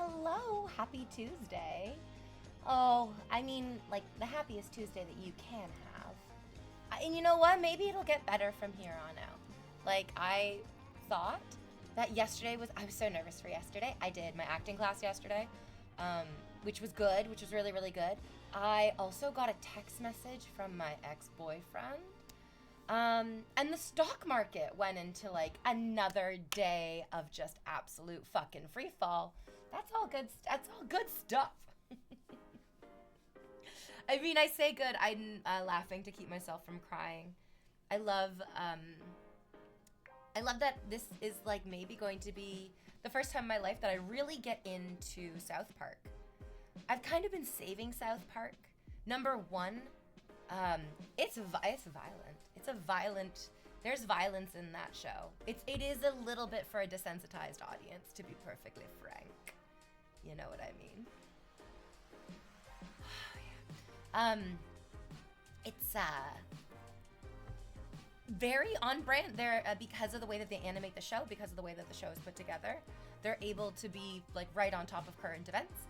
Hello, happy Tuesday. Oh, I mean, like the happiest Tuesday that you can have. And you know what? Maybe it'll get better from here on out. Like, I thought that I was so nervous for yesterday. I did my acting class yesterday, which was good, which was really, really good. I also got a text message from my ex boyfriend. And the stock market went into like another day of just absolute fucking free fall. That's all good. That's all good stuff. I mean, I say good. I'm laughing to keep myself from crying. I love, um, I love that this is like maybe going to be the first time in my life that I really get into South Park. I've kind of been saving South Park. Number one, it's violent. It's a violent. There's violence in that show. It is a little bit for a desensitized audience, to be perfectly frank. You know what I mean? Yeah. It's very on brand. They're because of the way that they animate the show, because of the way that the show is put together, they're able to be like right on top of current events,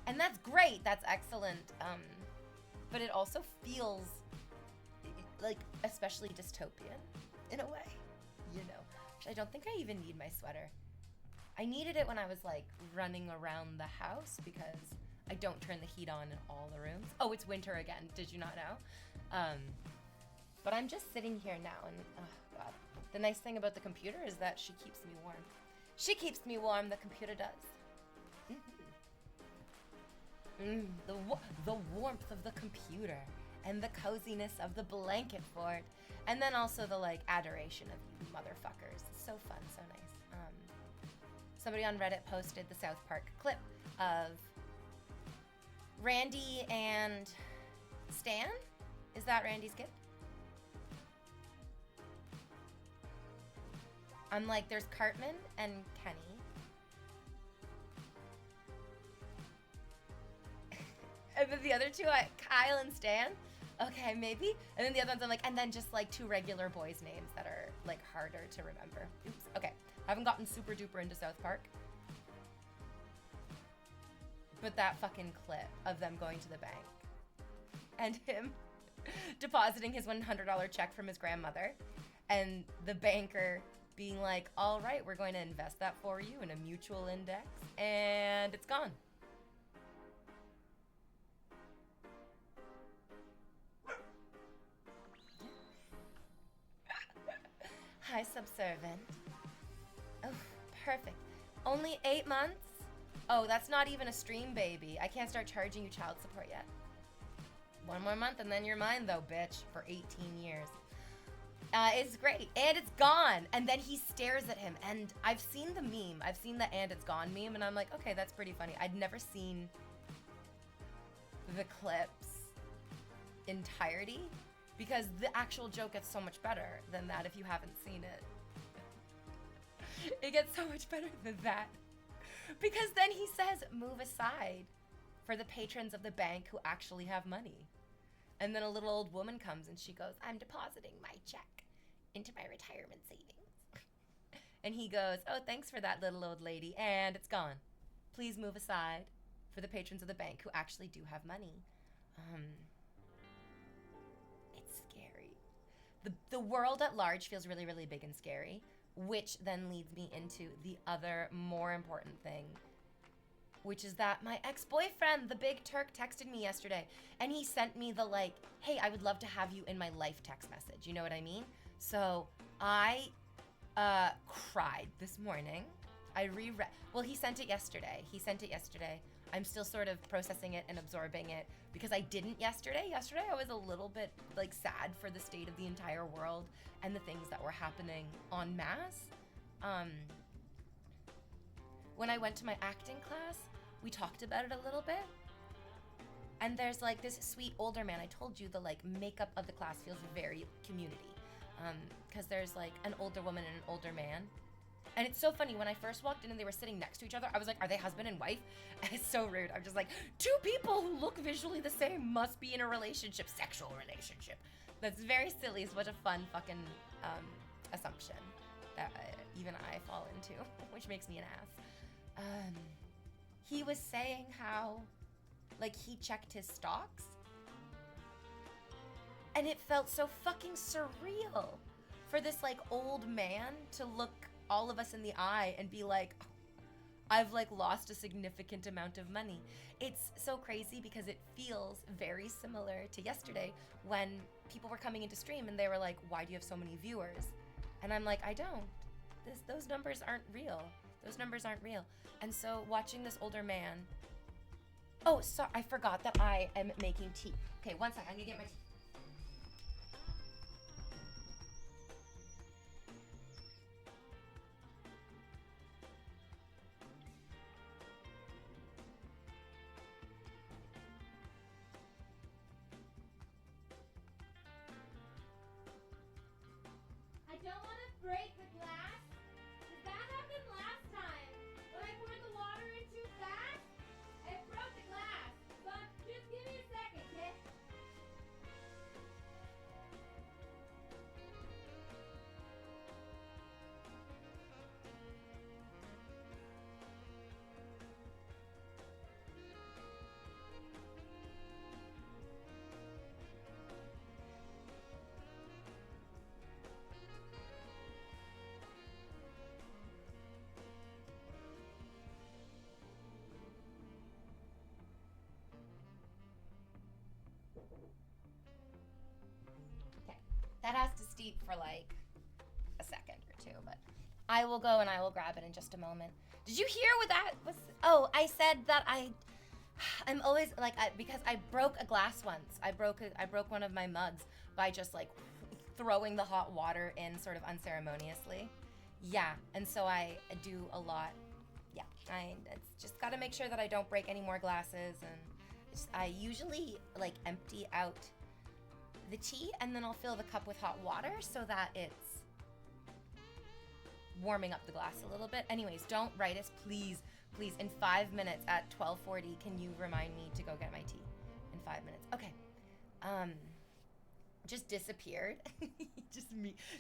and that's great. That's excellent. But it also feels like especially dystopian in a way, you know. I don't think I even need my sweater. I needed it when I was like running around the house because I don't turn the heat on in all the rooms. Oh, it's winter again. Did you not know? But I'm just sitting here now, and oh god. The nice thing about the computer is that she keeps me warm. She keeps me warm. The computer does. The warmth of the computer and the coziness of the blanket fort, and then also the like adoration of you motherfuckers. It's so fun, so nice. Somebody on Reddit posted the South Park clip of Randy and Stan. Is that Randy's kid? I'm like, there's Cartman and Kenny. And then the other two, Kyle and Stan. Okay, maybe. And then the other ones, I'm like, and then just like two regular boys' names that are like harder to remember. Oops. Okay. I haven't gotten super duper into South Park. But that fucking clip of them going to the bank and him depositing his $100 check from his grandmother and the banker being like, all right, we're going to invest that for you in a mutual index, and it's gone. Hi, subservient. Oh, perfect. Only 8 months? Oh, that's not even a stream, baby. I can't start charging you child support yet. One more month and then you're mine, though, bitch, for 18 years. It's great. And it's gone. And then he stares at him. And I've seen the meme. I've seen the and it's gone meme. And I'm like, okay, that's pretty funny. I'd never seen the clip's entirety, because the actual joke gets so much better than that if you haven't seen it. It gets so much better than that. Because then he says, move aside for the patrons of the bank who actually have money. And then a little old woman comes and she goes, I'm depositing my check into my retirement savings. And he goes, oh, thanks for that, little old lady. And it's gone. Please move aside for the patrons of the bank who actually do have money. It's scary. The world at large feels really, really big and scary, which then leads me into the other more important thing, which is that my ex-boyfriend, the big Turk, texted me yesterday, and he sent me the like, hey, I would love to have you in my life text message. You know what I mean? So I cried this morning. He sent it yesterday. I'm still sort of processing it and absorbing it because I didn't yesterday. Yesterday I was a little bit like sad for the state of the entire world and the things that were happening en masse. When I went to my acting class, we talked about it a little bit. And there's like this sweet older man. I told you the like makeup of the class feels very community. Because there's like an older woman and an older man. And it's so funny, when I first walked in and they were sitting next to each other, I was like, are they husband and wife? And it's so rude. I'm just like, two people who look visually the same must be in a relationship, sexual relationship. That's very silly. It's such a fun fucking assumption that even I fall into, which makes me an ass. he was saying how, like, he checked his stocks, and it felt so fucking surreal for this, like, old man to look all of us in the eye and be like, I've, like, lost a significant amount of money. It's so crazy because it feels very similar to yesterday when people were coming into stream and they were like, why do you have so many viewers? And I'm like, I don't. Those numbers aren't real. Those numbers aren't real. And so watching this older man... Oh, sorry, I forgot that I am making tea. Okay, one second, I'm gonna get my tea. I don't want to break the glass, because that happened last time. When I poured the water in too fast, it broke the glass. So just give me a second, okay? Okay, that has to steep for like a second or two, but I will go and I will grab it in just a moment. Did you hear what that was? Oh, I said that I'm always like, because I broke a glass once. I broke one of my mugs by just like throwing the hot water in sort of unceremoniously. Yeah, and so I do a lot. Yeah, it's just got to make sure that I don't break any more glasses, and I usually like empty out the tea and then I'll fill the cup with hot water so that it's warming up the glass a little bit. Anyways, don't write us, please. Please, in 5 minutes at 12:40, can you remind me to go get my tea? In 5 minutes. Okay. Just disappeared.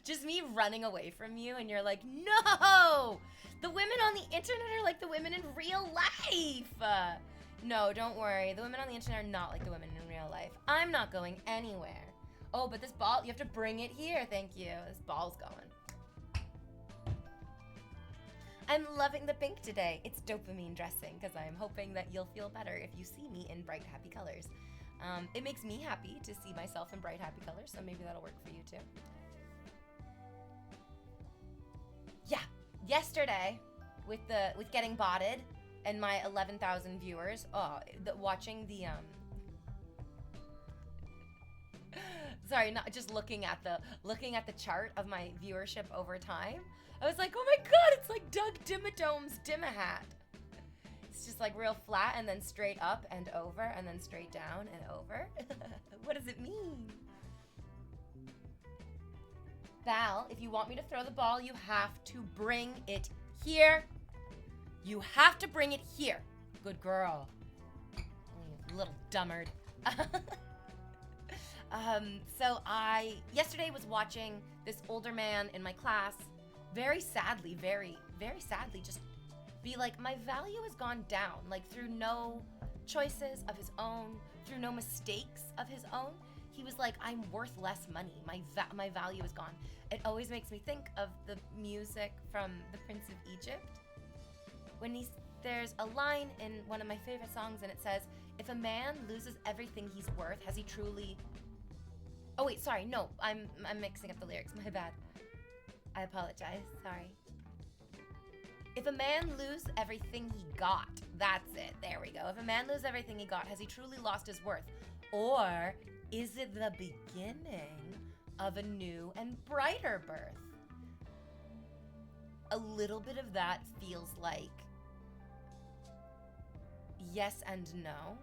just me running away from you, and you're like, no! The women on the internet are like the women in real life! No, don't worry. The women on the internet are not like the women in real life. I'm not going anywhere. Oh, but this ball, you have to bring it here. Thank you. This ball's going. I'm loving the pink today. It's dopamine dressing because I'm hoping that you'll feel better if you see me in bright, happy colors. It makes me happy to see myself in bright, happy colors, so maybe that'll work for you too. Yeah, yesterday with getting botted and my 11,000 viewers, watching the sorry, not just looking at the chart of my viewership over time. I was like, oh my god, it's like Doug Dimmadome's Dimmahat. It's just like real flat and then straight up and over and then straight down and over. What does it mean? Val, if you want me to throw the ball, you have to bring it here. You have to bring it here. Good girl. You little dummard. So I yesterday was watching this older man in my class very sadly, very, very sadly just be like, my value has gone down, like through no choices of his own, through no mistakes of his own. He was like, I'm worth less money. My value is gone. It always makes me think of the music from The Prince of Egypt. When there's a line in one of my favorite songs and it says, if a man loses everything he's worth, has he truly... Oh wait, sorry, no, I'm mixing up the lyrics, my bad. I apologize, sorry. If a man lose everything he got, that's it, there we go. If a man lose everything he got, has he truly lost his worth? Or is it the beginning of a new and brighter birth? A little bit of that feels like yes and no.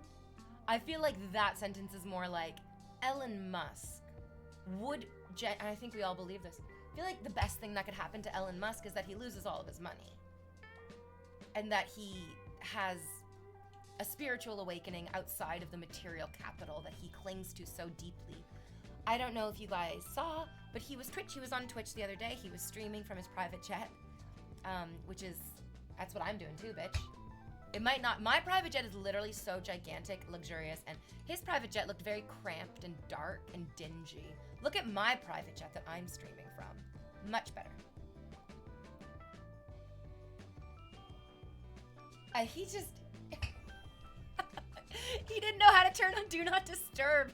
I feel like that sentence is more like Elon Musk would, and I think we all believe this, I feel like the best thing that could happen to Elon Musk is that he loses all of his money. And that he has a spiritual awakening outside of the material capital that he clings to so deeply. I don't know if you guys saw, but he was on Twitch the other day. He was streaming from his private jet, that's what I'm doing too, bitch. It might not. My private jet is literally so gigantic, luxurious, and his private jet looked very cramped and dark and dingy. Look at my private jet that I'm streaming from. Much better. He just... he didn't know how to turn on Do Not Disturb.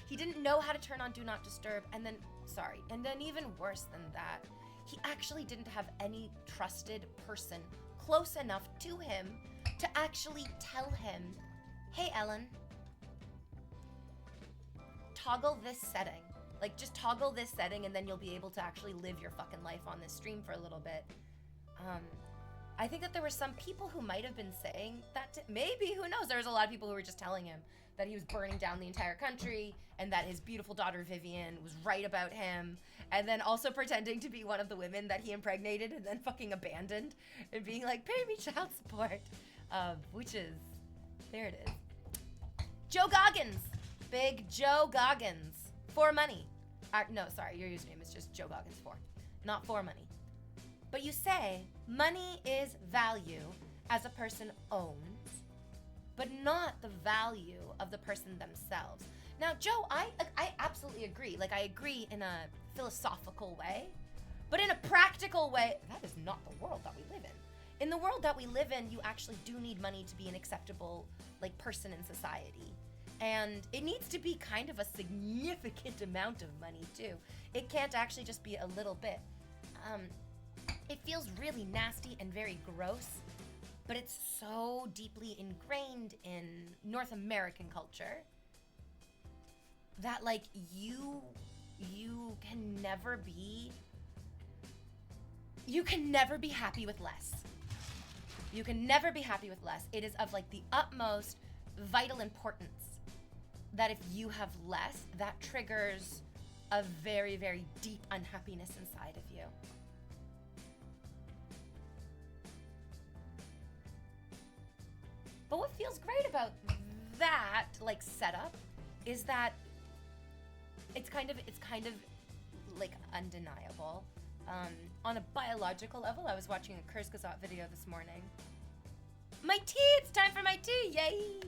He didn't know how to turn on Do Not Disturb, and then, sorry, and then even worse than that, he actually didn't have any trusted person close enough to him to actually tell him, hey, Ellen, toggle this setting. Like, just toggle this setting, and then you'll be able to actually live your fucking life on this stream for a little bit. I think that there were some people who might have been saying that, maybe, who knows? There was a lot of people who were just telling him that he was burning down the entire country and that his beautiful daughter Vivian was right about him, and then also pretending to be one of the women that he impregnated and then fucking abandoned and being like, pay me child support, which is, there it is. Joe Goggins, big Joe Goggins, for money. No, sorry, your username is just Joe Goggins 4, not for money. But you say money is value as a person owns, but not the value of the person themselves. Now, Joe, I absolutely agree. Like, I agree in a philosophical way, but in a practical way, that is not the world that we live in. In the world that we live in, you actually do need money to be an acceptable, like, person in society. And it needs to be kind of a significant amount of money, too. It can't actually just be a little bit. It feels really nasty and very gross, but it's so deeply ingrained in North American culture that, like, you can never be happy with less. You can never be happy with less. It is of, like, the utmost vital importance that if you have less, that triggers a very, very deep unhappiness inside of you. But what feels great about that, like, setup is that it's kind of like undeniable. On a biological level, I was watching a Kurzgesagt video this morning. My tea! It's time for my tea! Yay!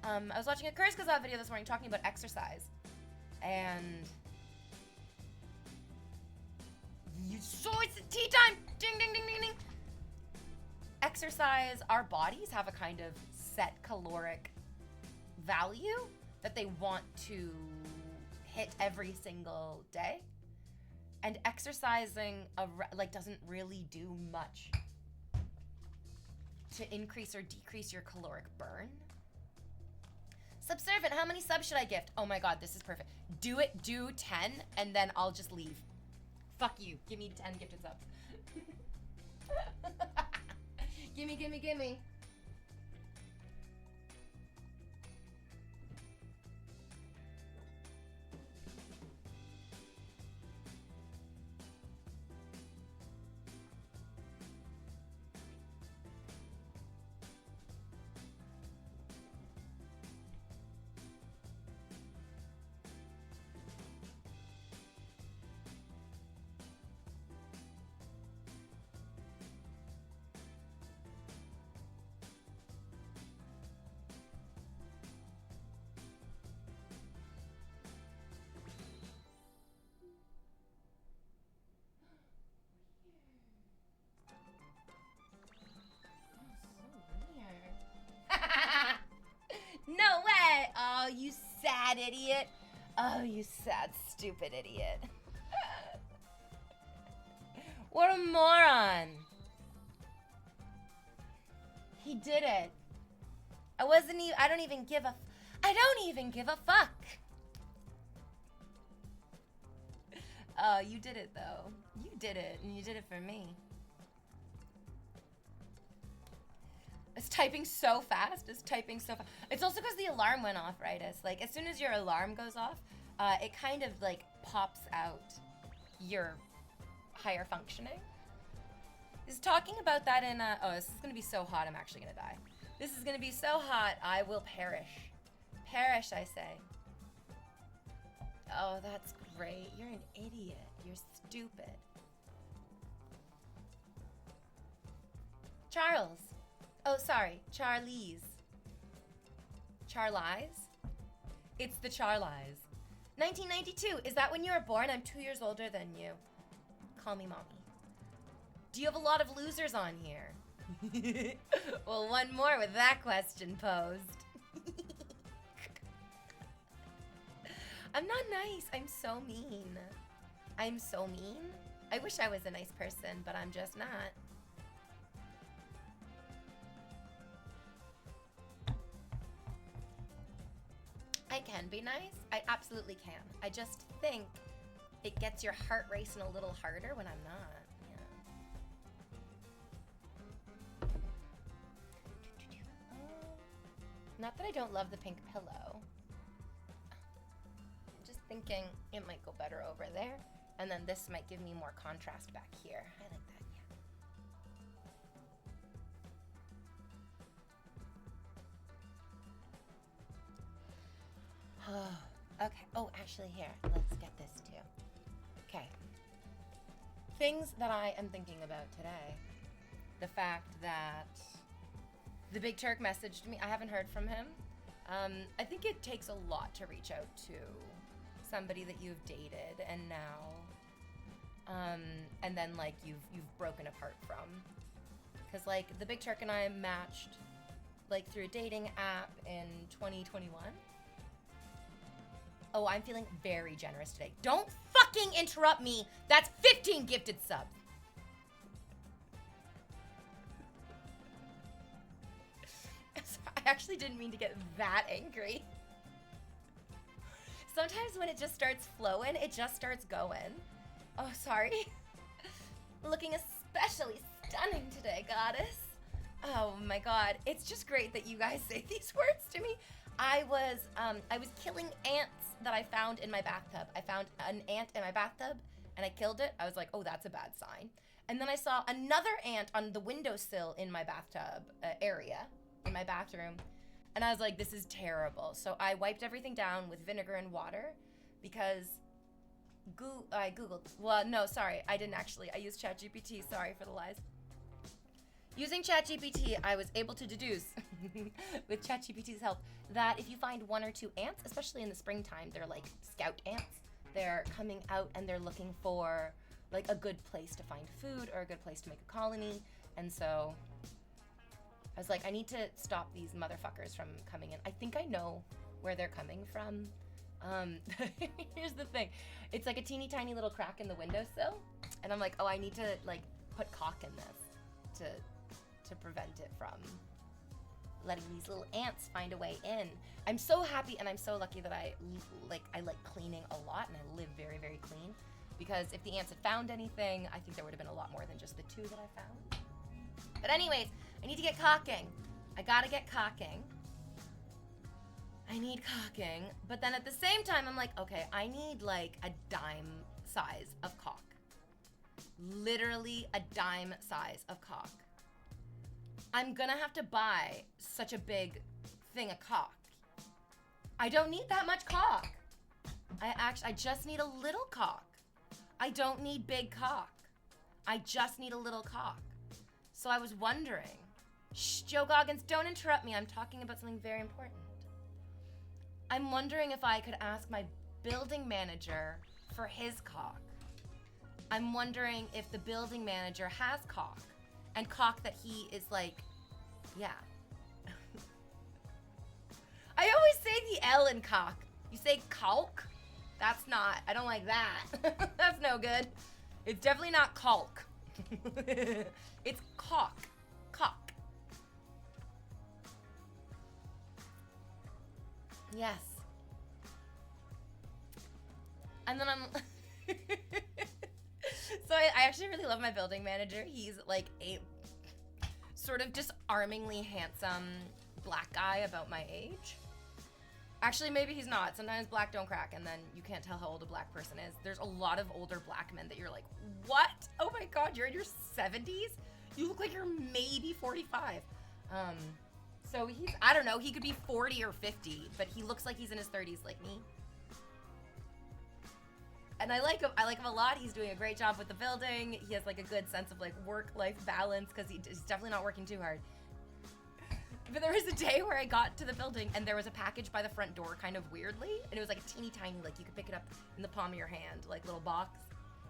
I was watching a Kurzgesagt video this morning talking about exercise. And so it's tea time! Ding, ding, ding, ding, ding! Exercise, our bodies have a kind of set caloric value that they want to hit every single day. And exercising doesn't really do much to increase or decrease your caloric burn. Subservient, how many subs should I gift? Oh my god, this is perfect. Do 10, and then I'll just leave. Fuck you. Give me 10 gifted subs. Gimme. No way! Oh, you sad idiot. Oh, you sad, stupid idiot. What a moron. He did it. I don't even give a fuck. Oh, you did it though. You did it, and you did it for me. It's typing so fast. It's also because the alarm went off, right? It's like, as soon as your alarm goes off, it kind of, like, pops out your higher functioning. Is talking about that in, oh, this is gonna be so hot, I'm actually gonna die. This is gonna be so hot, I will perish. Perish, I say. Oh, that's great. You're an idiot. You're stupid. Charles. Oh, sorry. Charlize. Charlize? It's the Charlize. 1992. Is that when you were born? I'm 2 years older than you. Call me mommy. Do you have a lot of losers on here? Well, one more with that question posed. I'm not nice. I'm so mean. I'm so mean. I wish I was a nice person, but I'm just not. I can be nice. I absolutely can. I just think it gets your heart racing a little harder when I'm not. Not that I don't love the pink pillow. Just thinking it might go better over there. And then this might give me more contrast back here. I like that, yeah. Oh, okay. Oh, actually here, let's get this too. Okay. Things that I am thinking about today. The fact that the Big Turk messaged me. I haven't heard from him. I think it takes a lot to reach out to somebody that you've dated and now, and then like you've broken apart from. Cause like the Big Turk and I matched like through a dating app in 2021. Oh, I'm feeling very generous today. Don't fucking interrupt me. That's 15 gifted subs. I actually didn't mean to get that angry. Sometimes when it just starts flowing, it just starts going. Oh, sorry. Looking especially stunning today, goddess. Oh my god. It's just great that you guys say these words to me. I was killing ants that I found in my bathtub. I found an ant in my bathtub and I killed it. I was like, oh, that's a bad sign. And then I saw another ant on the windowsill in my bathtub area. In my bathroom, and I was like, this is terrible. So I wiped everything down with vinegar and water because I googled. Well, no, sorry, I didn't actually. I used ChatGPT. Sorry for the lies. Using ChatGPT, I was able to deduce with ChatGPT's help that if you find 1 or 2 ants, especially in the springtime, they're like scout ants. They're coming out and they're looking for like a good place to find food or a good place to make a colony. And so I was like, I need to stop these motherfuckers from coming in. I think I know where they're coming from. Here's the thing. It's like a teeny tiny little crack in the windowsill. And I'm like, oh, I need to like put caulk in this to prevent it from letting these little ants find a way in. I'm so happy and I'm so lucky that I like cleaning a lot and I live very, very clean. Because if the ants had found anything, I think there would have been a lot more than just the 2 that I found. But anyways, I need to get caulking. I gotta get caulking. I need caulking. But then at the same time, I'm like, okay, I need like a dime size of caulk. Literally a dime size of caulk. I'm gonna have to buy such a big thing of caulk. I don't need that much caulk. I just need a little caulk. I don't need big caulk. I just need a little caulk. So I was wondering, shh, Joe Goggins, don't interrupt me. I'm talking about something very important. I'm wondering if I could ask my building manager for his caulk. I'm wondering if the building manager has caulk and caulk that he is like, yeah. I always say the L in caulk. You say caulk? That's not, I don't like that. That's no good. It's definitely not caulk. It's caulk. Caulk. Yes. And then I'm so I actually really love my building manager. He's like a sort of disarmingly handsome black guy about my age. Actually, maybe he's not. Sometimes black don't crack, and then you can't tell how old a black person is. There's a lot of older black men that you're like, what? Oh my God, you're in your 70s? You look like you're maybe 45. So he's, I don't know, he could be 40 or 50, but he looks like he's in his 30s like me. And I like him a lot. He's doing a great job with the building. He has like a good sense of like work-life balance because he's definitely not working too hard. But there was a day where I got to the building and there was a package by the front door kind of weirdly. And it was like a teeny tiny, like you could pick it up in the palm of your hand, like little box.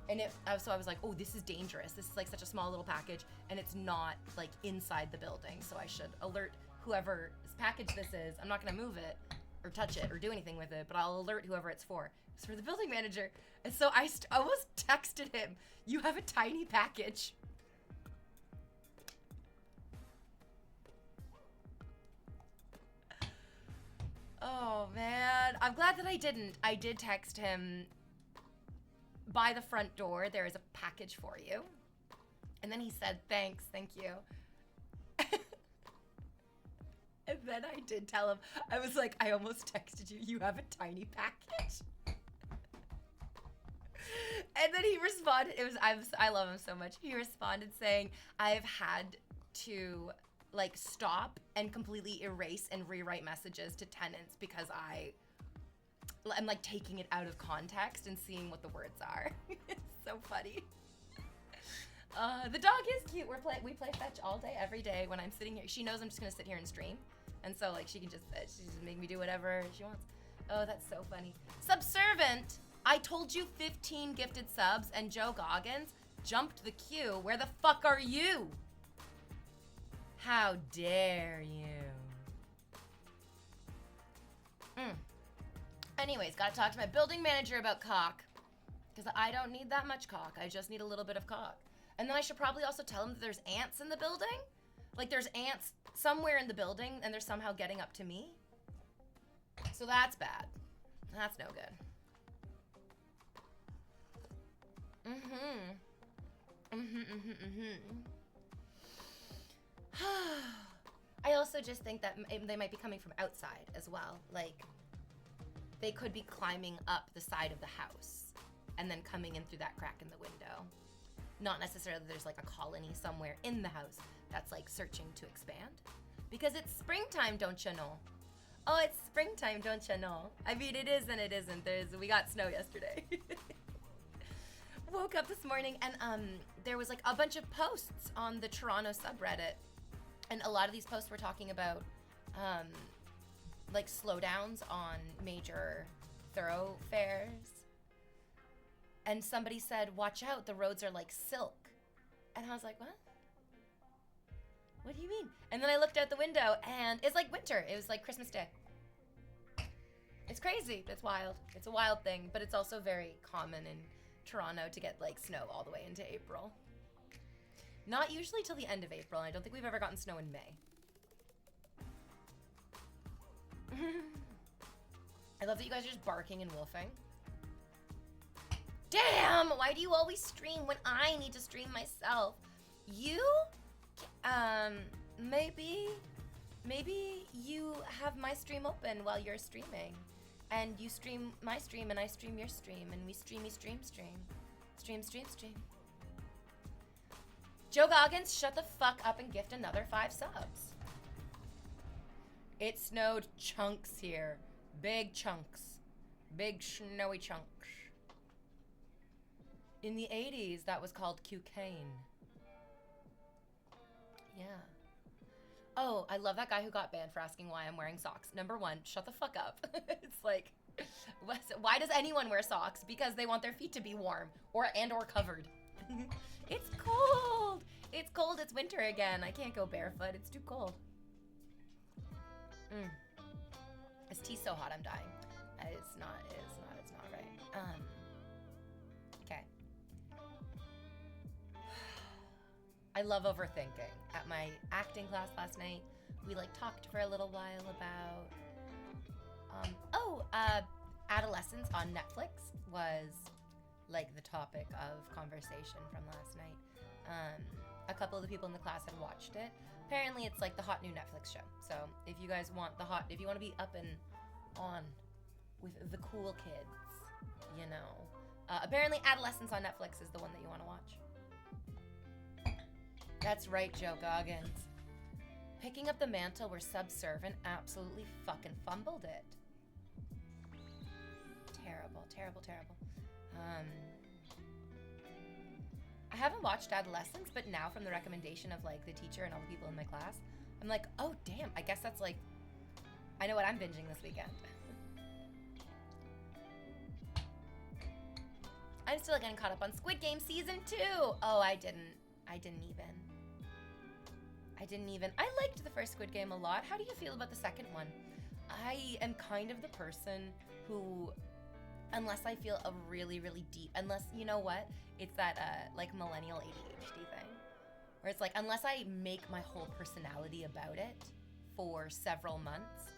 And so I was like, oh, this is dangerous. This is like such a small little package and it's not like inside the building. So I should alert whoever's package this is. I'm not gonna move it or touch it or do anything with it, but I'll alert whoever it's for. It's for the building manager. And so I almost texted him, you have a tiny package. Oh man, I'm glad that I didn't. I did text him, by the front door, there is a package for you. And then he said, thanks, thank you. And then I did tell him, I was like, I almost texted you, you have a tiny package. And then he responded, I love him so much. He responded saying, I've had to like stop and completely erase and rewrite messages to tenants because I'm like taking it out of context and seeing what the words are. It's so funny. The dog is cute. We play fetch all day, every day when I'm sitting here. She knows I'm just gonna sit here and stream. And so like she just make me do whatever she wants. Oh, that's so funny. Subservient, I told you 15 gifted subs and Joe Goggins jumped the queue. Where the fuck are you? How dare you? Anyways, gotta talk to my building manager about cock. Because I don't need that much cock. I just need a little bit of cock. And then I should probably also tell him that there's ants in the building. Like there's ants somewhere in the building and they're somehow getting up to me. So that's bad. That's no good. I also just think that they might be coming from outside as well. Like, they could be climbing up the side of the house and then coming in through that crack in the window. Not necessarily there's like a colony somewhere in the house that's like searching to expand. Because it's springtime, don't you know? Oh, it's springtime, don't you know? I mean, it is and it isn't. We got snow yesterday. Woke up this morning and there was like a bunch of posts on the Toronto subreddit. And a lot of these posts were talking about like slowdowns on major thoroughfares. And somebody said, watch out, the roads are like silk. And I was like, what? What do you mean? And then I looked out the window and it's like winter. It was like Christmas Day. It's crazy. It's wild. It's a wild thing, but it's also very common in Toronto to get like snow all the way into April. Not usually till the end of April. I don't think we've ever gotten snow in May. I love that you guys are just barking and wolfing. Damn! Why do you always stream when I need to stream myself? You? Maybe you have my stream open while you're streaming. And you stream my stream and I stream your stream. And we streamy stream. Stream. Joe Goggins, shut the fuck up and gift another 5 subs. It snowed chunks here. Big chunks. Big snowy chunks. In the 80s, that was called cocaine. Yeah. Oh, I love that guy who got banned for asking why I'm wearing socks. Number 1, shut the fuck up. It's like, why does anyone wear socks? Because they want their feet to be warm or covered. It's cold. It's cold. It's winter again. I can't go barefoot. It's too cold. This tea's so hot, I'm dying. It's not right. Okay. I love overthinking. At my acting class last night, we like talked for a little while about, adolescence on Netflix was like the topic of conversation from last night. A couple of the people in the class had watched it. Apparently it's like the hot new Netflix show. So if you guys want if you want to be up and on with the cool kids, you know. Apparently Adolescence on Netflix is the one that you want to watch. That's right, Joe Goggins. Picking up the mantle where Subservient absolutely fucking fumbled it. Terrible. I haven't watched Adolescence, but now from the recommendation of like the teacher and all the people in my class, I'm like, oh damn, I guess that's like, I know what I'm binging this weekend. I'm still getting caught up on Squid Game season 2. Oh, I didn't even. I liked the first Squid Game a lot. How do you feel about the second one? I am kind of the person who, unless I feel a really, really deep, unless, you know what? It's that like millennial ADHD thing. Where it's like, unless I make my whole personality about it for several months,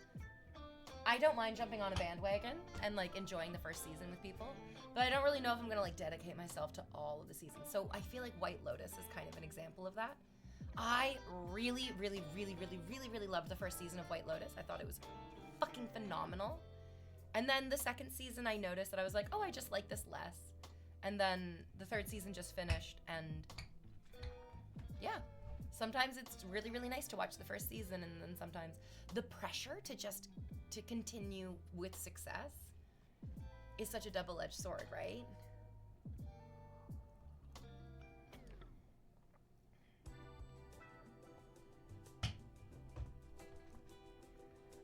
I don't mind jumping on a bandwagon and like enjoying the first season with people. But I don't really know if I'm gonna like dedicate myself to all of the seasons. So I feel like White Lotus is kind of an example of that. I really, really, really, really, really, really loved the first season of White Lotus. I thought it was fucking phenomenal. And then the second season, I noticed that I was like, oh, I just like this less. And then the third season just finished, and yeah. Sometimes it's really, really nice to watch the first season, and then sometimes the pressure to continue with success is such a double-edged sword, right?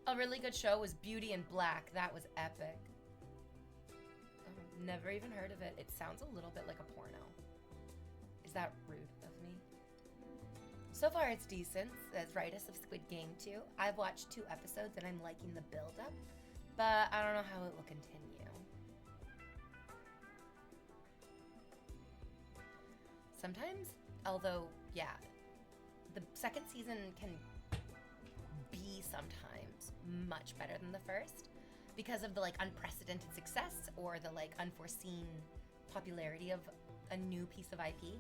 A really good show was Beauty in Black. That was epic. Oh, never even heard of it. It sounds a little bit like a porno. Is that rude of me? So far it's decent, says Ritus of Squid Game 2. I've watched 2 episodes and I'm liking the build-up, but I don't know how it will continue. Sometimes, although, yeah, the second season can be sometimes much better than the first because of the like unprecedented success or the like unforeseen popularity of a new piece of IP.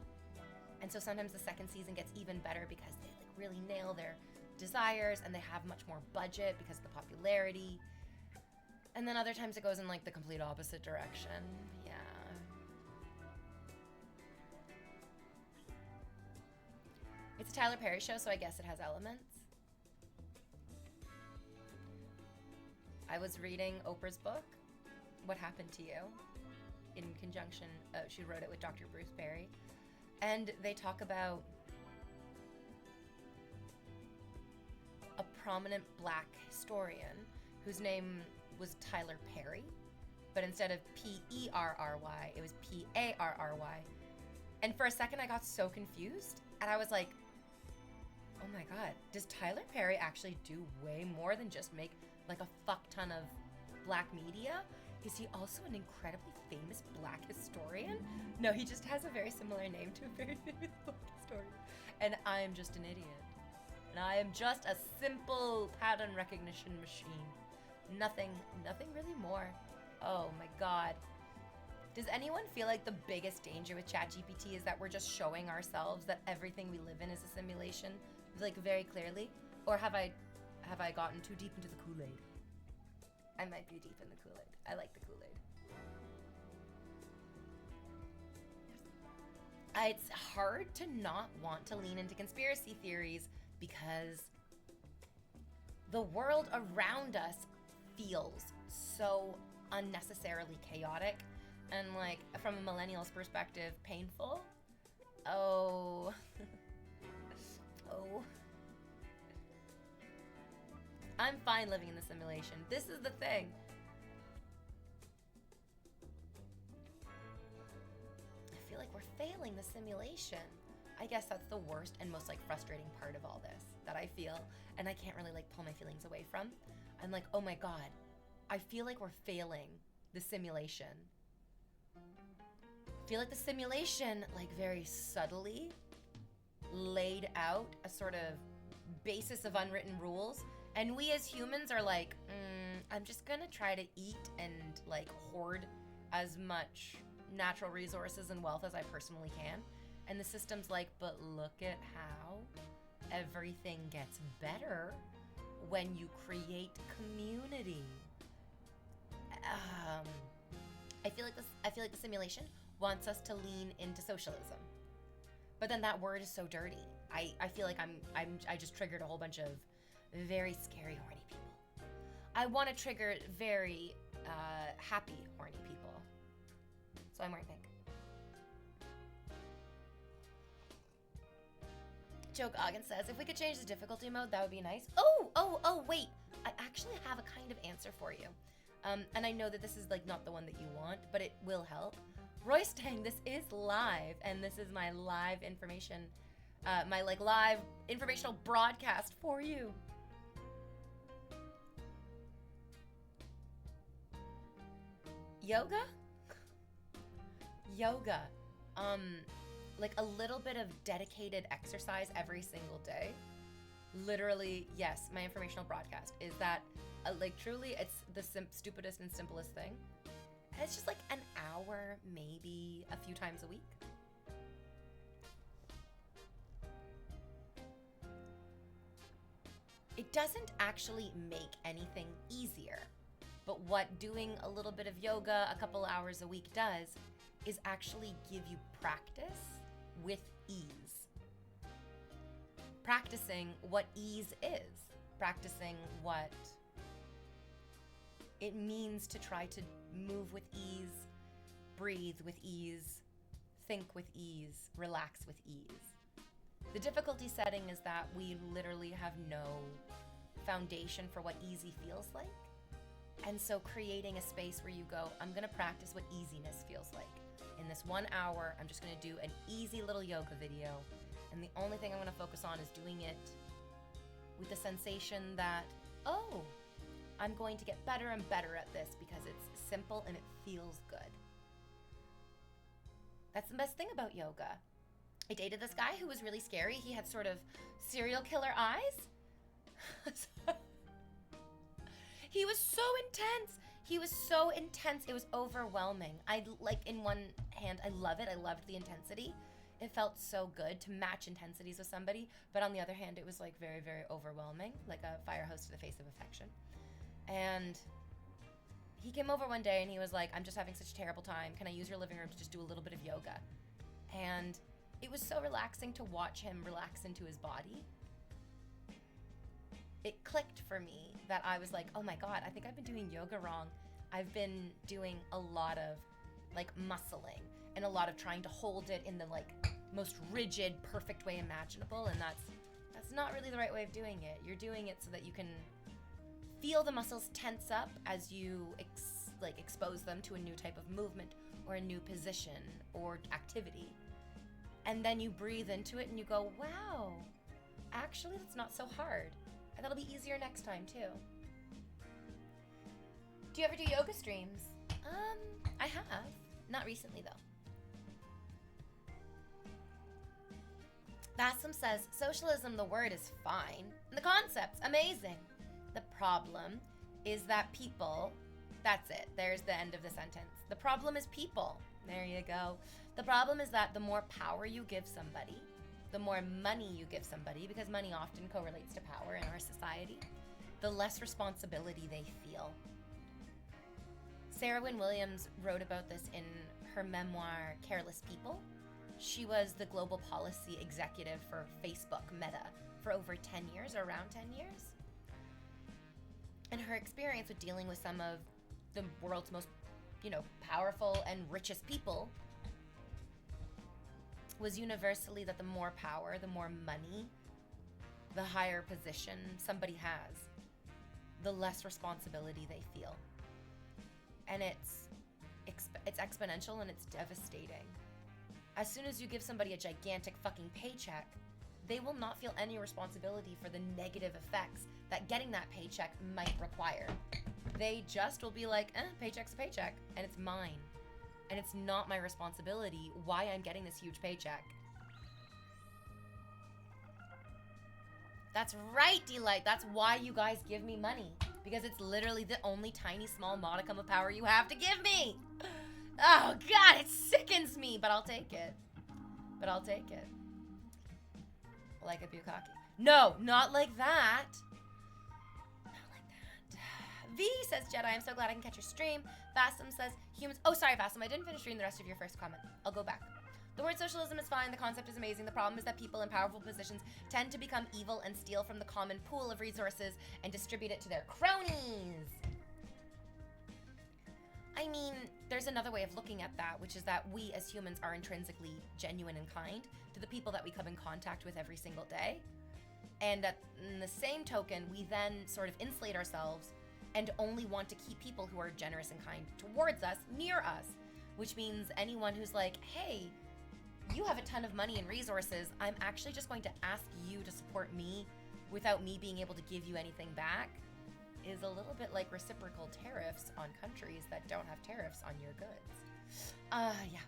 And so sometimes the second season gets even better because they like really nail their desires and they have much more budget because of the popularity. And then other times it goes in like the complete opposite direction. Yeah. It's a Tyler Perry show, so I guess it has elements. I was reading Oprah's book, What Happened to You, in conjunction, she wrote it with Dr. Bruce Perry. And they talk about a prominent black historian whose name was Tyler Perry, but instead of P-E-R-R-Y, it was P-A-R-R-Y. And for a second I got so confused, and I was like, oh my god, does Tyler Perry actually do way more than just make like a fuck ton of black media? Is he also an incredibly famous black historian? No, he just has a very similar name to a very famous black historian. And I'm just an idiot. And I am just a simple pattern recognition machine. Nothing really more. Oh my god. Does anyone feel like the biggest danger with ChatGPT is that we're just showing ourselves that everything we live in is a simulation, like very clearly? Or have I gotten too deep into the Kool-Aid? I might be deep in the Kool-Aid. I like the Kool-Aid. It's hard to not want to lean into conspiracy theories because the world around us feels so unnecessarily chaotic and, like, from a millennial's perspective, painful. Oh. Oh. I'm fine living in the simulation. This is the thing. I feel like we're failing the simulation. I guess that's the worst and most like frustrating part of all this that I feel, and I can't really like pull my feelings away from. I'm like, oh my god, I feel like we're failing the simulation. I feel like the simulation, like very subtly laid out a sort of basis of unwritten rules. And we as humans are like, I'm just gonna try to eat and like hoard as much natural resources and wealth as I personally can. And the system's like, but look at how everything gets better when you create community. I feel like the simulation wants us to lean into socialism. But then that word is so dirty. I feel like I just triggered a whole bunch of very scary, horny people. I want to trigger very happy, horny people. So why I'm wearing pink. Joke Ogden says, if we could change the difficulty mode, that would be nice. Oh, wait. I actually have a kind of answer for you. And I know that this is like not the one that you want, but it will help. Royce Tang, this is live, and this is my live information, my like live informational broadcast for you. Yoga? Yoga. Like a little bit of dedicated exercise every single day. Literally, yes, my informational broadcast is that, like, truly, it's the stupidest and simplest thing. And it's just like an hour, maybe a few times a week. It doesn't actually make anything easier. But what doing a little bit of yoga a couple hours a week does is actually give you practice with ease. Practicing what ease is. Practicing what it means to try to move with ease, breathe with ease, think with ease, relax with ease. The difficulty setting is that we literally have no foundation for what easy feels like. And so creating a space where you go, I'm gonna practice what easiness feels like. In this 1 hour, I'm just gonna do an easy little yoga video. And the only thing I'm gonna focus on is doing it with the sensation that, oh, I'm going to get better and better at this because it's simple and it feels good. That's the best thing about yoga. I dated this guy who was really scary. He had sort of serial killer eyes. He was so intense. He was so intense. It was overwhelming. In one hand, I love it. I loved the intensity. It felt so good to match intensities with somebody. But on the other hand, it was like very, very overwhelming, like a fire hose to the face of affection. And he came over one day and he was like, I'm just having such a terrible time. Can I use your living room to just do a little bit of yoga? And it was so relaxing to watch him relax into his body. It clicked for me that I was like, oh my God, I think I've been doing yoga wrong. I've been doing a lot of like muscling and a lot of trying to hold it in the like most rigid, perfect way imaginable. And that's not really the right way of doing it. You're doing it so that you can feel the muscles tense up as you expose them to a new type of movement or a new position or activity. And then you breathe into it and you go, wow, actually that's not so hard. And that'll be easier next time too. Do you ever do yoga streams? I have. Not recently though. Bassam says, socialism, the word is fine. And the concept's amazing. The problem is that people, that's it. There's the end of the sentence. The problem is people. There you go. The problem is that the more power you give somebody, the more money you give somebody, because money often correlates to power in our society, the less responsibility they feel. Sarah Wynne Williams wrote about this in her memoir, Careless People. She was the global policy executive for Facebook Meta for over 10 years, or around 10 years. And her experience with dealing with some of the world's most, powerful and richest people was universally that the more power, the more money, the higher position somebody has, the less responsibility they feel. And it's exponential and it's devastating. As soon as you give somebody a gigantic fucking paycheck, they will not feel any responsibility for the negative effects that getting that paycheck might require. They just will be like, paycheck's a paycheck, and it's mine. And it's not my responsibility why I'm getting this huge paycheck. That's right, Delight. That's why you guys give me money. Because it's literally the only tiny, small modicum of power you have to give me. Oh, God, it sickens me, but I'll take it. Like a bukkake. No, not like that. V says, Jedi, I'm so glad I can catch your stream. Vassam says, humans... Oh, sorry, Vassam, I didn't finish reading the rest of your first comment. I'll go back. The word socialism is fine. The concept is amazing. The problem is that people in powerful positions tend to become evil and steal from the common pool of resources and distribute it to their cronies. I mean, there's another way of looking at that, which is that we as humans are intrinsically genuine and kind to the people that we come in contact with every single day. And in the same token, we then sort of insulate ourselves and only want to keep people who are generous and kind towards us near us, which means anyone who's like, hey, you have a ton of money and resources, I'm actually just going to ask you to support me without me being able to give you anything back, is a little bit like reciprocal tariffs on countries that don't have tariffs on your goods. Yeah.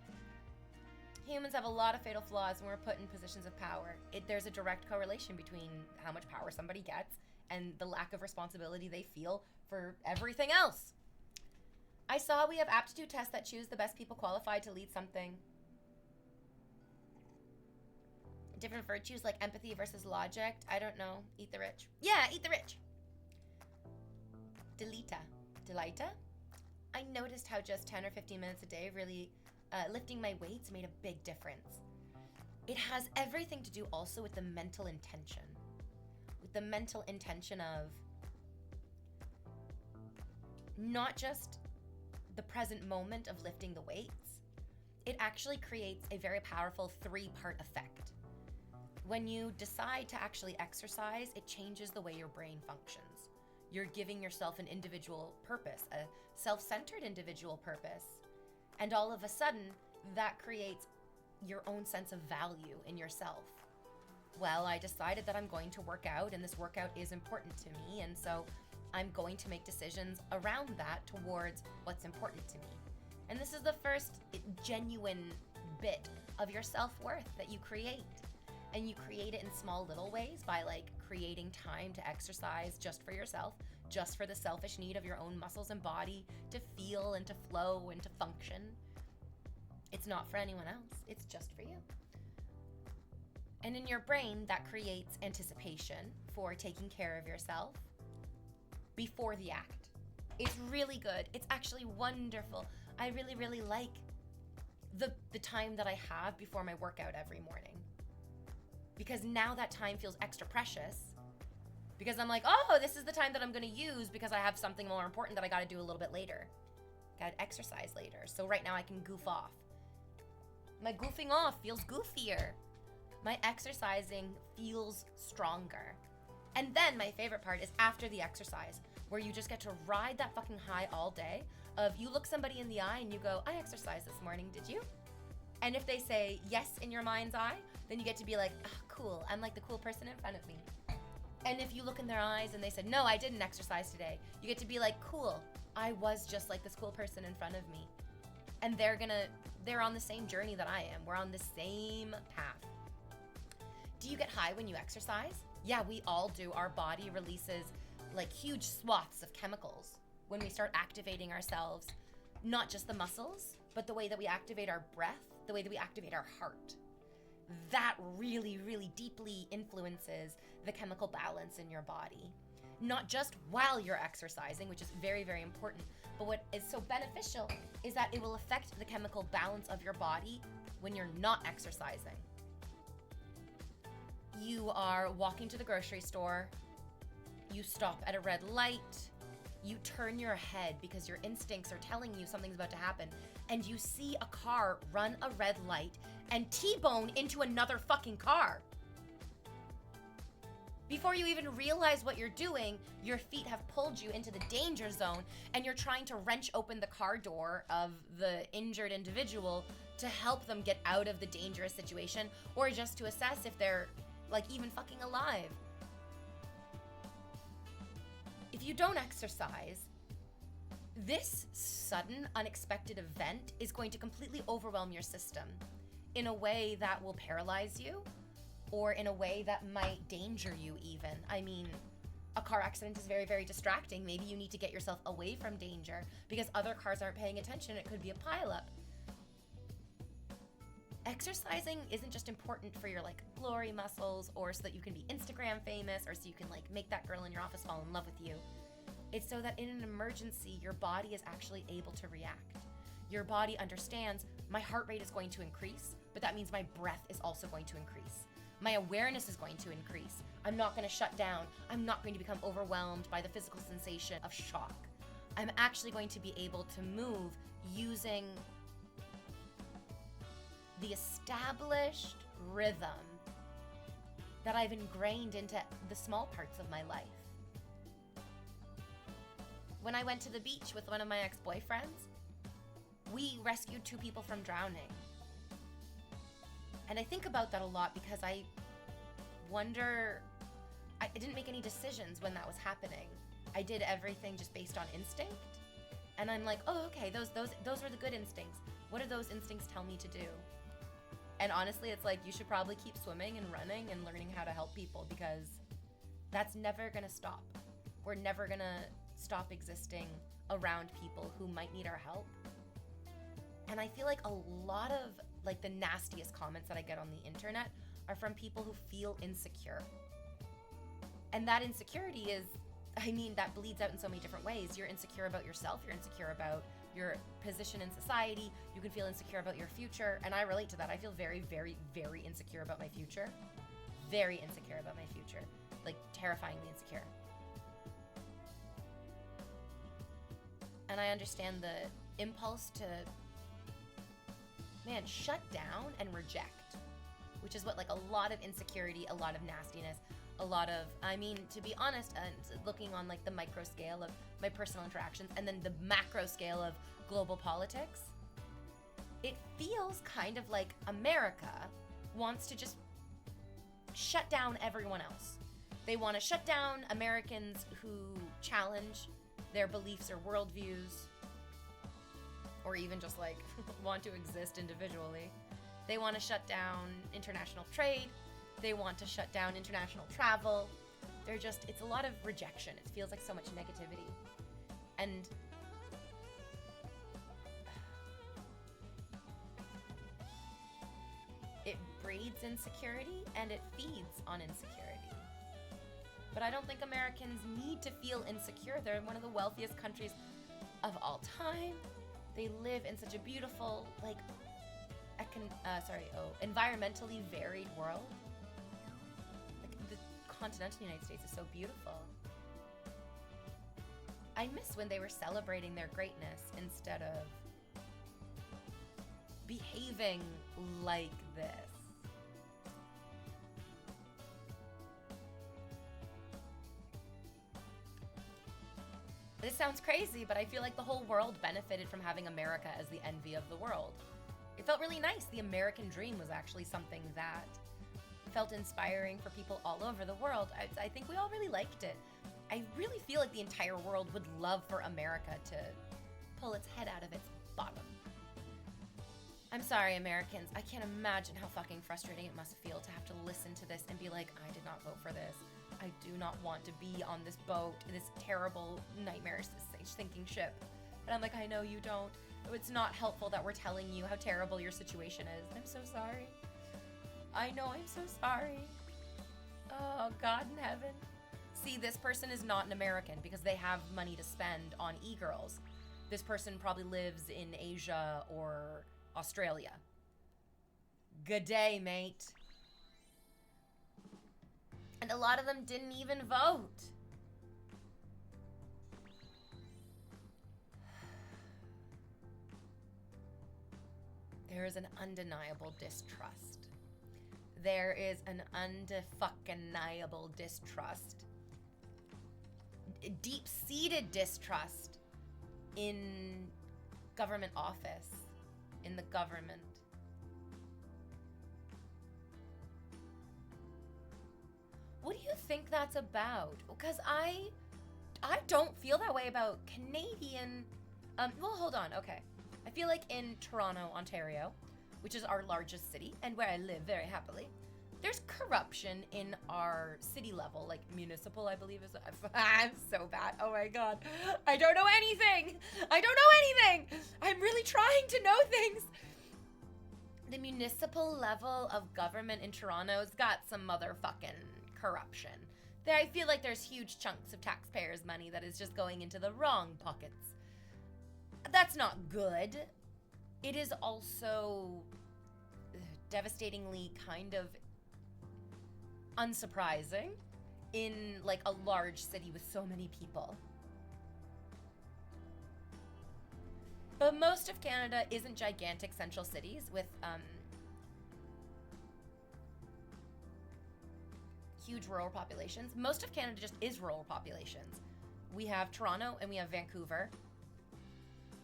Humans have a lot of fatal flaws when we're put in positions of power. There's a direct correlation between how much power somebody gets and the lack of responsibility they feel for everything else. I saw we have aptitude tests that choose the best people qualified to lead something. Different virtues like empathy versus logic. I don't know. Eat the rich. Yeah, eat the rich. Delita? I noticed how just 10 or 15 minutes a day really lifting my weights made a big difference. It has everything to do also with the mental intention. With the mental intention of not just the present moment of lifting the weights, it actually creates a very powerful 3-part effect. When you decide to actually exercise, it changes the way your brain functions. You're giving yourself an individual purpose, a self-centered individual purpose. And all of a sudden, that creates your own sense of value in yourself. Well, I decided that I'm going to work out, and this workout is important to me, and so I'm going to make decisions around that towards what's important to me. And this is the first genuine bit of your self-worth that you create. And you create it in small little ways by like creating time to exercise just for yourself, just for the selfish need of your own muscles and body to feel and to flow and to function. It's not for anyone else, it's just for you. And in your brain, that creates anticipation for taking care of yourself before the act. It's really good. It's actually wonderful. I really, really like the time that I have before my workout every morning. Because now that time feels extra precious. Because I'm like, oh, this is the time that I'm gonna use because I have something more important that I gotta do a little bit later. Gotta exercise later. So right now I can goof off. My goofing off feels goofier. My exercising feels stronger. And then my favorite part is after the exercise, where you just get to ride that fucking high all day of you look somebody in the eye and you go, I exercised this morning, did you? And if they say yes in your mind's eye, then you get to be like, oh, cool, I'm like the cool person in front of me. And if you look in their eyes and they said, no, I didn't exercise today, you get to be like, cool, I was just like this cool person in front of me. And they're on the same journey that I am. We're on the same path. Do you get high when you exercise? Yeah, we all do. Our body releases like huge swaths of chemicals when we start activating ourselves, not just the muscles, but the way that we activate our breath, the way that we activate our heart. That really, really deeply influences the chemical balance in your body. Not just while you're exercising, which is very, very important, but what is so beneficial is that it will affect the chemical balance of your body when you're not exercising. You are walking to the grocery store, you stop at a red light, you turn your head because your instincts are telling you something's about to happen, and you see a car run a red light and T-bone into another fucking car. Before you even realize what you're doing, your feet have pulled you into the danger zone and you're trying to wrench open the car door of the injured individual to help them get out of the dangerous situation, or just to assess if they're like even fucking alive. If you don't exercise, this sudden, unexpected event is going to completely overwhelm your system in a way that will paralyze you, or in a way that might danger you even. I mean, a car accident is very, very distracting. Maybe you need to get yourself away from danger because other cars aren't paying attention. It could be a pileup. Exercising isn't just important for your like glory muscles or so that you can be Instagram famous or so you can like make that girl in your office fall in love with you. It's so that in an emergency, your body is actually able to react. Your body understands my heart rate is going to increase, but that means my breath is also going to increase. My awareness is going to increase. I'm not going to shut down. I'm not going to become overwhelmed by the physical sensation of shock. I'm actually going to be able to move using the established rhythm that I've ingrained into the small parts of my life. When I went to the beach with one of my ex-boyfriends, we rescued 2 people from drowning. And I think about that a lot because I wonder, I didn't make any decisions when that was happening. I did everything just based on instinct. And I'm like, oh, okay, those were the good instincts. What do those instincts tell me to do? And honestly, it's like, you should probably keep swimming and running and learning how to help people, because that's never gonna stop. We're never gonna stop existing around people who might need our help. And I feel like a lot of like the nastiest comments that I get on the internet are from people who feel insecure. And that insecurity is, I mean, that bleeds out in so many different ways. You're insecure about yourself, you're insecure about your position in society, you can feel insecure about your future, and I relate to that. I feel very, very, very insecure about my future. Very insecure about my future. Like, terrifyingly insecure. And I understand the impulse to, man, shut down and reject, which is what like a lot of insecurity, a lot of nastiness, a lot of, I mean, to be honest, looking on like the micro scale of my personal interactions and then the macro scale of global politics, it feels kind of like America wants to just shut down everyone else. They want to shut down Americans who challenge their beliefs or worldviews, or even just like want to exist individually. They want to shut down international trade. They want to shut down international travel. They're just, it's a lot of rejection. It feels like so much negativity. And it breeds insecurity and it feeds on insecurity. But I don't think Americans need to feel insecure. They're one of the wealthiest countries of all time. They live in such a beautiful, like, environmentally varied world. Like, the continental United States is so beautiful. I miss when they were celebrating their greatness instead of behaving like this. This sounds crazy, but I feel like the whole world benefited from having America as the envy of the world. It felt really nice. The American dream was actually something that felt inspiring for people all over the world. I think we all really liked it. I really feel like the entire world would love for America to pull its head out of its bottom. I'm sorry, Americans. I can't imagine how fucking frustrating it must feel to have to listen to this and be like, I did not vote for this. I do not want to be on this boat, this terrible, nightmarish, sinking ship. And I'm like, I know you don't. It's not helpful that we're telling you how terrible your situation is. I'm so sorry. I know, I'm so sorry. Oh, God in heaven. See, this person is not an American because they have money to spend on e-girls. This person probably lives in Asia or Australia. Good day, mate. And a lot of them didn't even vote. There is an undeniable distrust. There is an undefucking-niable distrust. Deep-seated distrust in government office, in the government. What do you think that's about? Because I don't feel that way about Canadian, well, hold on, okay. I feel like in Toronto, Ontario, which is our largest city and where I live very happily, there's corruption in our city level, like municipal, I believe is, I'm so bad, oh my God. I don't know anything. I don't know anything. I'm really trying to know things. The municipal level of government in Toronto's got some motherfucking corruption. There, I feel like there's huge chunks of taxpayers' money that is just going into the wrong pockets. That's not good. It is also devastatingly kind of unsurprising in like a large city with so many people. But most of Canada isn't gigantic central cities with huge rural populations. Most of Canada just is rural populations. We have Toronto and we have Vancouver.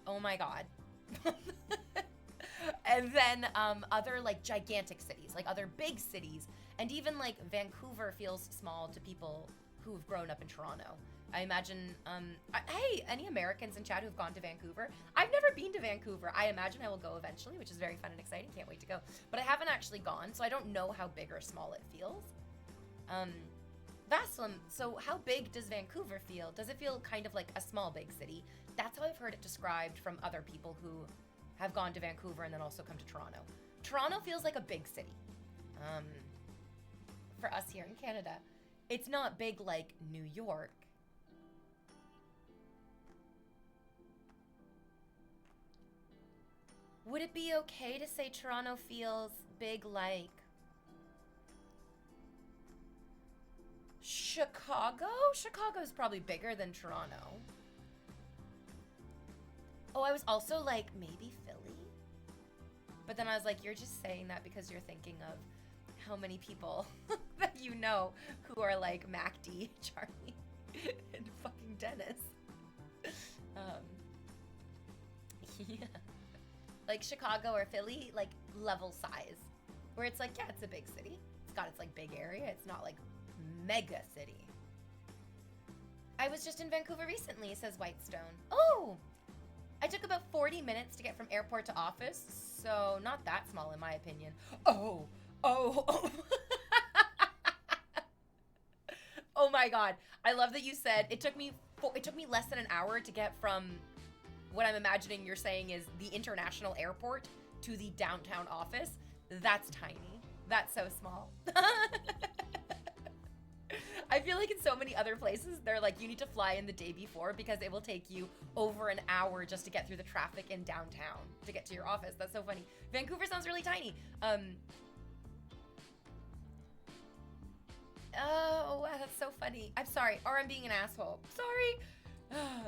Oh my God. And then other like gigantic cities, like other big cities. And even like Vancouver feels small to people who've grown up in Toronto. I imagine, hey, any Americans in chat who've gone to Vancouver? I've never been to Vancouver. I imagine I will go eventually, which is very fun and exciting. Can't wait to go. But I haven't actually gone, so I don't know how big or small it feels. Vaslin, so how big does Vancouver feel? Does it feel kind of like a small, big city? That's how I've heard it described from other people who have gone to Vancouver and then also come to Toronto. Toronto feels like a big city. For us here in Canada. It's not big like New York. Would it be okay to say Toronto feels big like Chicago? Chicago's probably bigger than Toronto. Oh, I was also like, maybe Philly? But then I was like, you're just saying that because you're thinking of how many people that you know who are like MacD, Charlie, and fucking Dennis. Yeah. Like Chicago or Philly, like level size. Where it's like, yeah, it's a big city. It's got its like big area. It's not like mega city. I was just in Vancouver recently, says Whitestone. Oh! I took about 40 minutes to get from airport to office, so not that small in my opinion. Oh! Oh my God. I love that you said it took me less than an hour to get from what I'm imagining you're saying is the international airport to the downtown office. That's tiny. That's so small. I feel like in so many other places, they're like, you need to fly in the day before because it will take you over an hour just to get through the traffic in downtown to get to your office. That's so funny. Vancouver sounds really tiny. Oh, wow, that's so funny. I'm sorry, or I'm being an asshole. Sorry.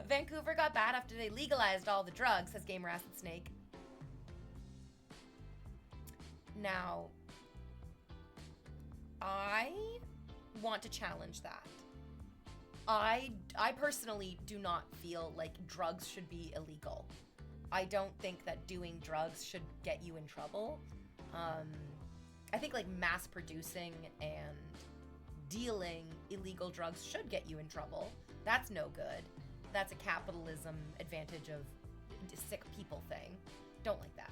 Vancouver got bad after they legalized all the drugs, says Gamer Acid Snake. Now, I want to challenge that. I personally do not feel like drugs should be illegal. I don't think that doing drugs should get you in trouble. I think like mass producing and dealing illegal drugs should get you in trouble. That's no good. That's a capitalism advantage of sick people thing. Don't like that.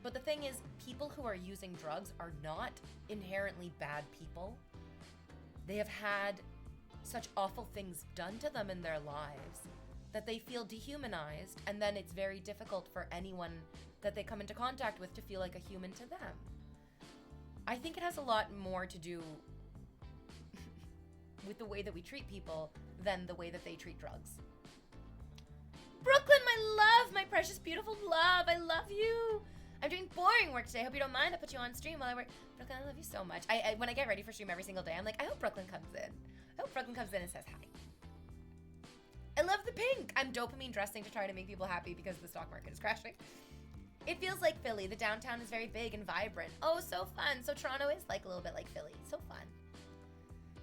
But the thing is, people who are using drugs are not inherently bad people. They have had such awful things done to them in their lives that they feel dehumanized, and then it's very difficult for anyone that they come into contact with to feel like a human to them. I think it has a lot more to do with the way that we treat people than the way that they treat drugs. Brooklyn, my love, my precious, beautiful love, I love you. I'm doing boring work today. Hope you don't mind. I'll put you on stream while I work. Brooklyn, I love you so much. I when I get ready for stream every single day, I'm like, I hope Brooklyn comes in. I hope Brooklyn comes in and says hi. I love the pink. I'm dopamine dressing to try to make people happy because the stock market is crashing. It feels like Philly. The downtown is very big and vibrant. Oh, so fun. So Toronto is like a little bit like Philly. So fun.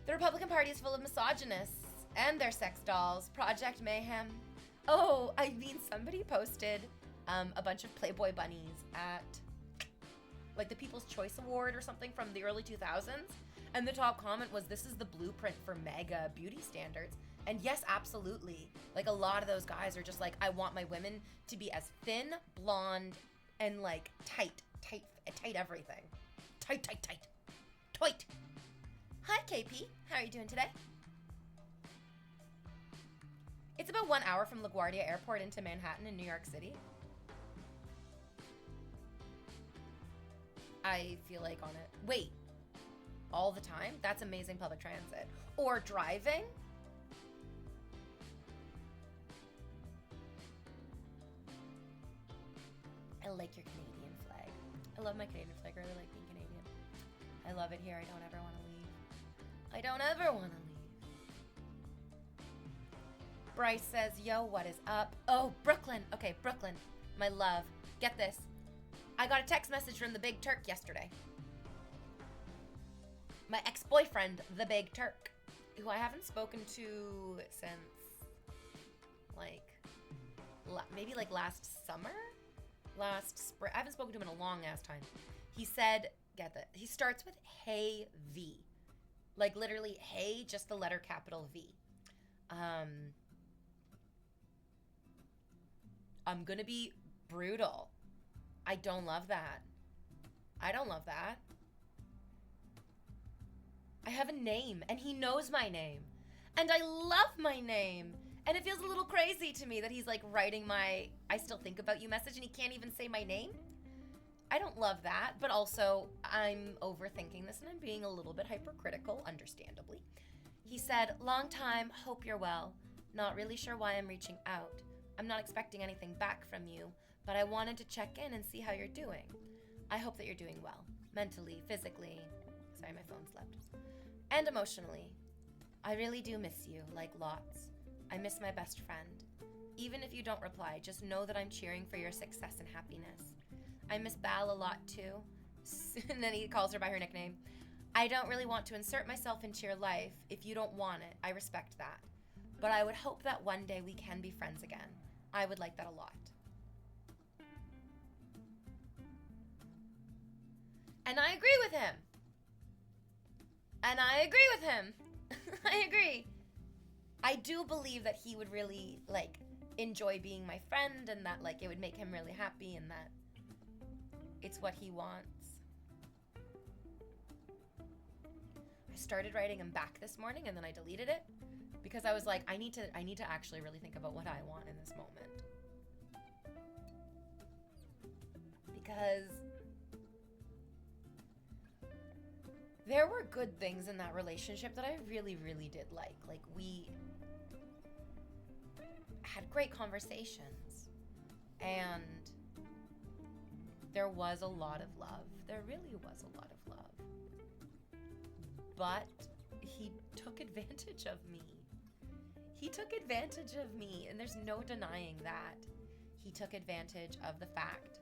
The Republican Party is full of misogynists and their sex dolls. Project Mayhem. Oh, I mean, somebody posted a bunch of Playboy bunnies at like the People's Choice Award or something from the early 2000s. And the top comment was, this is the blueprint for mega beauty standards. And yes, absolutely. Like a lot of those guys are just like, I want my women to be as thin, blonde, and like tight everything. Tight. Hi, KP. How are you doing today? It's about 1 hour from LaGuardia Airport into Manhattan in New York City. I feel like on it. Wait, all the time? That's amazing public transit. Or driving? I like your Canadian flag. I love my Canadian flag. I really like being Canadian. I love it here. I don't ever want to leave. I don't ever want to leave. Bryce says, yo, what is up? Oh, Brooklyn. Okay, Brooklyn, my love. Get this. I got a text message from the Big Turk yesterday. My ex-boyfriend, the Big Turk, who I haven't spoken to since, like, maybe like last summer? Last spring. I haven't spoken to him in a long ass time. He said, get that. He starts with hey V. Like literally hey, just the letter capital V. I'm gonna be brutal. I don't love that. I don't love that. I have a name and he knows my name. And I love my name. And it feels a little crazy to me that he's like writing my I still think about you message and he can't even say my name. I don't love that, but also I'm overthinking this and I'm being a little bit hypercritical, understandably. He said, long time, hope you're well. Not really sure why I'm reaching out. I'm not expecting anything back from you, but I wanted to check in and see how you're doing. I hope that you're doing well, mentally, physically, sorry, my phone slept, and emotionally. I really do miss you, like lots. I miss my best friend. Even if you don't reply, just know that I'm cheering for your success and happiness. I miss Bal a lot too. And then he calls her by her nickname. I don't really want to insert myself into your life. If you don't want it, I respect that. But I would hope that one day we can be friends again. I would like that a lot. And I agree with him. And I agree with him. I agree. I do believe that he would really, like, enjoy being my friend and that, like, it would make him really happy and that it's what he wants. I started writing him back this morning and then I deleted it because I was like, I need to actually really think about what I want in this moment. Because there were good things in that relationship that I really, really did like. Like, we had great conversations and there was a lot of love. There really was a lot of love. But he took advantage of me. He took advantage of me, and there's no denying that. He took advantage of the fact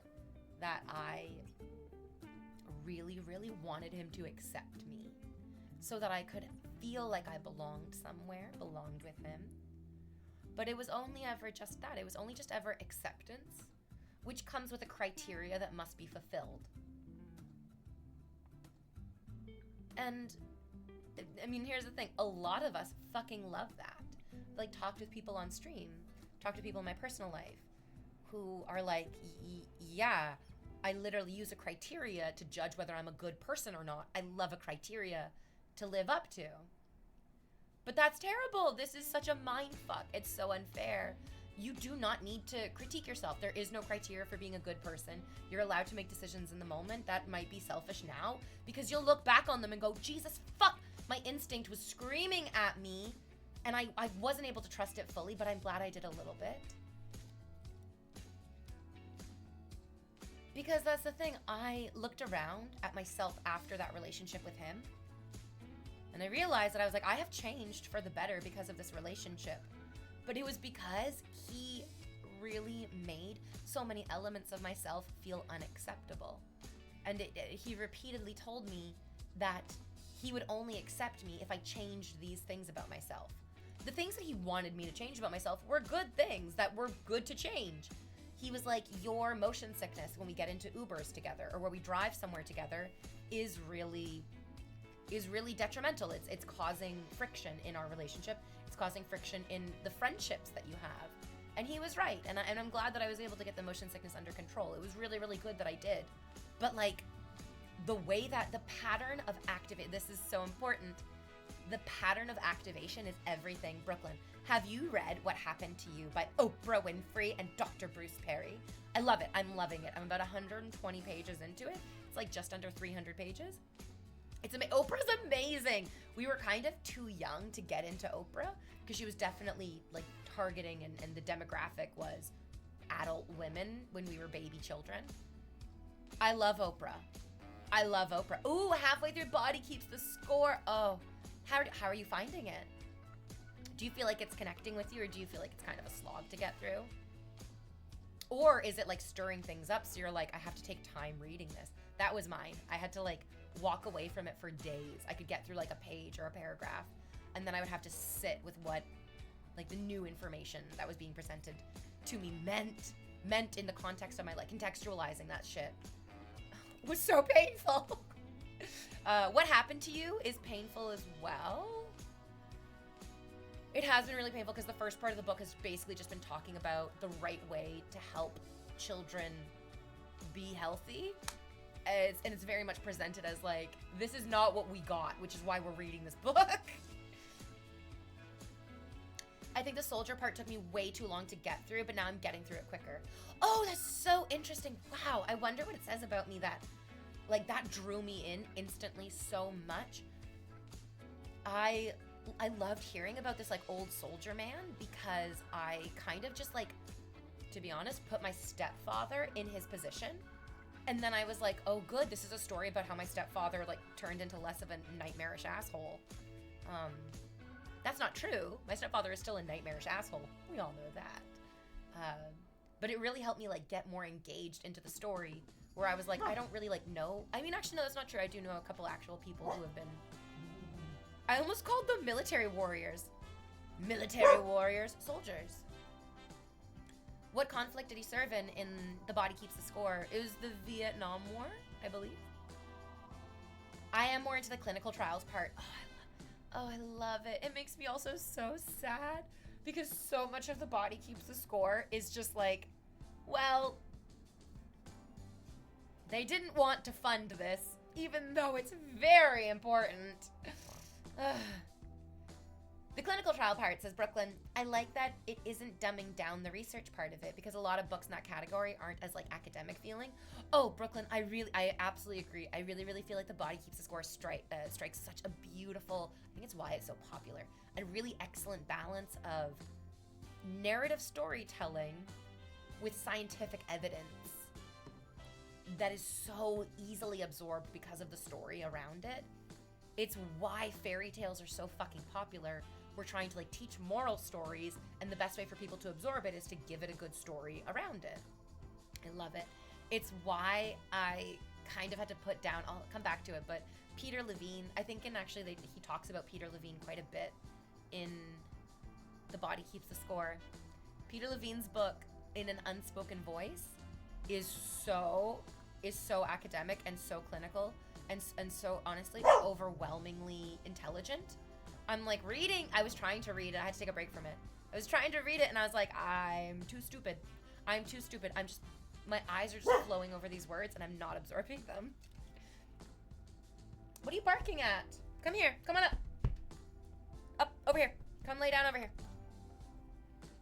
that I really, really wanted him to accept me so that I could feel like I belonged somewhere, belonged with him. But it was only ever just that. It was only just ever acceptance, which comes with a criteria that must be fulfilled. And, I mean, here's the thing. A lot of us fucking love that. Like, talked with people on stream, talked to people in my personal life who are like, yeah, I literally use a criteria to judge whether I'm a good person or not. I love a criteria to live up to. But that's terrible. This is such a mind fuck. It's so unfair. You do not need to critique yourself. There is no criteria for being a good person. You're allowed to make decisions in the moment that might be selfish now because you'll look back on them and go, Jesus, fuck, my instinct was screaming at me and I wasn't able to trust it fully, but I'm glad I did a little bit. Because that's the thing. I looked around at myself after that relationship with him and I realized that I was like, I have changed for the better because of this relationship. But it was because he really made so many elements of myself feel unacceptable. And he repeatedly told me that he would only accept me if I changed these things about myself. The things that he wanted me to change about myself were good things that were good to change. He was like, your motion sickness when we get into Ubers together or where we drive somewhere together is really detrimental. It's causing friction in our relationship. It's causing friction in the friendships that you have. And he was right. And I'm glad that I was able to get the motion sickness under control. It was really, really good that I did. But like the way that the pattern of activate, this is so important. The pattern of activation is everything. Brooklyn, have you read What Happened to You by Oprah Winfrey and Dr. Bruce Perry? I love it. I'm loving it. I'm about 120 pages into it. It's like just under 300 pages. Oprah's amazing. We were kind of too young to get into Oprah because she was definitely like targeting and the demographic was adult women when we were baby children. I love Oprah. I love Oprah. Ooh, halfway through Body Keeps the Score. Oh, how are you finding it? Do you feel like it's connecting with you, or do you feel like it's kind of a slog to get through? Or is it like stirring things up so you're like, I have to take time reading this? That was mine. I had to like walk away from it for days. I could get through like a page or a paragraph, and then I would have to sit with what like the new information that was being presented to me meant in the context of my life. Contextualizing that shit was so painful. What happened to you is painful as well. It has been really painful because the first part of the book has basically just been talking about the right way to help children be healthy. And it's very much presented as like, this is not what we got, which is why we're reading this book. I think the soldier part took me way too long to get through, but now I'm getting through it quicker. Oh, that's so interesting. Wow, I wonder what it says about me that, like, that drew me in instantly so much. I loved hearing about this, like, old soldier man because I kind of just, like, to be honest, put my stepfather in his position. And then I was like, oh, good, this is a story about how my stepfather, like, turned into less of a nightmarish asshole. That's not true. My stepfather is still a nightmarish asshole. We all know that. But it really helped me, like, get more engaged into the story, where I was like, I don't really, like, know. I mean, actually, no, that's not true. I do know a couple actual people who have been... I almost called them military warriors. Military warriors. Soldiers. What conflict did he serve in The Body Keeps the Score? It was the Vietnam War, I believe. I am more into the clinical trials part. Oh, I love it. It makes me also so sad because so much of The Body Keeps the Score is just like, well, they didn't want to fund this, even though it's very important. The clinical trial part, says Brooklyn, I like that it isn't dumbing down the research part of it because a lot of books in that category aren't as like academic feeling. Oh, Brooklyn, I absolutely agree. I really, really feel like The Body Keeps the Score strikes such a beautiful, I think it's why it's so popular, a really excellent balance of narrative storytelling with scientific evidence that is so easily absorbed because of the story around it. It's why fairy tales are so fucking popular. We're trying to like teach moral stories, and the best way for people to absorb it is to give it a good story around it. I love it. It's why I kind of had to put down, I'll come back to it, but Peter Levine, I think he talks about Peter Levine quite a bit in The Body Keeps the Score. Peter Levine's book, In an Unspoken Voice, is so academic and so clinical and so honestly overwhelmingly intelligent. I'm like reading, I was trying to read it, I had to take a break from it. I was trying to read it and I was like, I'm too stupid. My eyes are just flowing over these words and I'm not absorbing them. What are you barking at? Come here, come on up. Up, over here. Come lay down over here.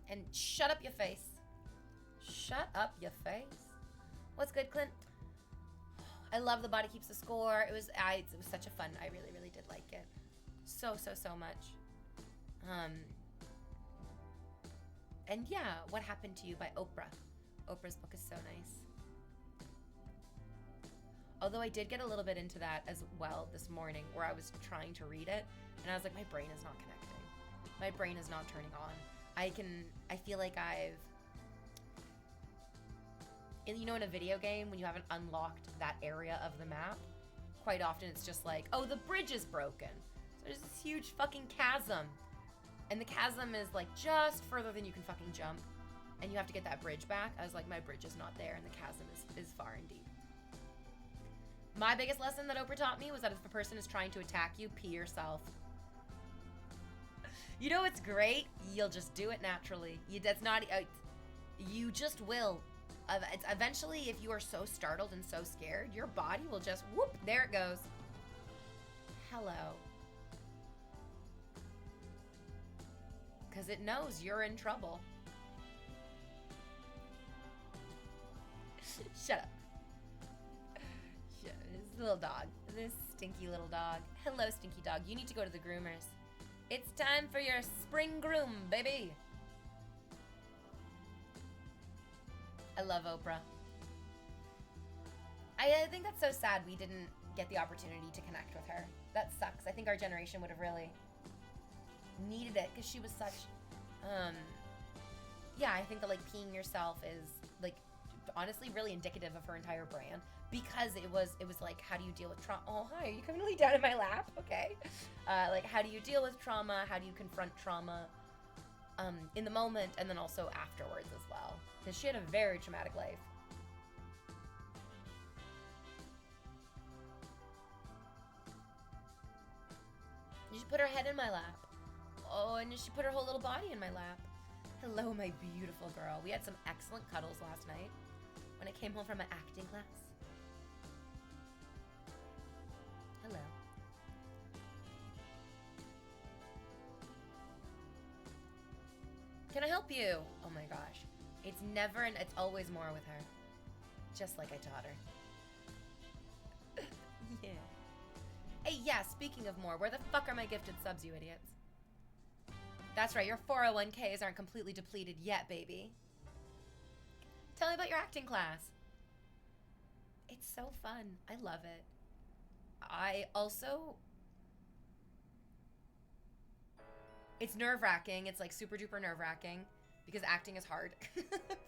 And shut up your face. Shut up your face. What's good, Clint? I love The Body Keeps the Score. It was such a fun, I really, really did like it. So much. And yeah, What Happened to You by Oprah. Oprah's book is so nice. Although I did get a little bit into that as well this morning where I was trying to read it and I was like, my brain is not connecting. My brain is not turning on. I feel like in a video game, when you haven't unlocked that area of the map, quite often it's just like, oh, the bridge is broken. So there's this huge fucking chasm. And the chasm is like just further than you can fucking jump. And you have to get that bridge back. I was like, my bridge is not there and the chasm is far and deep. My biggest lesson that Oprah taught me was that if a person is trying to attack you, pee yourself. You know what's great? You'll just do it naturally. You just will. Eventually, if you are so startled and so scared, your body will just, whoop, there it goes. Hello. Because it knows you're in trouble. Shut up. This little dog. This stinky little dog. Hello, stinky dog. You need to go to the groomers. It's time for your spring groom, baby. I love Oprah. I think that's so sad we didn't get the opportunity to connect with her. That sucks. I think our generation would have really needed it because she was such, um, yeah, I think that like peeing yourself is like honestly really indicative of her entire brand because it was like, how do you deal with trauma? Oh, hi, are you coming to lay down in my lap? Okay. Like, how do you deal with trauma? How do you confront trauma in the moment and then also afterwards as well? Because she had a very traumatic life. She put her head in my lap. Oh, and she put her whole little body in my lap. Hello, my beautiful girl. We had some excellent cuddles last night when I came home from my acting class. Hello. Can I help you? Oh my gosh. It's never and it's always more with her. Just like I taught her. Yeah. Hey, yeah, speaking of more, where the fuck are my gifted subs, you idiots? That's right, your 401ks aren't completely depleted yet, baby. Tell me about your acting class. It's so fun. I love it. I also... It's nerve-wracking. It's like super duper nerve-wracking because acting is hard.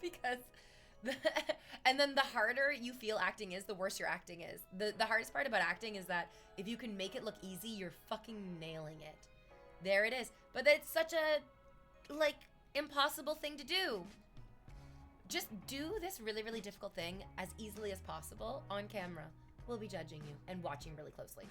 Because... and then the harder you feel acting is, the worse your acting is. The hardest part about acting is that if you can make it look easy, you're fucking nailing it. There it is. But it's such a, like, impossible thing to do. Just do this really, really difficult thing as easily as possible on camera. We'll be judging you and watching really closely.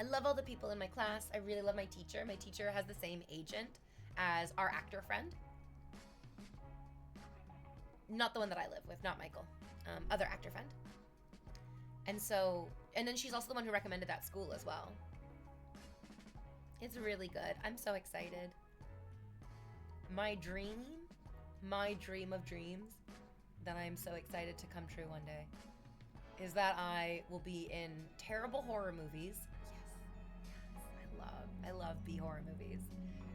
I love all the people in my class. I really love my teacher. My teacher has the same agent as our actor friend. Not the one that I live with, not Michael. Other actor friend. And so, and then she's also the one who recommended that school as well. It's really good. I'm so excited. My dream of dreams that I'm so excited to come true one day is that I will be in terrible horror movies. I love B-horror movies.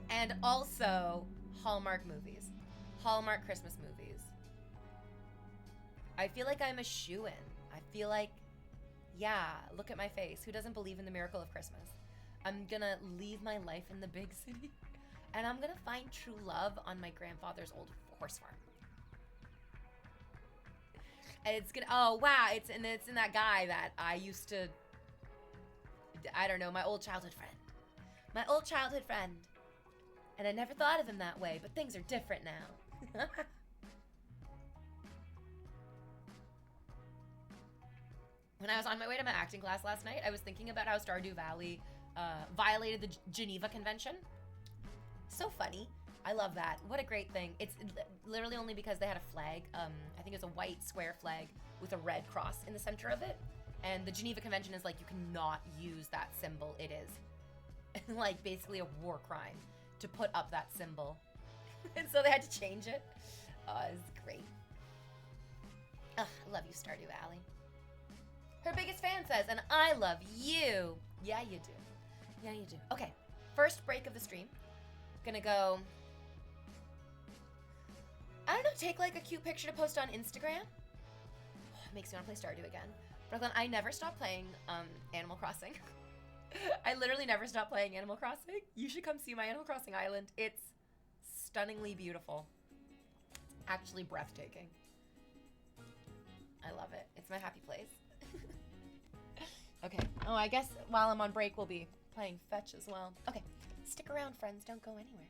And also Hallmark movies. Hallmark Christmas movies. I feel like I'm a shoo-in. I feel like, yeah, look at my face. Who doesn't believe in the miracle of Christmas? I'm gonna leave my life in the big city and I'm gonna find true love on my grandfather's old horse farm. And it's gonna, oh wow, it's in that guy that I used to, I don't know, my old childhood friend. My old childhood friend. And I never thought of him that way, but things are different now. When I was on my way to my acting class last night, I was thinking about how Stardew Valley violated the Geneva Convention. So funny. I love that. What a great thing. It's literally only because they had a flag. I think it's a white square flag with a red cross in the center of it. And the Geneva Convention is like, you cannot use that symbol. It is like basically a war crime to put up that symbol. And so they had to change it. It's great. I love you, Stardew Valley. Her biggest fan says, and I love you. Yeah, you do. Yeah, you do. Okay, first break of the stream. Gonna go, I don't know, take like a cute picture to post on Instagram. Oh, makes me want to play Stardew again. Brooklyn, I never stopped playing Animal Crossing. I literally never stopped playing Animal Crossing. You should come see my Animal Crossing island. It's stunningly beautiful. Actually breathtaking. I love it. It's my happy place. Okay. Oh, I guess while I'm on break, we'll be playing fetch as well. Okay. Stick around, friends. Don't go anywhere.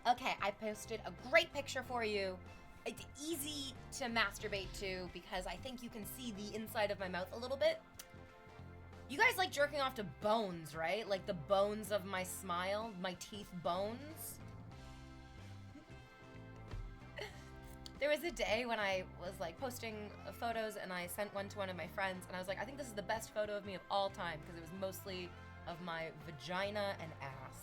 Okay, I posted a great picture for you. It's easy to masturbate to because I think you can see the inside of my mouth a little bit. You guys like jerking off to bones, right? Like the bones of my smile, my teeth bones. There was a day when I was like posting photos and I sent one to one of my friends and I was like, I think this is the best photo of me of all time because it was mostly of my vagina and ass.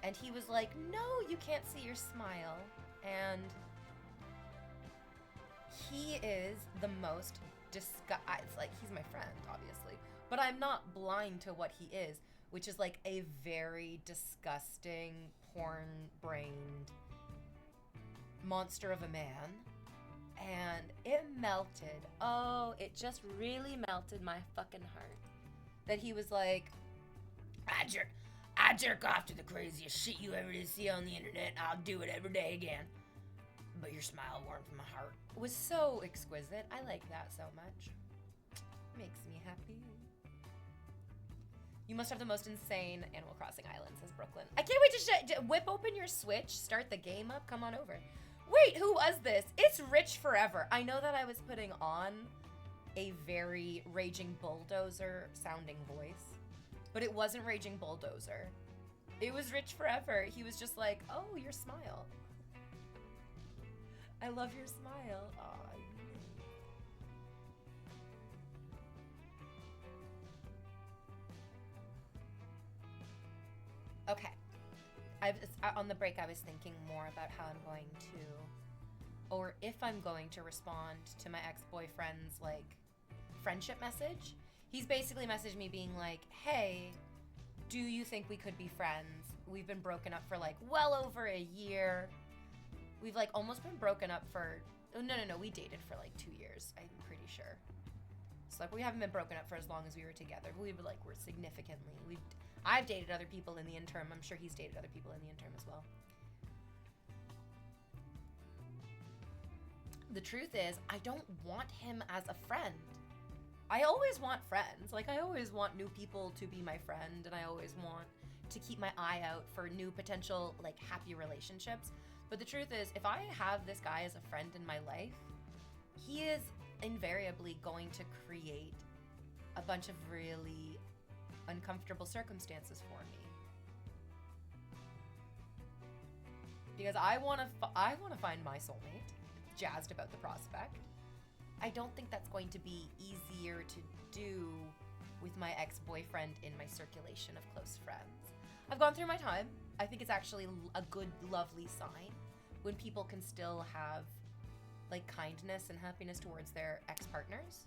And he was like, no, you can't see your smile. And he is the most like, he's my friend, obviously. But I'm not blind to what he is, which is like a very disgusting, porn-brained monster of a man. And it melted. Oh, it just really melted my fucking heart. That he was like, I jerk off to the craziest shit you ever did see on the internet. I'll do it every day again. But your smile warmed my heart. It was so exquisite. I like that so much. Makes me happy. You must have the most insane Animal Crossing island, says Brooklyn. I can't wait to whip open your Switch, start the game up. Come on over. Wait, who was this? It's Rich Forever. I know that I was putting on a very Raging Bulldozer sounding voice, but it wasn't Raging Bulldozer. It was Rich Forever. He was just like, oh, your smile. I love your smile. Aw. Okay. On the break, I was thinking more about how I'm going to, or if I'm going to respond to my ex-boyfriend's, like, friendship message. He's basically messaged me being like, hey, do you think we could be friends? We've been broken up for, like, well over a year. We've, like, almost been broken up for, oh, no, we dated for, like, 2 years, I'm pretty sure. So, like, we haven't been broken up for as long as we were together. We were, like, we're significantly, I've dated other people in the interim. I'm sure he's dated other people in the interim as well. The truth is, I don't want him as a friend. I always want friends. Like, I always want new people to be my friend, and I always want to keep my eye out for new potential, like, happy relationships. But the truth is, if I have this guy as a friend in my life, he is invariably going to create a bunch of really uncomfortable circumstances for me. Because I want to find my soulmate. Jazzed about the prospect. I don't think that's going to be easier to do with my ex-boyfriend in my circulation of close friends. I've gone through my time. I think it's actually a good, lovely sign when people can still have, like, kindness and happiness towards their ex-partners.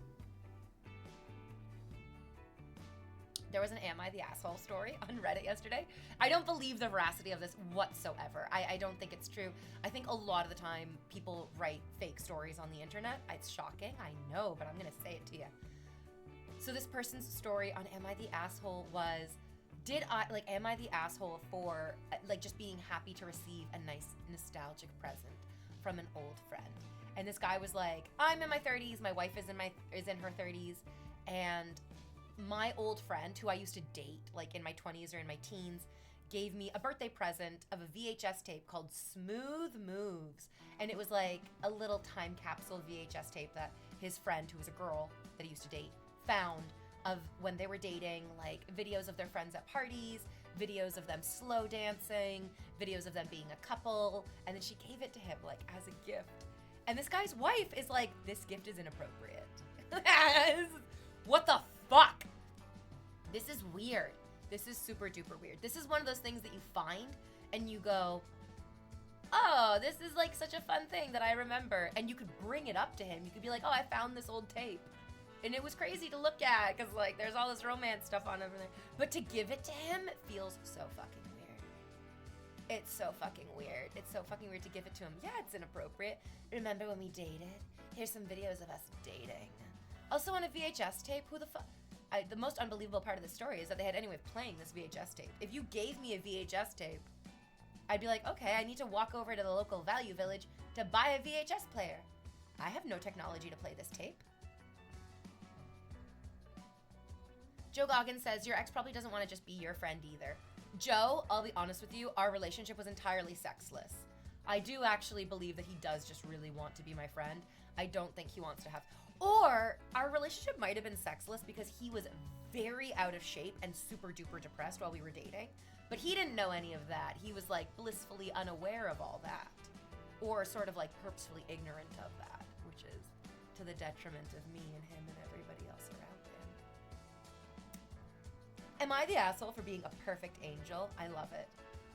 There was an Am I the Asshole story on Reddit yesterday. I don't believe the veracity of this whatsoever. I don't think it's true. I think a lot of the time people write fake stories on the internet. It's shocking, I know, but I'm gonna say it to you. So this person's story on Am I the Asshole was, am I the asshole for, like, just being happy to receive a nice nostalgic present from an old friend? And this guy was like, I'm in my 30s, my wife is in her 30s, and my old friend, who I used to date, like, in my 20s or in my teens, gave me a birthday present of a VHS tape called Smooth Moves. And it was like a little time capsule VHS tape that his friend, who was a girl that he used to date, found of when they were dating, like videos of their friends at parties, videos of them slow dancing, videos of them being a couple, and then she gave it to him, like, as a gift. And this guy's wife is like, this gift is inappropriate. What the fuck? This is weird. This is super duper weird. This is one of those things that you find and you go, oh, this is like such a fun thing that I remember. And you could bring it up to him. You could be like, oh, I found this old tape. And it was crazy to look at because, like, there's all this romance stuff on over there. But to give it to him, it feels so fucking weird. It's so fucking weird. It's so fucking weird to give it to him. Yeah, it's inappropriate. Remember when we dated? Here's some videos of us dating. Also on a VHS tape, who the fuck? The most unbelievable part of the story is that they had anyone playing this VHS tape. If you gave me a VHS tape, I'd be like, okay, I need to walk over to the local Value Village to buy a VHS player. I have no technology to play this tape. Joe Goggins says, your ex probably doesn't want to just be your friend either. Joe, I'll be honest with you, our relationship was entirely sexless. I do actually believe that he does just really want to be my friend. I don't think he wants to have, or our relationship might have been sexless because he was very out of shape and super duper depressed while we were dating. But he didn't know any of that. He was like blissfully unaware of all that, or sort of like purposefully ignorant of that, which is to the detriment of me and him and everybody else around him. Am I the asshole for being a perfect angel? I love it.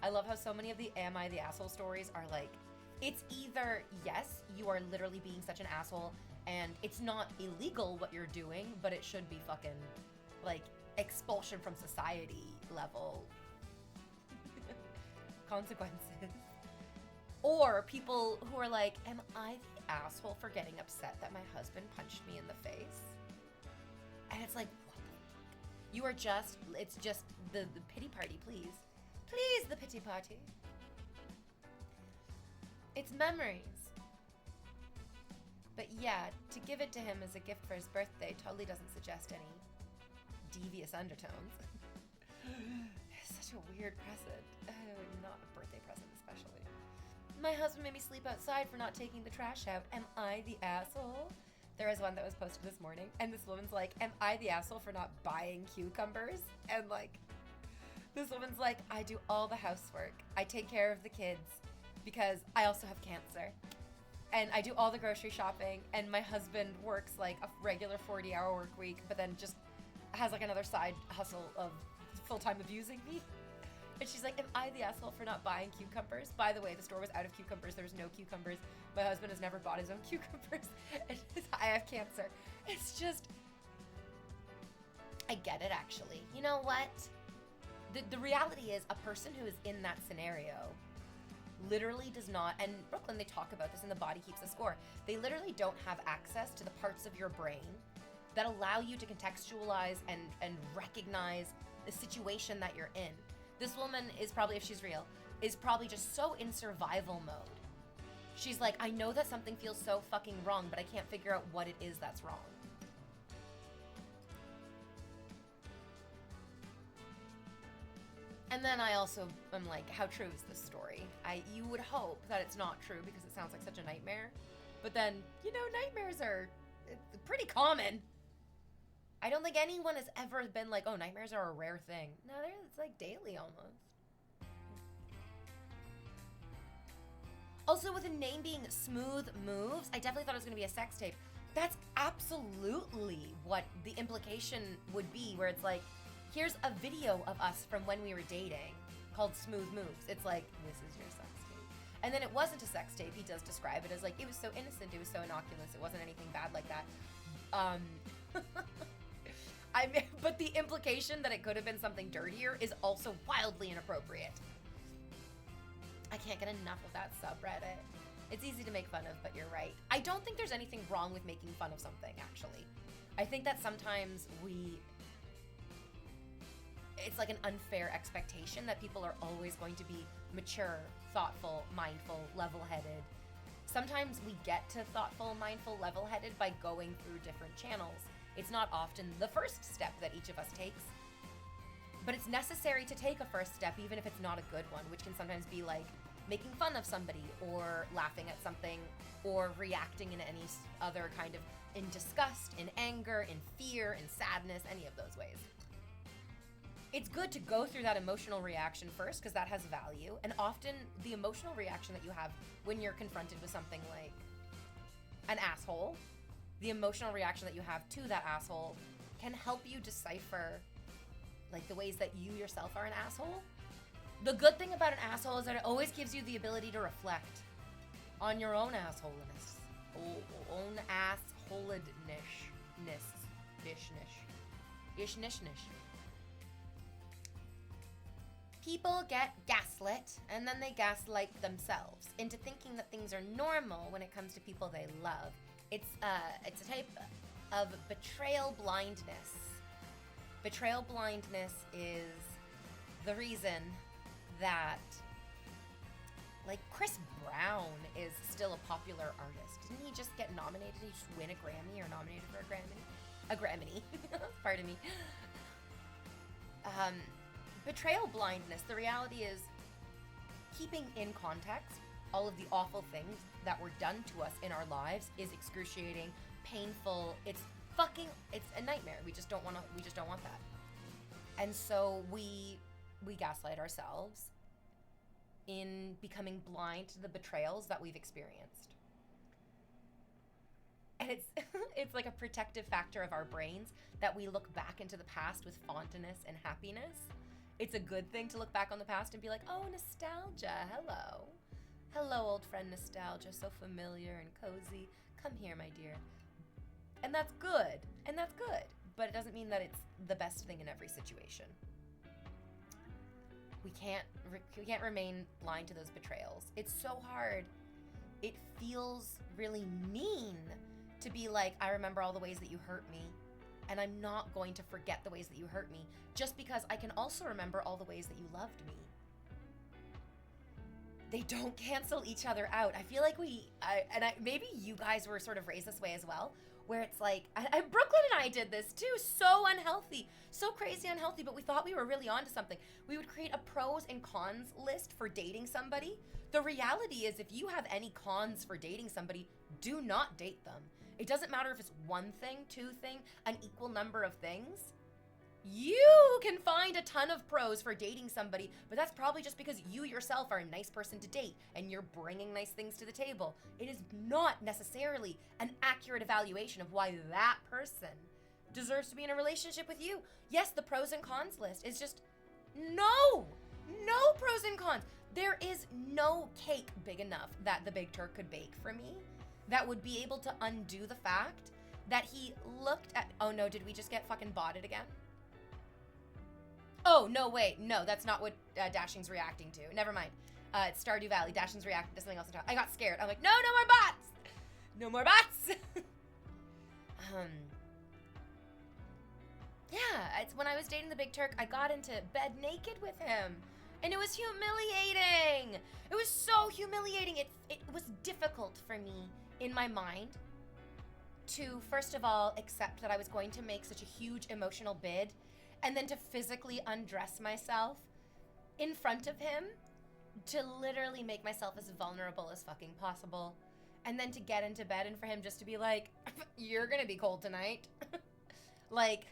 I love how so many of the am I the asshole stories are like, it's either yes, you are literally being such an asshole and it's not illegal what you're doing, but it should be fucking like expulsion from society level consequences. Or people who are like, am I the asshole for getting upset that my husband punched me in the face? And it's like, what the fuck? You are just, it's just the pity party, please. Please, the pity party. It's memories. But yeah, to give it to him as a gift for his birthday totally doesn't suggest any devious undertones. Such a weird present. Not a birthday present, especially. My husband made me sleep outside for not taking the trash out. Am I the asshole? There was one that was posted this morning, and this woman's like, am I the asshole for not buying cucumbers? And like, this woman's like, I do all the housework. I take care of the kids because I also have cancer. And I do all the grocery shopping, and my husband works like a regular 40-hour work week, but then just has like another side hustle of full-time abusing me. And she's like, am I the asshole for not buying cucumbers? By the way, the store was out of cucumbers. There was no cucumbers. My husband has never bought his own cucumbers. And I have cancer. It's just, I get it, actually. You know what? The reality is a person who is in that scenario literally does not, and Brooklyn, they talk about this in The Body Keeps the Score, they literally don't have access to the parts of your brain that allow you to contextualize and recognize the situation that you're in. This woman is probably, if she's real, is probably just so in survival mode. She's like, I know that something feels so fucking wrong, but I can't figure out what it is that's wrong. And then I also am like, how true is this story? You would hope that it's not true because it sounds like such a nightmare. But then, you know, nightmares are pretty common. I don't think anyone has ever been like, oh, nightmares are a rare thing. No, it's like daily almost. Also, with a name being Smooth Moves, I definitely thought it was going to be a sex tape. That's absolutely what the implication would be, where it's like, here's a video of us from when we were dating called Smooth Moves. It's like, this is your sex tape. And then it wasn't a sex tape. He does describe it as like, it was so innocent, it was so innocuous, it wasn't anything bad like that. But the implication that it could have been something dirtier is also wildly inappropriate. I can't get enough of that subreddit. It's easy to make fun of, but you're right. I don't think there's anything wrong with making fun of something, actually. I think that sometimes it's like an unfair expectation that people are always going to be mature, thoughtful, mindful, level-headed. Sometimes we get to thoughtful, mindful, level-headed by going through different channels. It's not often the first step that each of us takes, but it's necessary to take a first step, even if it's not a good one, which can sometimes be like making fun of somebody or laughing at something or reacting in any other kind of, in disgust, in anger, in fear, in sadness, any of those ways. It's good to go through that emotional reaction first because that has value, and often the emotional reaction that you have when you're confronted with something like an asshole, the emotional reaction that you have to that asshole can help you decipher like the ways that you yourself are an asshole. The good thing about an asshole is that it always gives you the ability to reflect on your own assholeness. Own assholedness. Nish. People get gaslit, and then they gaslight themselves into thinking that things are normal when it comes to people they love. It's a type of betrayal blindness. Betrayal blindness is the reason that, like, Chris Brown is still a popular artist. Didn't he just get nominated? Did he just win a Grammy or nominated for a Grammy? A Grammy. Pardon me. Betrayal blindness. The reality is, keeping in context all of the awful things that were done to us in our lives is excruciating, painful. It's a nightmare. We just don't want that. And so we gaslight ourselves in becoming blind to the betrayals that we've experienced. And it's like a protective factor of our brains that we look back into the past with fondness and happiness. It's a good thing to look back on the past and be like, oh, nostalgia, hello. Hello, old friend nostalgia, so familiar and cozy. Come here, my dear. And that's good. But it doesn't mean that it's the best thing in every situation. We can't remain blind to those betrayals. It's so hard. It feels really mean to be like, I remember all the ways that you hurt me, and I'm not going to forget the ways that you hurt me, just because I can also remember all the ways that you loved me. They don't cancel each other out. I feel like maybe you guys were sort of raised this way as well, where it's like, Brooklyn and I did this too, so unhealthy, so crazy unhealthy, but we thought we were really onto something. We would create a pros and cons list for dating somebody. The reality is, if you have any cons for dating somebody, do not date them. It doesn't matter if it's one thing, two thing, an equal number of things. You can find a ton of pros for dating somebody, but that's probably just because you yourself are a nice person to date and you're bringing nice things to the table. It is not necessarily an accurate evaluation of why that person deserves to be in a relationship with you. Yes, the pros and cons list is just no pros and cons. There is no cake big enough that the Big Turk could bake for me that would be able to undo the fact that he looked at, oh no, did we just get fucking botted again? Oh, no, wait. No, that's not what Dashing's reacting to. Never mind. It's Stardew Valley. Dashing's reacting to something else. I got scared. I'm like, no more bots! No more bots! Yeah, it's when I was dating the Big Turk, I got into bed naked with him. And it was humiliating. It was so humiliating. It was difficult for me in my mind to, first of all, accept that I was going to make such a huge emotional bid, and then to physically undress myself in front of him to literally make myself as vulnerable as fucking possible. And then to get into bed and for him just to be like, you're gonna be cold tonight. Like,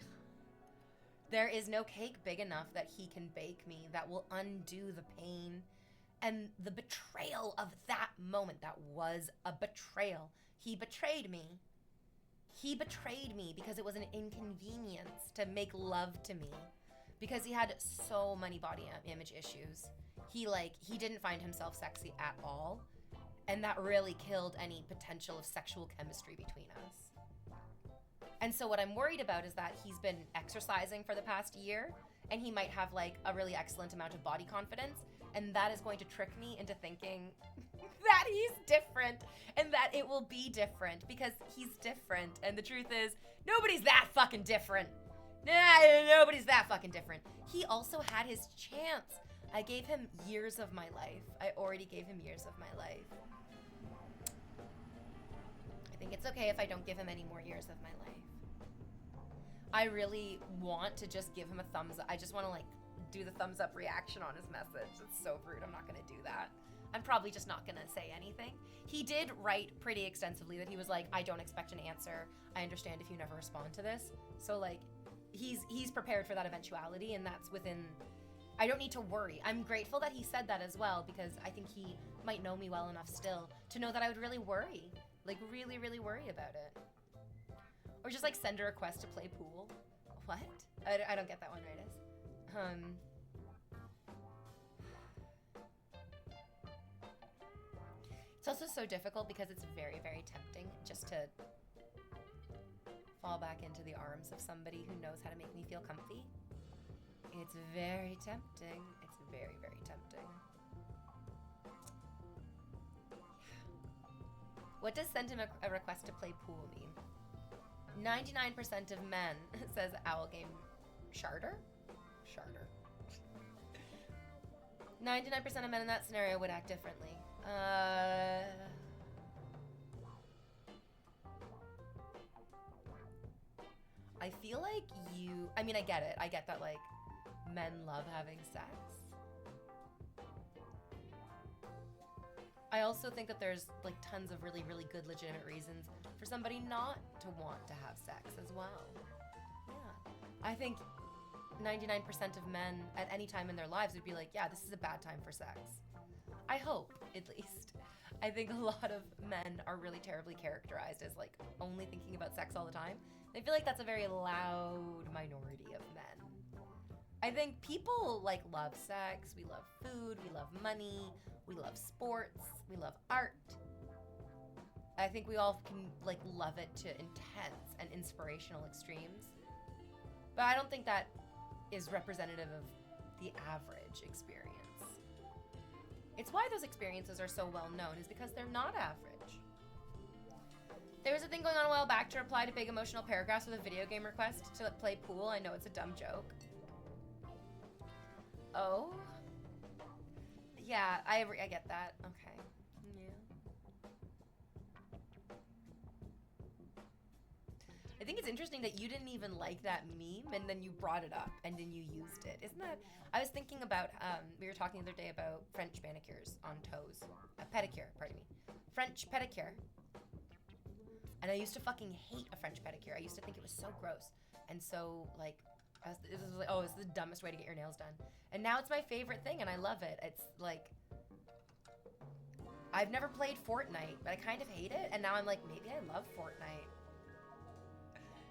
there is no cake big enough that he can bake me that will undo the pain and the betrayal of that moment. That was a betrayal. He betrayed me. He betrayed me because it was an inconvenience to make love to me, because he had so many body image issues. He didn't find himself sexy at all, and that really killed any potential of sexual chemistry between us. And so what I'm worried about is that he's been exercising for the past year, and he might have like a really excellent amount of body confidence, and that is going to trick me into thinking that he's different and that it will be different because he's different. And the truth is, nobody's that fucking different. Nobody's that fucking different. He also had his chance. I gave him years of my life. I already gave him years of my life. I think it's okay if I don't give him any more years of my life. I really want to just give him a thumbs up. I just want to like do the thumbs up reaction on his message. It's so rude. I'm not going to do that. I'm probably just not going to say anything. He did write pretty extensively that he was like, I don't expect an answer. I understand if you never respond to this. So like, he's prepared for that eventuality, and that's within, I don't need to worry. I'm grateful that he said that as well, because I think he might know me well enough still to know that I would really worry. Like really, really worry about it. Or just like send a request to play pool. What? I don't get that one, right? It's also so difficult because it's very, very tempting just to fall back into the arms of somebody who knows how to make me feel comfy. It's very tempting. It's very, very tempting. What does send him a request to play pool mean? 99% of men, says Owl Game Sharder? Sharder. 99% of men in that scenario would act differently. I feel like I mean, I get it. I get that, like, men love having sex. I also think that there's like tons of really, really good legitimate reasons for somebody not to want to have sex as well. Yeah. I think 99% of men at any time in their lives would be like, yeah, this is a bad time for sex. I hope, at least. I think a lot of men are really terribly characterized as like only thinking about sex all the time. I feel like that's a very loud minority of men. I think people like love sex, we love food, we love money, we love sports, we love art. I think we all can like love it to intense and inspirational extremes. But I don't think that is representative of the average experience. It's why those experiences are so well known, is because they're not average. There was a thing going on a while back to reply to big emotional paragraphs with a video game request to play pool. I know it's a dumb joke. Oh? Yeah, I get that. Okay. Yeah. I think it's interesting that you didn't even like that meme and then you brought it up and then you used it. Isn't that... I was thinking about, we were talking the other day about French manicures on toes. Pedicure, pardon me. French pedicure. And I used to fucking hate a French pedicure. I used to think it was so gross. And so, like, it was like, oh, it's the dumbest way to get your nails done. And now it's my favorite thing and I love it. It's like... I've never played Fortnite, but I kind of hate it. And now I'm like, maybe I love Fortnite.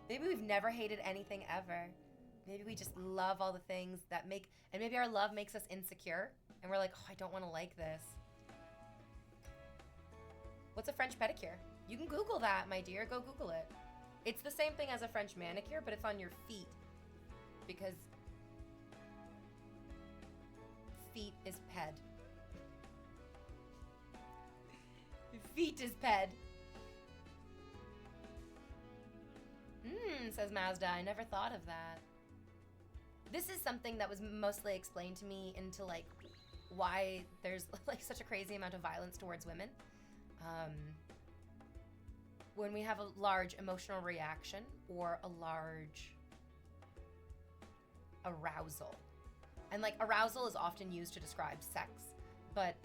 Maybe we've never hated anything ever. Maybe we just love all the things that make... And maybe our love makes us insecure. And we're like, oh, I don't want to like this. What's a French pedicure? You can Google that, my dear. Go Google it. It's the same thing as a French manicure, but it's on your feet. Because... feet is ped. Feet is ped. Says Mazda. I never thought of that. This is something that was mostly explained to me into like why there's like such a crazy amount of violence towards women. When we have a large emotional reaction or a large arousal. And like arousal is often used to describe sex, but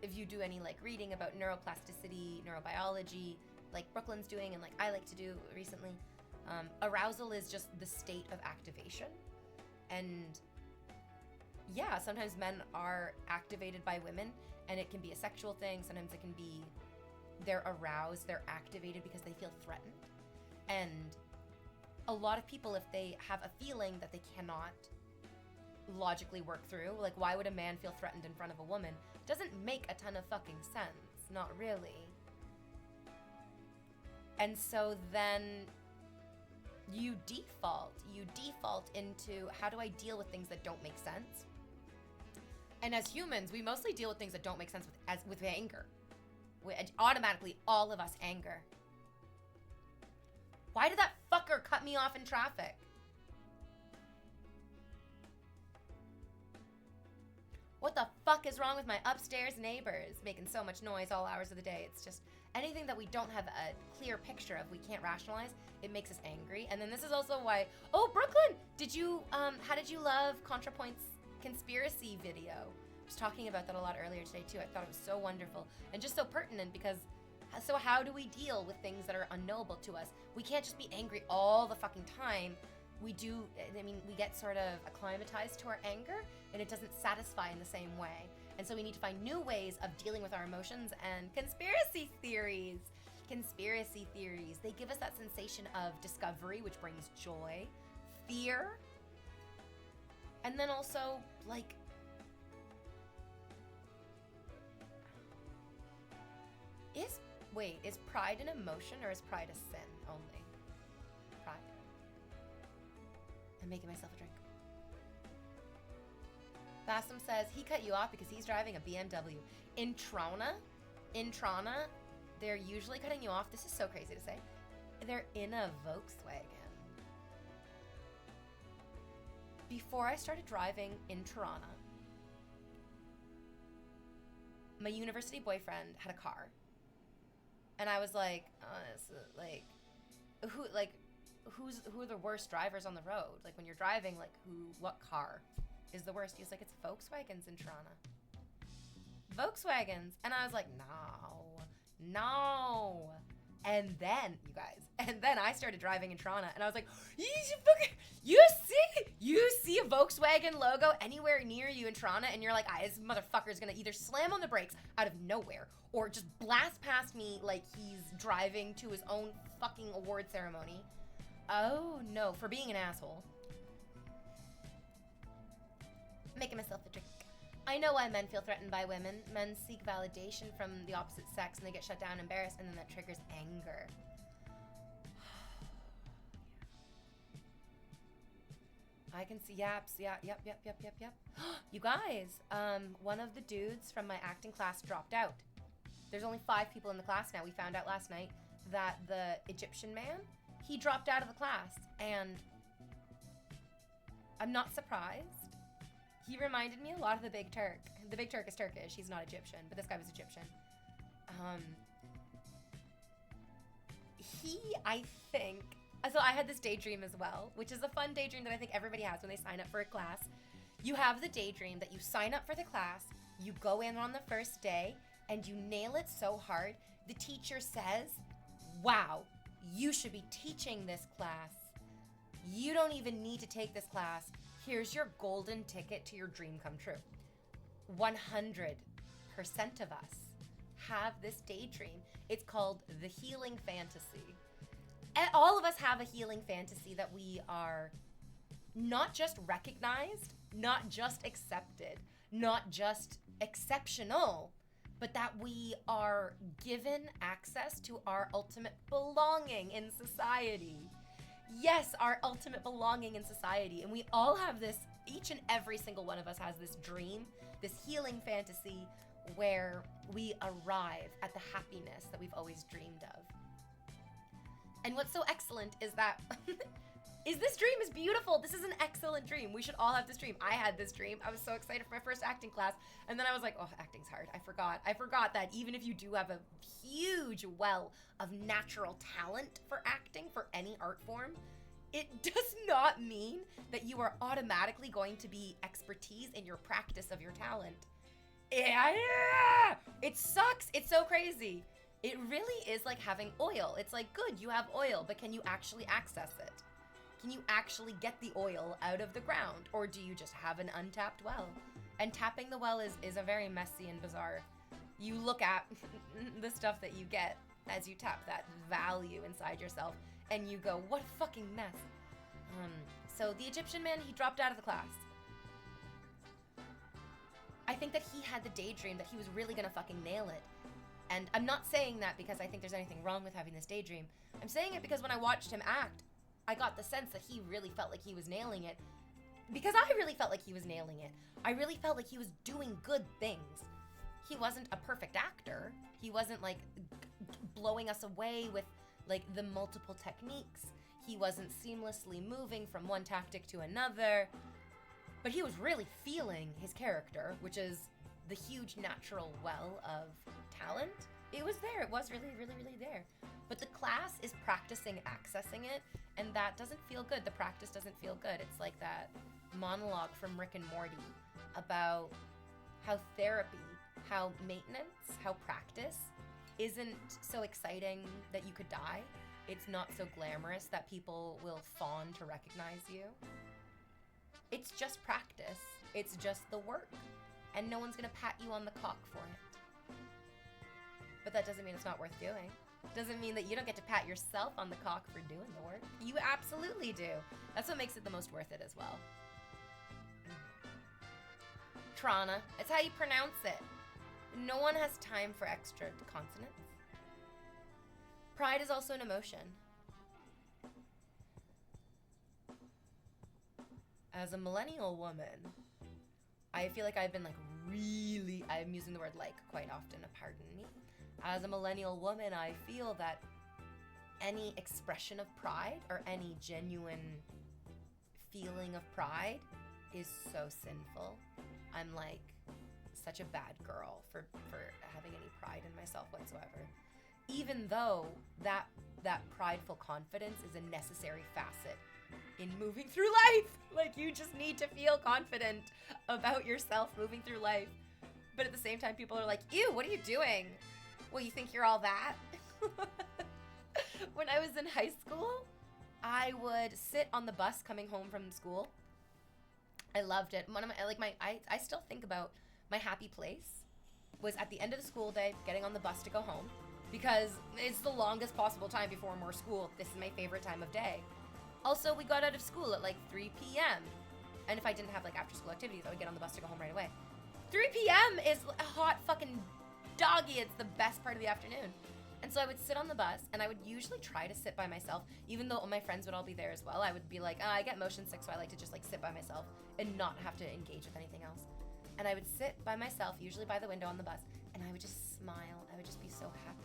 if you do any like reading about neuroplasticity, neurobiology, like Brooklyn's doing and like I like to do recently, arousal is just the state of activation. And yeah, sometimes men are activated by women and it can be a sexual thing. Sometimes it can be they're aroused, they're activated because they feel threatened. And a lot of people, if they have a feeling that they cannot logically work through, like why would a man feel threatened in front of a woman, doesn't make a ton of fucking sense. Not really. And so then you default into how do I deal with things that don't make sense? And as humans, we mostly deal with things that don't make sense with anger. Automatically, all of us anger. Why did that fucker cut me off in traffic? What the fuck is wrong with my upstairs neighbors making so much noise all hours of the day? It's just anything that we don't have a clear picture of, we can't rationalize, it makes us angry. And then this is also why, oh, Brooklyn, how did you love ContraPoint's conspiracy video? I was talking about that a lot earlier today too. I thought it was so wonderful and just so pertinent because, so how do we deal with things that are unknowable to us? We can't just be angry all the fucking time. We get sort of acclimatized to our anger and it doesn't satisfy in the same way. And so we need to find new ways of dealing with our emotions. And conspiracy theories, they give us that sensation of discovery, which brings joy, fear, and then also like, is pride an emotion or is pride a sin only? Pride. I'm making myself a drink. Bassam says he cut you off because he's driving a BMW. In Trona, they're usually cutting you off. This is so crazy to say. They're in a Volkswagen. Before I started driving in Toronto, my university boyfriend had a car. And I was like, who are the worst drivers on the road? Like when you're driving, like what car is the worst? He was like, it's Volkswagens in Toronto. Volkswagens. And I was like, no. And then, you guys, I started driving in Toronto, and I was like, you see a Volkswagen logo anywhere near you in Toronto, and you're like, this motherfucker's gonna either slam on the brakes out of nowhere, or just blast past me like he's driving to his own fucking award ceremony. Oh no, for being an asshole. Making myself a drink. I know why men feel threatened by women. Men seek validation from the opposite sex and they get shut down, embarrassed, and then that triggers anger. I can see yaps. Yep. You guys, one of the dudes from my acting class dropped out. There's only 5 people in the class now. We found out last night that the Egyptian man, he dropped out of the class, and I'm not surprised. He reminded me a lot of the Big Turk. The Big Turk is Turkish. He's not Egyptian, but this guy was Egyptian. I think... So I had this daydream as well, which is a fun daydream that I think everybody has when they sign up for a class. You have the daydream that you sign up for the class, you go in on the first day, and you nail it so hard, the teacher says, wow, you should be teaching this class. You don't even need to take this class. Here's your golden ticket to your dream come true. 100% of us have this daydream. It's called the healing fantasy. And all of us have a healing fantasy that we are not just recognized, not just accepted, not just exceptional, but that we are given access to our ultimate belonging in society. Yes, our ultimate belonging in society. And we all have this, each and every single one of us has this dream, this healing fantasy where we arrive at the happiness that we've always dreamed of. And what's so excellent is that this dream is beautiful. This is an excellent dream. We should all have this dream. I had this dream. I was so excited for my first acting class. And then I was like, oh, acting's hard. I forgot that even if you do have a huge well of natural talent for acting, for any art form, it does not mean that you are automatically going to be expertise in your practice of your talent. Yeah. It sucks. It's so crazy. It really is like having oil. It's like, good, you have oil, but can you actually access it? Can you actually get the oil out of the ground? Or do you just have an untapped well? And tapping the well is a very messy and bizarre. You look at the stuff that you get as you tap that value inside yourself, and you go, what a fucking mess. So the Egyptian man, he dropped out of the class. I think that he had the daydream that he was really gonna fucking nail it. And I'm not saying that because I think there's anything wrong with having this daydream. I'm saying it because when I watched him act, I got the sense that he really felt like he was nailing it. Because I really felt like he was nailing it. I really felt like he was doing good things. He wasn't a perfect actor. He wasn't like blowing us away with like the multiple techniques. He wasn't seamlessly moving from one tactic to another. But he was really feeling his character, which is the huge natural well of talent. It was there. It was really, really, really there. But the class is practicing accessing it, and that doesn't feel good. The practice doesn't feel good. It's like that monologue from Rick and Morty about how therapy, how maintenance, how practice isn't so exciting that you could die. It's not so glamorous that people will fawn to recognize you. It's just practice. It's just the work. And no one's gonna pat you on the cock for it. But that doesn't mean it's not worth doing. Doesn't mean that you don't get to pat yourself on the cock for doing the work. You absolutely do. That's what makes it the most worth it as well. Trana. It's how you pronounce it. No one has time for extra consonants. Pride is also an emotion. As a millennial woman, I feel like I've been like really, I'm using the word like quite often, pardon me. As a millennial woman, I feel that any expression of pride or any genuine feeling of pride is so sinful. I'm like such a bad girl for having any pride in myself whatsoever. Even though that that prideful confidence is a necessary facet in moving through life. Like, you just need to feel confident about yourself moving through life. But at the same time, people are like, ew, what are you doing? Well, you think you're all that? When I was in high school, I would sit on the bus coming home from school. I loved it. One of my, I still think about my happy place was at the end of the school day, getting on the bus to go home, because it's the longest possible time before more school. This is my favorite time of day. Also, we got out of school at like 3 p.m. And if I didn't have like after school activities, I would get on the bus to go home right away. 3 p.m. is a hot fucking doggy. It's the best part of the afternoon. And so I would sit on the bus, and I would usually try to sit by myself, even though all my friends would all be there as well. I would be like, I get motion sick, so I like to just like sit by myself and not have to engage with anything else. And I would sit by myself, usually by the window on the bus, and I would just smile. I would just be so happy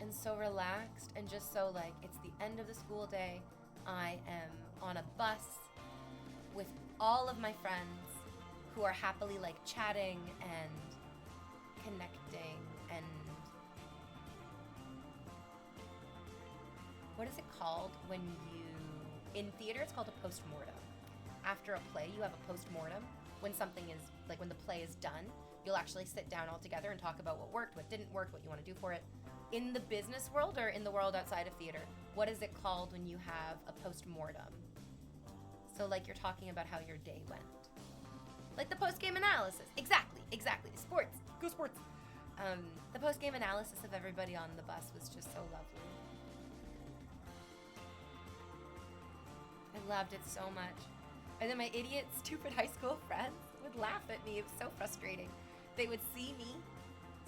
and so relaxed and just so like, it's the end of the school day. I am on a bus with all of my friends who are happily like chatting and connecting and what is it called when you, in theater it's called a post-mortem. After a play, you have a post-mortem. When something is, like when the play is done, you'll actually sit down all together and talk about what worked, what didn't work, what you want to do for it. In the business world or in the world outside of theater, what is it called when you have a post-mortem? So like you're talking about how your day went. Like the post-game analysis. Exactly. Sports. Go sports. The post-game analysis of everybody on the bus was just so lovely. I loved it so much. And then my idiot, stupid high school friends would laugh at me. It was so frustrating. They would see me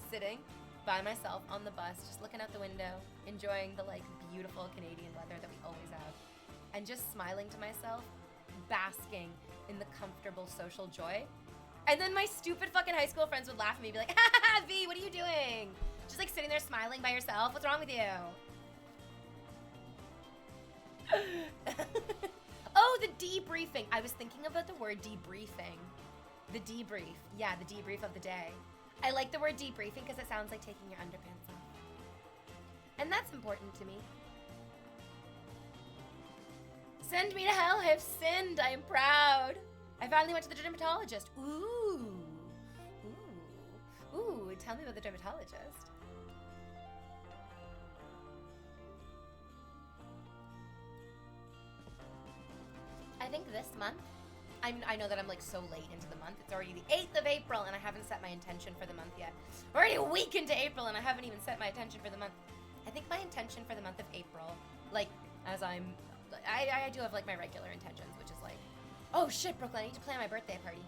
sitting by myself on the bus, just looking out the window, enjoying the like beautiful Canadian weather that we always have, and just smiling to myself, basking in the comfortable social joy. And then my stupid fucking high school friends would laugh at me and be like, ha ha ha, V, what are you doing? Just like sitting there smiling by yourself. What's wrong with you? Oh, the debriefing. I was thinking about the word debriefing. The debrief. Yeah, the debrief of the day. I like the word debriefing because it sounds like taking your underpants off. And that's important to me. Send me to hell, I have sinned. I am proud. I finally went to the dermatologist. Ooh. Tell me about the dermatologist. I think this month, I know that I'm like so late into the month. It's already the 8th of April and I haven't set my intention for the month yet. We're already a week into April and I haven't even set my intention for the month. I think my intention for the month of April, like as I do have like my regular intentions, which is like, oh shit, Brooklyn, I need to plan my birthday party.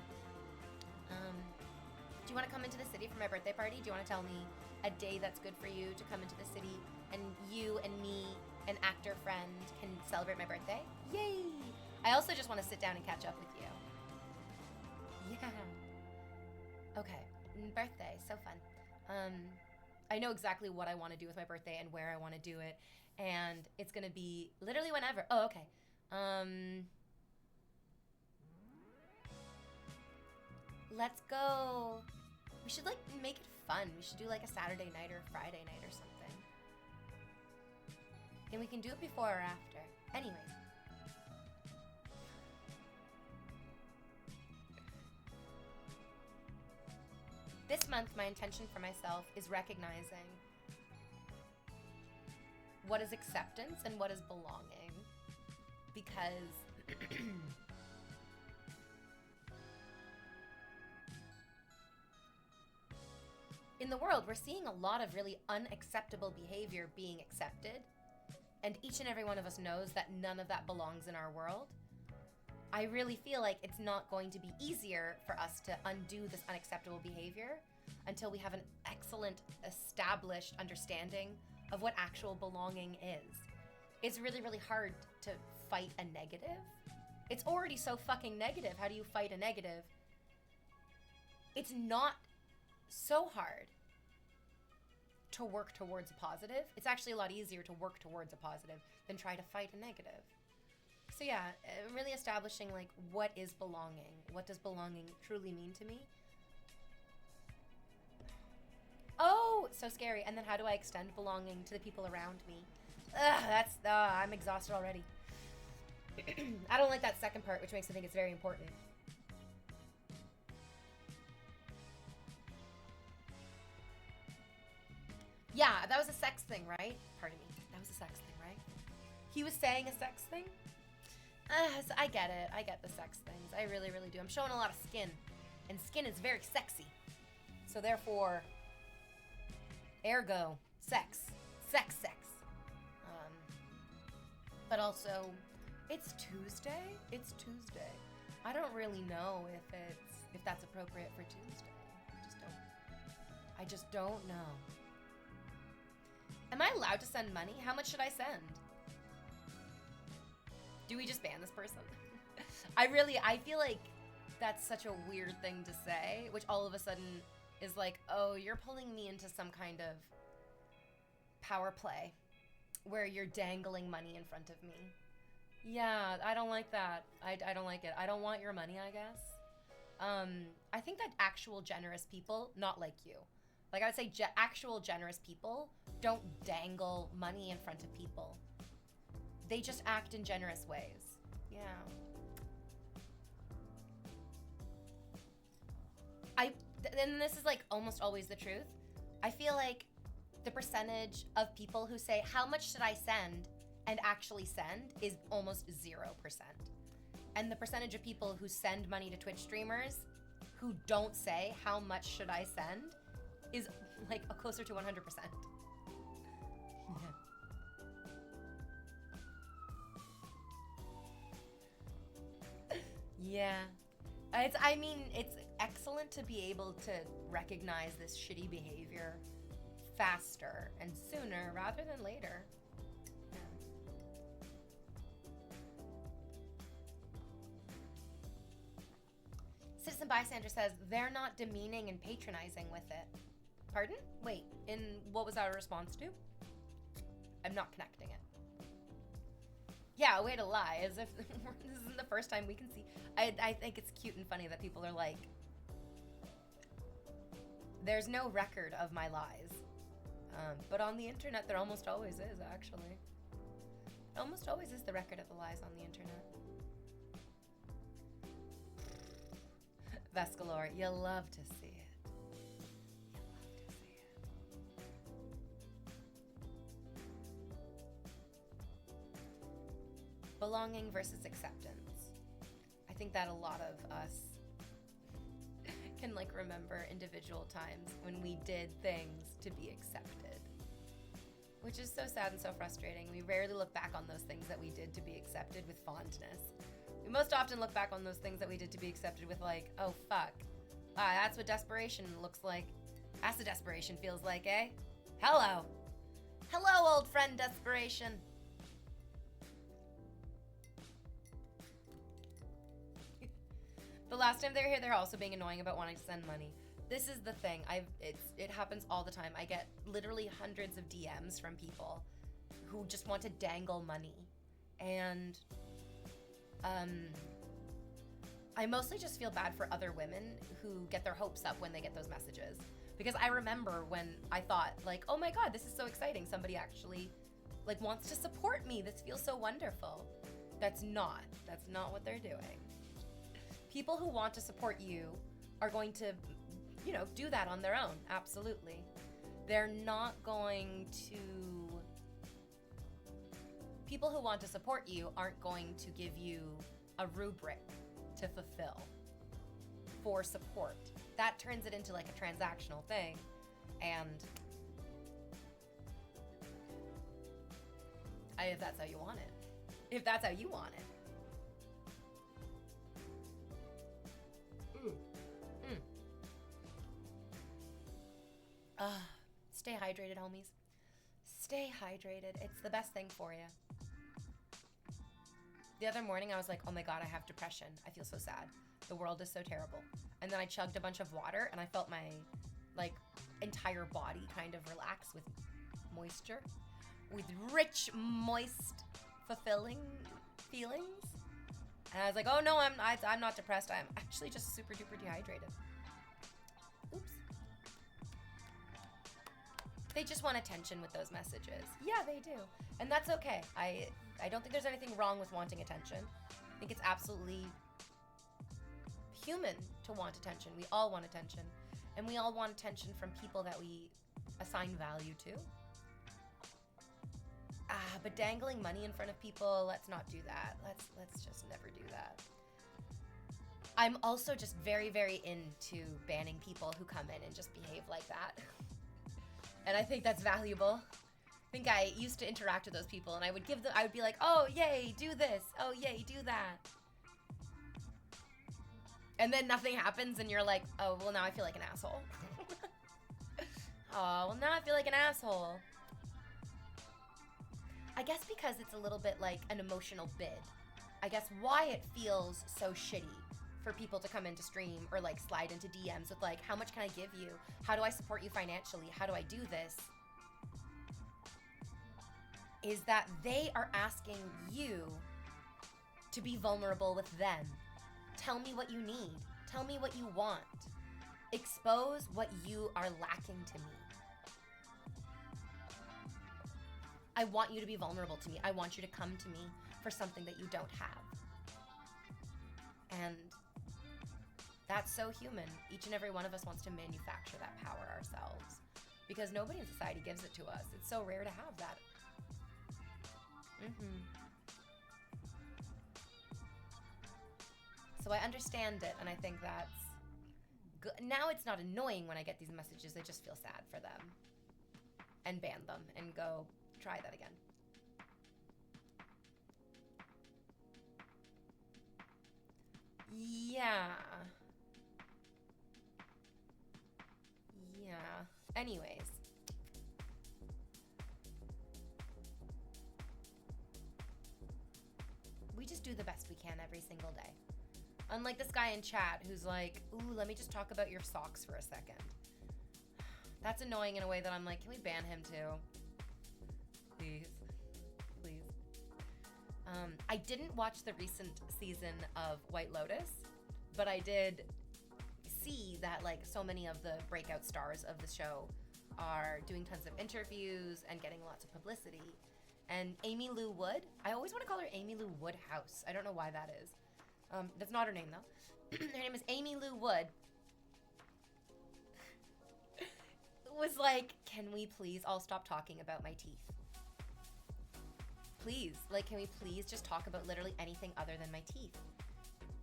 Do you want to come into the city for my birthday party? Do you want to tell me a day that's good for you to come into the city and you and me, an actor friend, can celebrate my birthday? Yay! I also just want to sit down and catch up with you. Yeah. Okay. Birthday. So fun. I know exactly what I want to do with my birthday and where I want to do it. And it's going to be literally whenever. Oh, okay. Let's go. We should like make it fun. We should do like a Saturday night or a Friday night or something. And we can do it before or after. Anyways. This month, my intention for myself is recognizing what is acceptance and what is belonging. Because in the world, we're seeing a lot of really unacceptable behavior being accepted. And each and every one of us knows that none of that belongs in our world. I really feel like it's not going to be easier for us to undo this unacceptable behavior until we have an excellent, established understanding of what actual belonging is. It's really, really hard to fight a negative. It's already so fucking negative. How do you fight a negative? It's not so hard to work towards a positive. It's actually a lot easier to work towards a positive than try to fight a negative. So yeah, really establishing like what is belonging? What does belonging truly mean to me? Oh, so scary. And then how do I extend belonging to the people around me? Ugh, I'm exhausted already. I don't like that second part, which makes me think it's very important. Yeah, that was a sex thing, right? Pardon me. That was a sex thing, right? He was saying a sex thing? So I get it. I get the sex things. I really, really do. I'm showing a lot of skin. And skin is very sexy. So therefore, ergo, sex. Sex. But also, it's Tuesday. It's Tuesday. I don't really know if that's appropriate for Tuesday. I just don't know. Am I allowed to send money? How much should I send? Do we just ban this person? I feel like that's such a weird thing to say, which all of a sudden is like, oh, you're pulling me into some kind of power play where you're dangling money in front of me. Yeah, I don't like that. I don't like it. I don't want your money, I guess. I think that actual generous people, not like you, like I would say actual generous people don't dangle money in front of people. They just act in generous ways. Yeah. And this is like almost always the truth. I feel like the percentage of people who say, how much should I send, and actually send is almost 0%. And the percentage of people who send money to Twitch streamers who don't say, how much should I send, is like closer to 100%. Yeah. It's excellent to be able to recognize this shitty behavior faster and sooner rather than later. Yeah. Citizen Bystander says, they're not demeaning and patronizing with it. Pardon? Wait, what was our response to? I'm not connecting it. Yeah, way to lie, as if this isn't the first time we can see. I think it's cute and funny that people are like, there's no record of my lies. But on the internet, there almost always is, actually. It almost always is the record of the lies on the internet. Vescalor, you love to see it. You love to see it. Belonging versus acceptance. I think that a lot of us can like remember individual times when we did things to be accepted, which is so sad and so frustrating. We rarely look back on those things that we did to be accepted with fondness. We most often look back on those things that we did to be accepted with like, oh fuck, that's what desperation looks like. That's what desperation feels like, eh? Hello, old friend desperation. The last time they were here, they were also being annoying about wanting to send money. This is the thing. It happens all the time. I get literally hundreds of DMs from people who just want to dangle money. And I mostly just feel bad for other women who get their hopes up when they get those messages. Because I remember when I thought like, oh my God, this is so exciting. Somebody actually like wants to support me. This feels so wonderful. That's not what they're doing. People who want to support you are going to, do that on their own. Absolutely. They're not going to... People who want to support you aren't going to give you a rubric to fulfill for support. That turns it into like a transactional thing. And if that's how you want it. If that's how you want it. Stay hydrated, homies. Stay hydrated. It's the best thing for you. The other morning, I was like, oh my God, I have depression. I feel so sad. The world is so terrible. And then I chugged a bunch of water and I felt my entire body kind of relax with moisture, with rich, moist, fulfilling feelings. And I was like, oh no, I'm not depressed. I'm actually just super duper dehydrated. Oops. They just want attention with those messages. Yeah, they do. And that's okay. I don't think there's anything wrong with wanting attention. I think it's absolutely human to want attention. We all want attention. And we all want attention from people that we assign value to. But dangling money in front of people, let's not do that. Let's just never do that. I'm also just very, very into banning people who come in and just behave like that. And I think that's valuable. I think I used to interact with those people and I would be like, oh, yay, do this. Oh, yay, do that. And then nothing happens and you're like, oh, well, now I feel like an asshole. Oh, well, now I feel like an asshole. I guess because it's a little bit like an emotional bid. I guess why it feels so shitty for people to come into stream or like slide into DMs with like, how much can I give you? How do I support you financially? How do I do this? Is that they are asking you to be vulnerable with them. Tell me what you need. Tell me what you want. Expose what you are lacking to me. I want you to be vulnerable to me. I want you to come to me for something that you don't have. And that's so human. Each and every one of us wants to manufacture that power ourselves because nobody in society gives it to us. It's so rare to have that. So I understand it, and I think that's good. Now it's not annoying when I get these messages. I just feel sad for them and ban them and go try that again. Yeah. Anyways. We just do the best we can every single day. Unlike this guy in chat who's like, ooh, let me just talk about your socks for a second. That's annoying in a way that I'm like, can we ban him too? Please. I didn't watch the recent season of White Lotus, but I did see that like so many of the breakout stars of the show are doing tons of interviews and getting lots of publicity. And Amy Lou Wood, I always want to call her Amy Lou Woodhouse. I don't know why that is. That's not her name though. Her name is Amy Lou Wood. Was like, can we please all stop talking about my teeth? Please, like, can we please just talk about literally anything other than my teeth?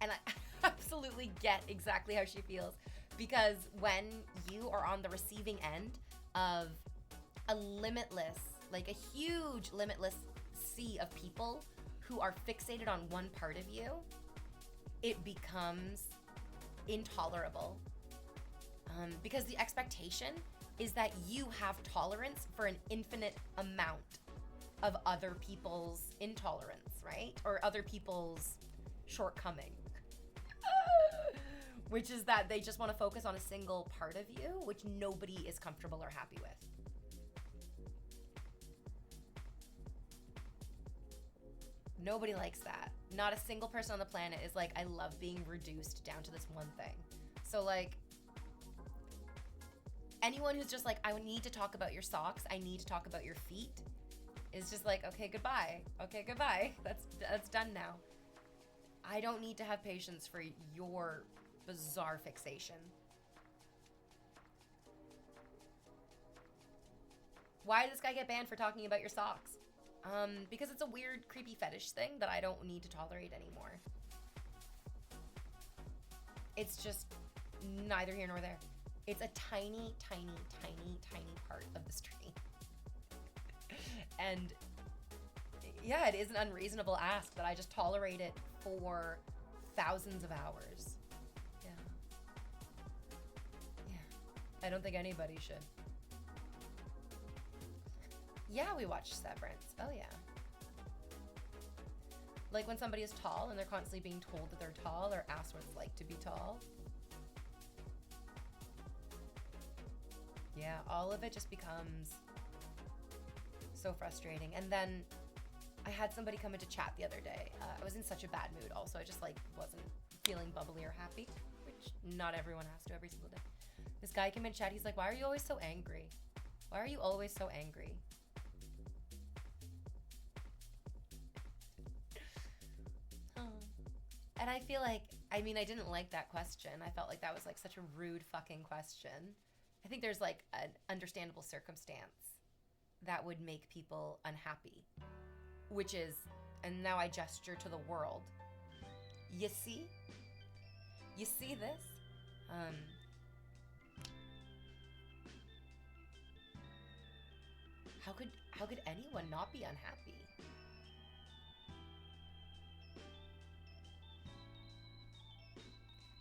And I absolutely get exactly how she feels, because when you are on the receiving end of a limitless, like a huge limitless sea of people who are fixated on one part of you, it becomes intolerable. Because the expectation is that you have tolerance for an infinite amount of other people's intolerance, right? Or other people's shortcoming. Which is that they just want to focus on a single part of you, which nobody is comfortable or happy with. Nobody likes that. Not a single person on the planet is like, I love being reduced down to this one thing. So like, anyone who's just like, I need to talk about your socks, I need to talk about your feet, is just like, okay, goodbye. Okay, goodbye. That's done now. I don't need to have patience for your bizarre fixation. Why did this guy get banned for talking about your socks? Because it's a weird, creepy fetish thing that I don't need to tolerate anymore. It's just neither here nor there. It's a tiny, tiny, tiny, tiny part of the stream. And yeah, it is an unreasonable ask that I just tolerate it for thousands of hours. Yeah. I don't think anybody should. Yeah, we watched Severance. Oh yeah. Like when somebody is tall and they're constantly being told that they're tall or asked what it's like to be tall. Yeah, all of it just becomes so frustrating. And then I had somebody come into chat the other day. I was in such a bad mood also. I just like wasn't feeling bubbly or happy, which not everyone has to every single day. This guy came in chat. He's like, why are you always so angry? Why are you always so angry? Oh. And I feel like, I mean, I didn't like that question. I felt like that was like such a rude fucking question. I think there's like an understandable circumstance that would make people unhappy, which is, and now I gesture to the world. You see? You see this? How could anyone not be unhappy?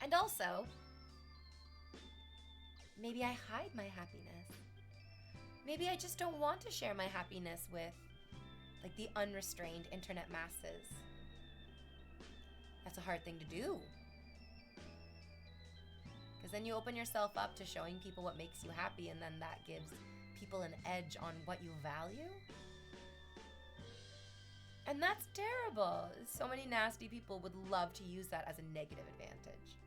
And also, maybe I hide my happiness. Maybe I just don't want to share my happiness with like the unrestrained internet masses. That's a hard thing to do. Because then you open yourself up to showing people what makes you happy, and then that gives people an edge on what you value. And that's terrible. So many nasty people would love to use that as a negative advantage.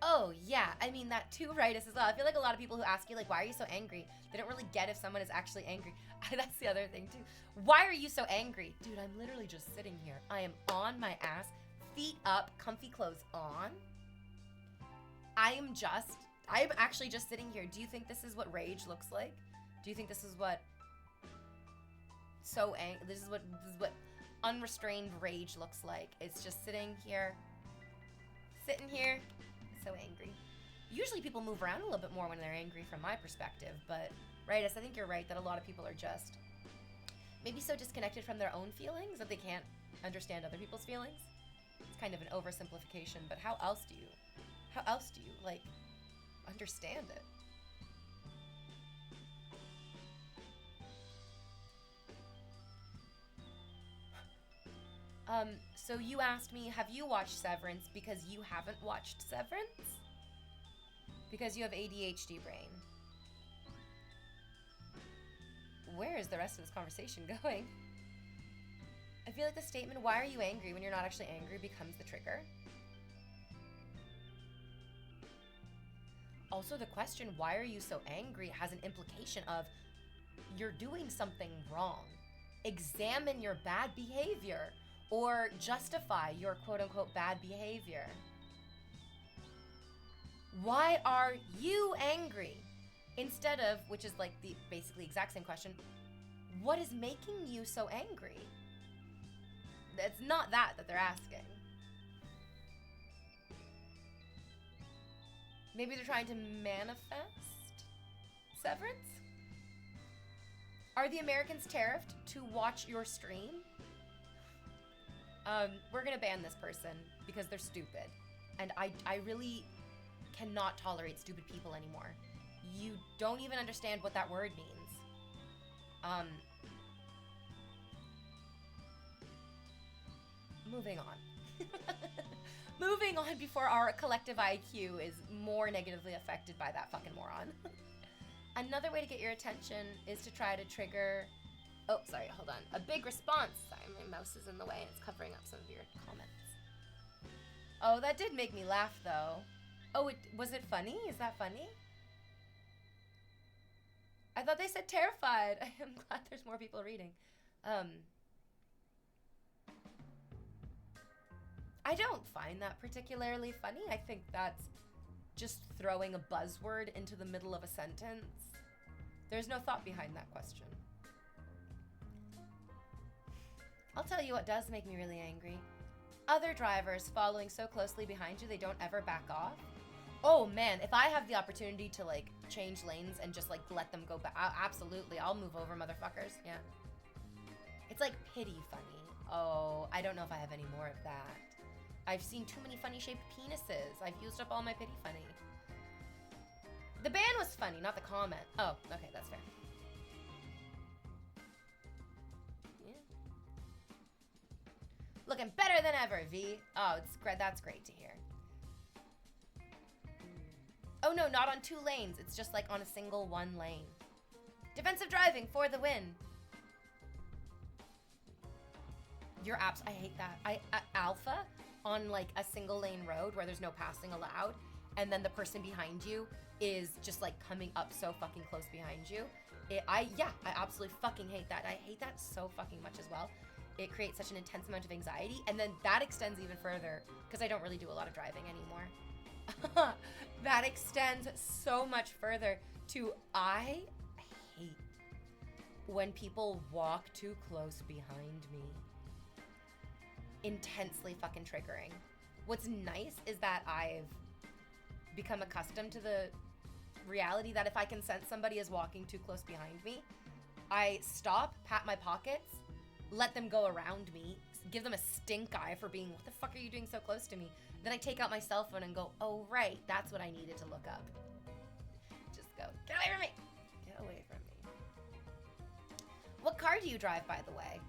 Oh, yeah. I mean, that too, right, as well. I feel like a lot of people who ask you, like, why are you so angry? They don't really get if someone is actually angry. That's the other thing, too. Why are you so angry? Dude, I'm literally just sitting here. I am on my ass, feet up, comfy clothes on. I'm actually just sitting here. Do you think this is what rage looks like? Do you think this is what this is what unrestrained rage looks like? It's just sitting here, so angry. Usually people move around a little bit more when they're angry from my perspective, but right, I think you're right that a lot of people are just maybe so disconnected from their own feelings that they can't understand other people's feelings. It's kind of an oversimplification, but how else do you like understand it? So you asked me, have you watched Severance because you haven't watched Severance? Because you have ADHD brain. Where is the rest of this conversation going? I feel like the statement, why are you angry, when you're not actually angry, becomes the trigger. Also, the question, why are you so angry, has an implication of you're doing something wrong. Examine your bad behavior or justify your quote-unquote bad behavior. Why are you angry? Instead of, which is like the basically exact same question, what is making you so angry? It's not that they're asking. Maybe they're trying to manifest severance? Are the Americans tariffed to watch your stream? We're gonna ban this person because they're stupid. And I really cannot tolerate stupid people anymore. You don't even understand what that word means. Moving on. Moving on before our collective IQ is more negatively affected by that fucking moron. Another way to get your attention is to try to trigger... Oh, sorry, hold on. A big response. Sorry, my mouse is in the way and it's covering up some of your comments. Oh, that did make me laugh, though. Oh, was it funny? Is that funny? I thought they said terrified. I am glad there's more people reading. I don't find that particularly funny. I think that's just throwing a buzzword into the middle of a sentence. There's no thought behind that question. I'll tell you what does make me really angry. Other drivers following so closely behind you they don't ever back off. Oh man, if I have the opportunity to like change lanes and just like let them go back, absolutely, I'll move over, motherfuckers. Yeah. It's like pity funny. Oh, I don't know if I have any more of that. I've seen too many funny shaped penises. I've used up all my pity funny. The ban was funny, not the comment. Oh, okay, that's fair. Yeah. Looking better than ever, V. Oh, it's great. That's great to hear. Oh no, not on 2 lanes. It's just like on a single 1 lane. Defensive driving for the win. Your apps, I hate that. Alpha on like a single lane road where there's no passing allowed and then the person behind you is just like coming up so fucking close behind you. I absolutely fucking hate that. I hate that so fucking much as well. It creates such an intense amount of anxiety, and then that extends even further because I don't really do a lot of driving anymore. That extends so much further to I hate when people walk too close behind me. Intensely fucking triggering. What's nice is that I've become accustomed to the reality that if I can sense somebody is walking too close behind me, I stop, pat my pockets, let them go around me, give them a stink eye for being, what the fuck are you doing so close to me? Then I take out my cell phone and go, oh right, that's what I needed to look up. Just go, get away from me! Get away from me. What car do you drive, by the way?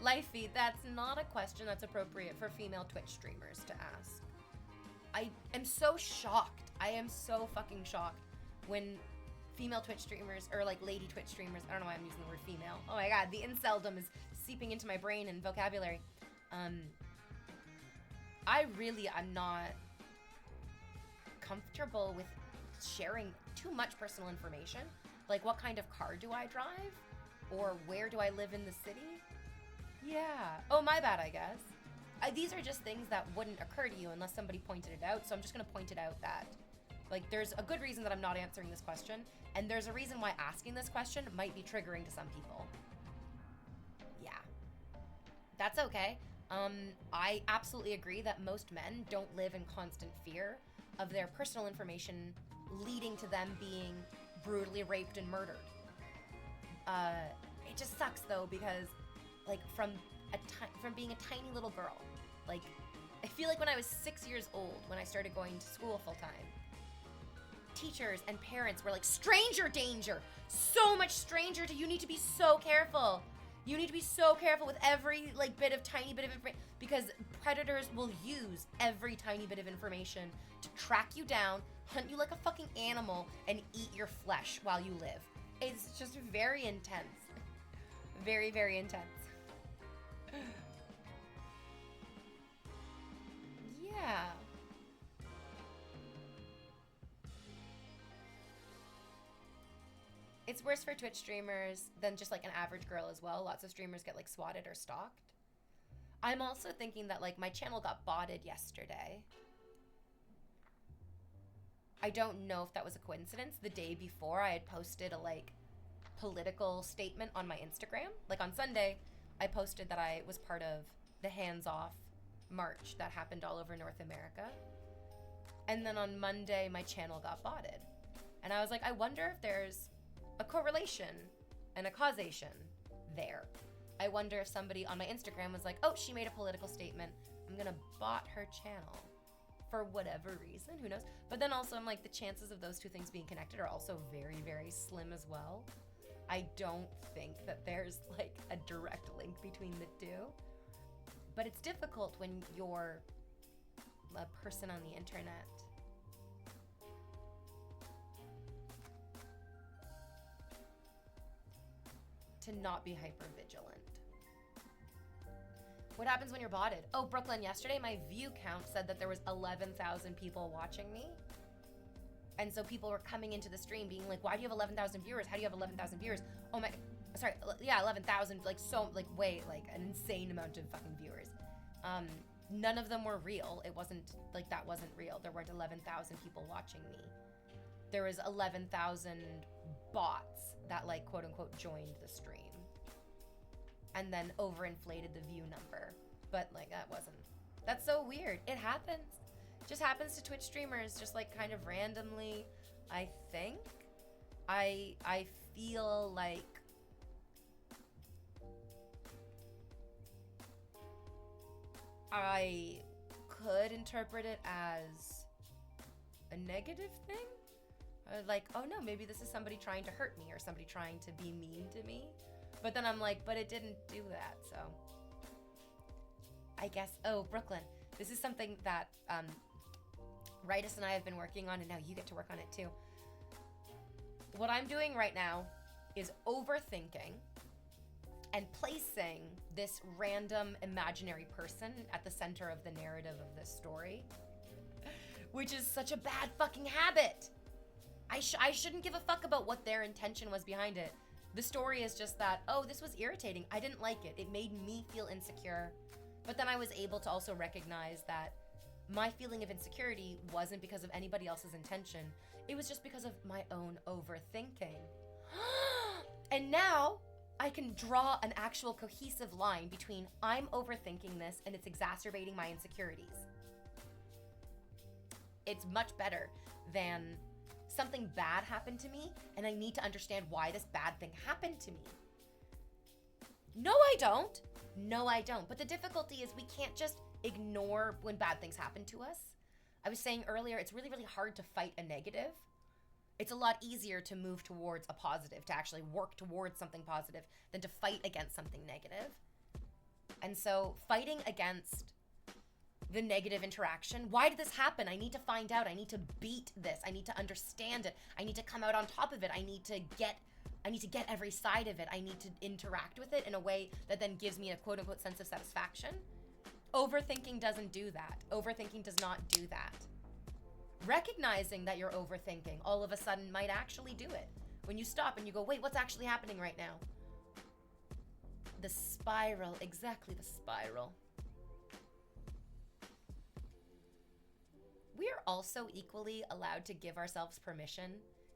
Life feed, that's not a question that's appropriate for female Twitch streamers to ask. I am so shocked. I am so fucking shocked when female Twitch streamers, or like lady Twitch streamers, I don't know why I'm using the word female. Oh my god, the inceldom is seeping into my brain and vocabulary. I'm not comfortable with sharing too much personal information. Like, what kind of car do I drive? Or where do I live in the city? Yeah. Oh, my bad, I guess. These are just things that wouldn't occur to you unless somebody pointed it out. So I'm just going to point it out that, like, there's a good reason that I'm not answering this question. And there's a reason why asking this question might be triggering to some people. Yeah. That's okay. I absolutely agree that most men don't live in constant fear of their personal information leading to them being brutally raped and murdered. It just sucks though, because like from being a tiny little girl, like I feel like when I was 6 years old, when I started going to school full time, teachers and parents were like, stranger danger, so much stranger, you need to be so careful. You need to be so careful with every like tiny bit of information, because predators will use every tiny bit of information to track you down, hunt you like a fucking animal, and eat your flesh while you live. It's just very intense. Very, very intense. Yeah. It's worse for Twitch streamers than just like an average girl as well. Lots of streamers get like swatted or stalked. I'm also thinking that like my channel got botted yesterday. I don't know if that was a coincidence. The day before I had posted a like political statement on my Instagram. Like on Sunday, I posted that I was part of the Hands Off march that happened all over North America. And then on Monday, my channel got botted. And I was like, I wonder if there's a correlation and a causation there. I wonder if somebody on my Instagram was like, oh, she made a political statement, I'm gonna bot her channel for whatever reason, who knows? But then also I'm like, the chances of those two things being connected are also very, very slim as well. I don't think that there's like a direct link between the two. But it's difficult when you're a person on the internet. To not be hyper vigilant. What happens when you're botted? Oh, Brooklyn, yesterday my view count said that there was 11,000 people watching me. And so people were coming into the stream being like, why do you have 11,000 viewers? How do you have 11,000 viewers? Oh my, sorry, yeah, 11,000, like so, like way, like an insane amount of fucking viewers. None of them were real. It wasn't, like that wasn't real. There weren't 11,000 people watching me. There was 11,000 bots that like quote unquote joined the stream and then overinflated the view number. But like that's so weird. It happens. Just happens to Twitch streamers, just like kind of randomly. I think I feel like I could interpret it as a negative thing. Like, oh no, maybe this is somebody trying to hurt me or somebody trying to be mean to me. But then I'm like, but it didn't do that, so. I guess, oh, Brooklyn, this is something that Ritus and I have been working on, and now you get to work on it too. What I'm doing right now is overthinking and placing this random imaginary person at the center of the narrative of this story, which is such a bad fucking habit. I shouldn't give a fuck about what their intention was behind it. The story is just that, oh, this was irritating. I didn't like it. It made me feel insecure. But then I was able to also recognize that my feeling of insecurity wasn't because of anybody else's intention. It was just because of my own overthinking. And now I can draw an actual cohesive line between I'm overthinking this and it's exacerbating my insecurities. It's much better than something bad happened to me and I need to understand why this bad thing happened to me. No, I don't. No, I don't. But the difficulty is we can't just ignore when bad things happen to us. I was saying earlier, it's really, really hard to fight a negative. It's a lot easier to move towards a positive, to actually work towards something positive than to fight against something negative. And so fighting against the negative interaction, why did this happen? I need to find out. I need to beat this. I need to understand it. I need to come out on top of it. I need to get every side of it. I need to interact with it in a way that then gives me a quote unquote sense of satisfaction. Overthinking doesn't do that. Overthinking does not do that. Recognizing that you're overthinking all of a sudden might actually do it. When you stop and you go, wait, what's actually happening right now? The spiral, exactly the spiral. We are also equally allowed to give ourselves permission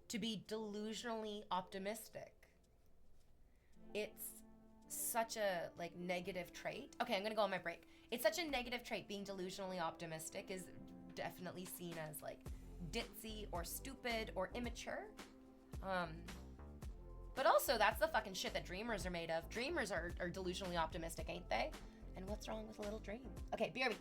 to be delusionally optimistic. It's such a negative trait. Okay, I'm gonna go on my break. It's such a negative trait. Being delusionally optimistic is definitely seen as ditzy or stupid or immature. But also that's the fucking shit that dreamers are made of. Dreamers are delusionally optimistic, ain't they? And what's wrong with a little dream? Okay, BRB.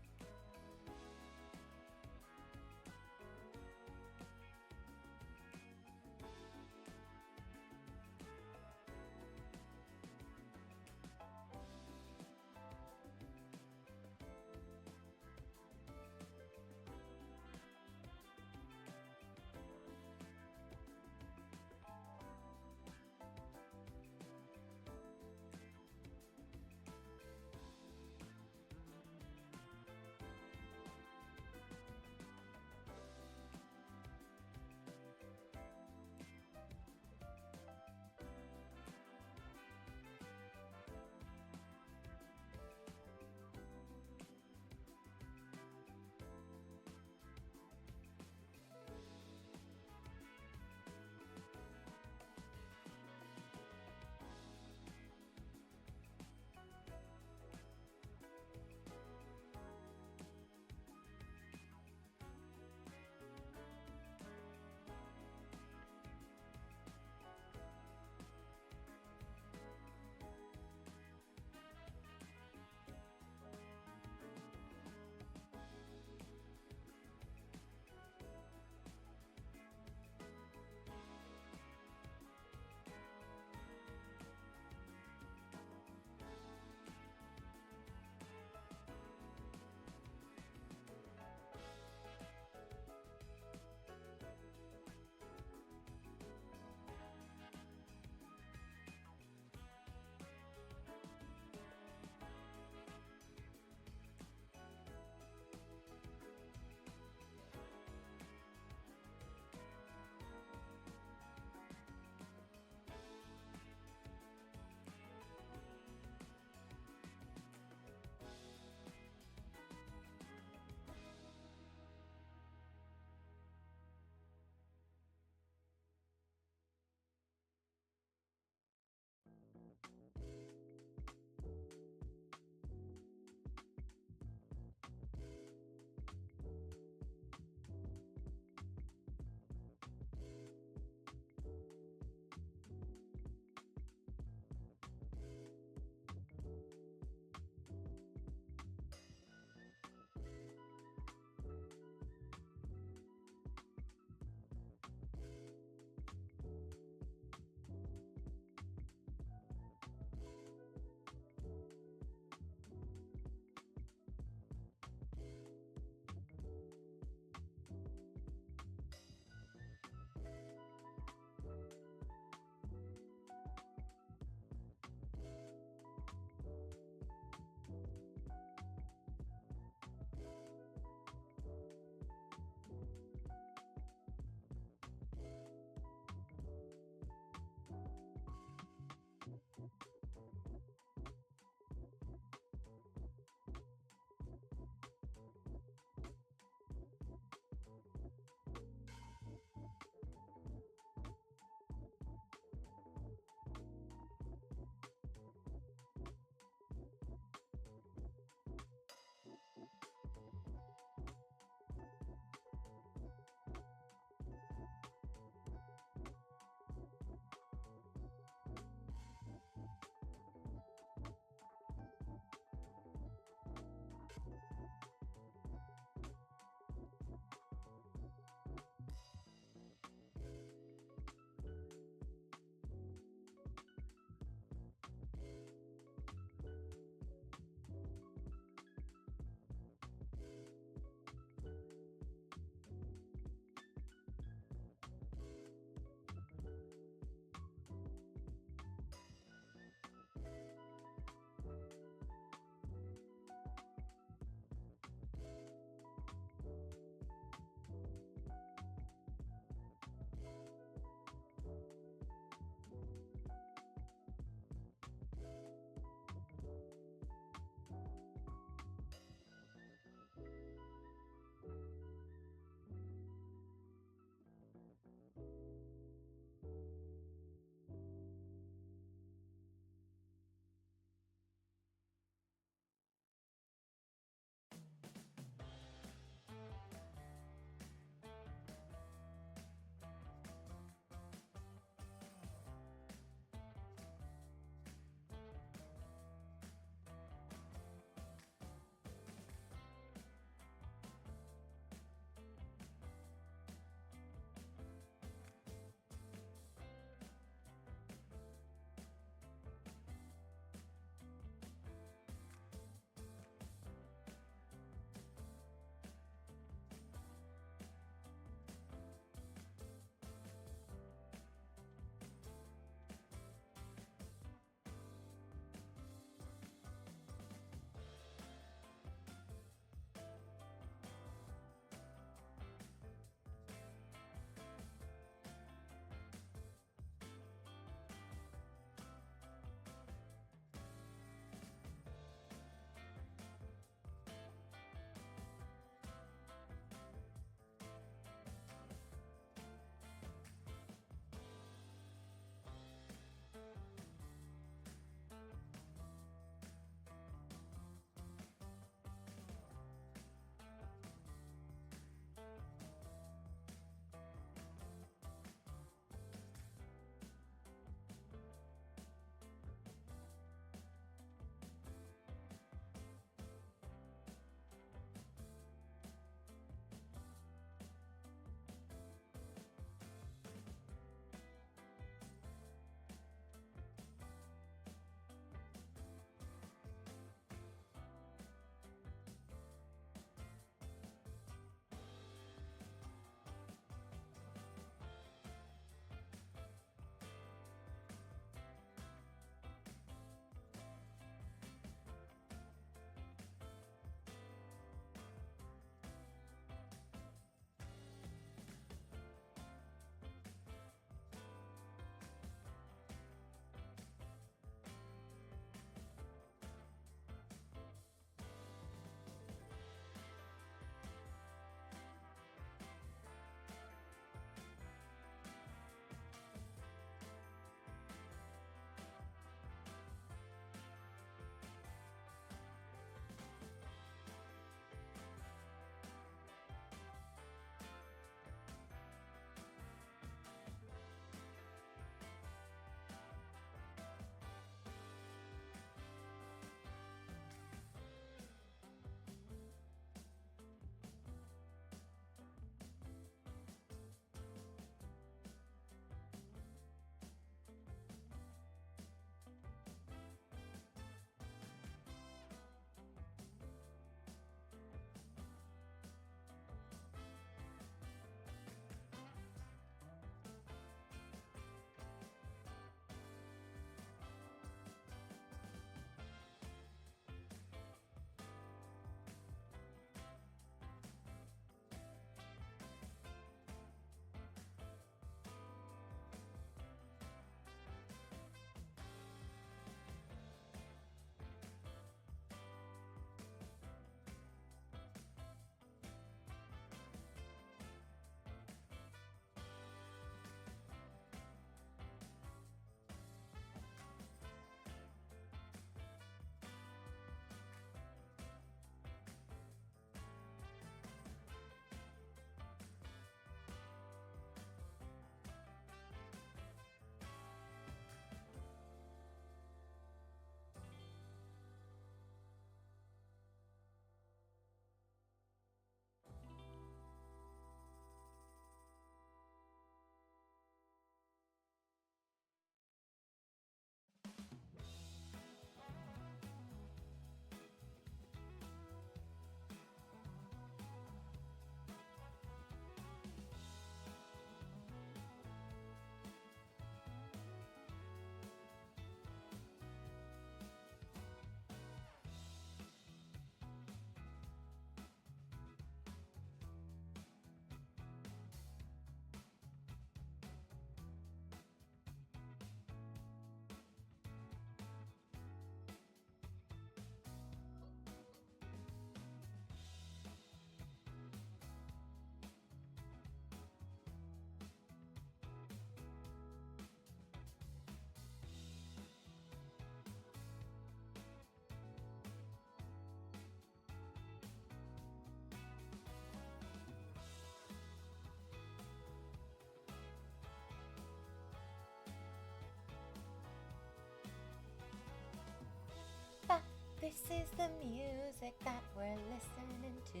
is the music that we're listening to.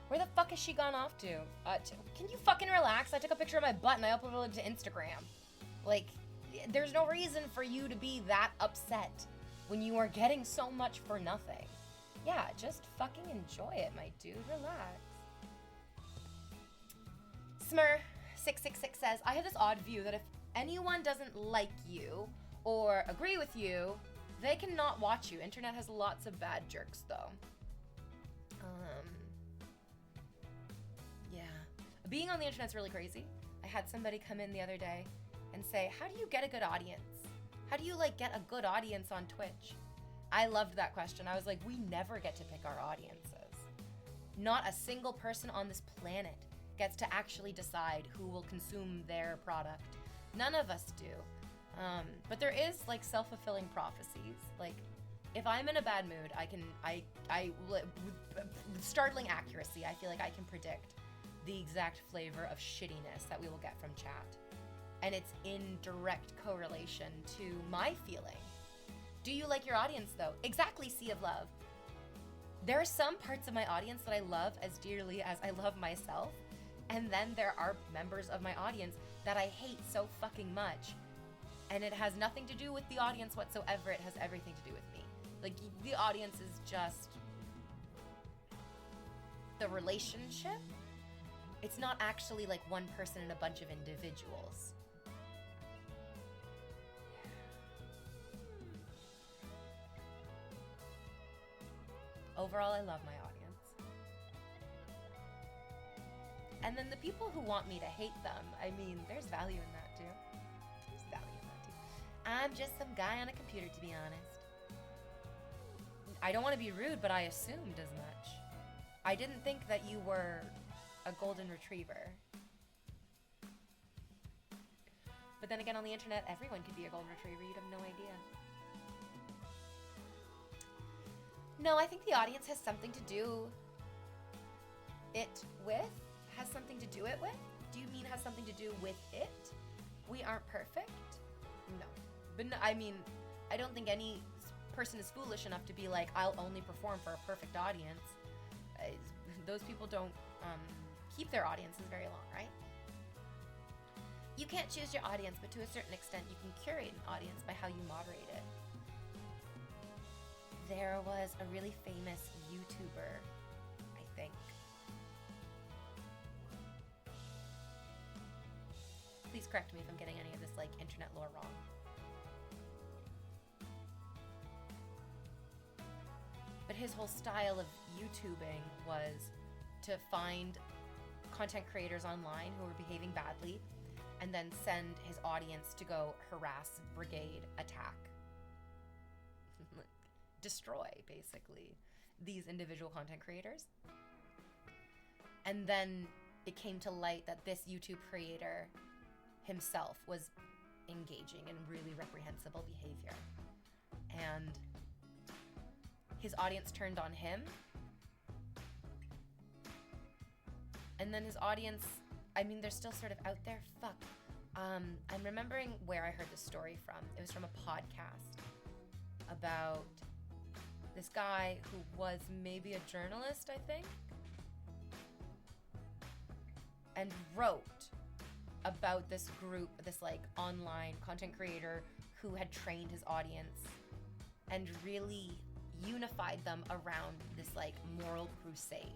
Where the fuck has she gone off to? Can you fucking relax? I took a picture of my butt and I uploaded it to Instagram. Like, there's no reason for you to be that upset when you are getting so much for nothing. Yeah, just fucking enjoy it, my dude. Relax. Smur666 says, I have this odd view that if anyone doesn't like you or agree with you, they cannot watch you. Internet has lots of bad jerks, though. Yeah. Being on the internet's really crazy. I had somebody come in the other day and say, how do you get a good audience? How do you, like, get a good audience on Twitch? I loved that question. I was like, we never get to pick our audiences. Not a single person on this planet gets to actually decide who will consume their product. None of us do. But there is, like, self-fulfilling prophecies. Like, if I'm in a bad mood, with startling accuracy, I feel like I can predict the exact flavor of shittiness that we will get from chat. And it's in direct correlation to my feeling. Do you like your audience, though? Exactly, Sea of Love. There are some parts of my audience that I love as dearly as I love myself. And then there are members of my audience that I hate so fucking much. And it has nothing to do with the audience whatsoever. It has everything to do with me. Like, the audience is just the relationship. It's not actually like one person and a bunch of individuals. Overall, I love my audience. And then the people who want me to hate them, I mean, there's value in that too. There's value in that too. I'm just some guy on a computer, to be honest. I don't want to be rude, but I assumed as much. I didn't think that you were a golden retriever. But then again, on the internet, everyone could be a golden retriever. You'd have no idea. No, I think the audience has something to do it with? Has something to do it with? Do you mean has something to do with it? We aren't perfect? No. But no, I mean, I don't think any person is foolish enough to be like, I'll only perform for a perfect audience. Those people don't keep their audiences very long, right? You can't choose your audience, but to a certain extent, you can curate an audience by how you moderate it. There was a really famous YouTuber, I think. Please correct me if I'm getting any of this, like, internet lore wrong. But his whole style of YouTubing was to find content creators online who were behaving badly and then send his audience to go harass, brigade, attack. Destroy, basically, these individual content creators. And then it came to light that this YouTube creator himself was engaging in really reprehensible behavior. And his audience turned on him. And then his audience, I mean, they're still sort of out there. Fuck. I'm remembering where I heard this story from. It was from a podcast about this guy who was maybe a journalist, I think, and wrote about this group, this like online content creator who had trained his audience and really unified them around this like moral crusade.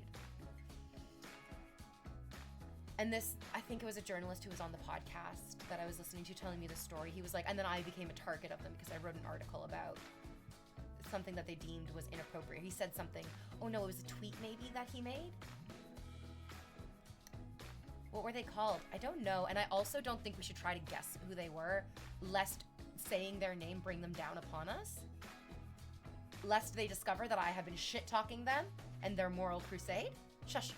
And this, I think it was a journalist who was on the podcast that I was listening to telling me the story. He was like, and then I became a target of them because I wrote an article about something that they deemed was inappropriate. He said something, oh no, it was a tweet maybe that he made? What were they called? I don't know. And I also don't think we should try to guess who they were, lest saying their name bring them down upon us. Lest they discover that I have been shit-talking them and their moral crusade. Shush.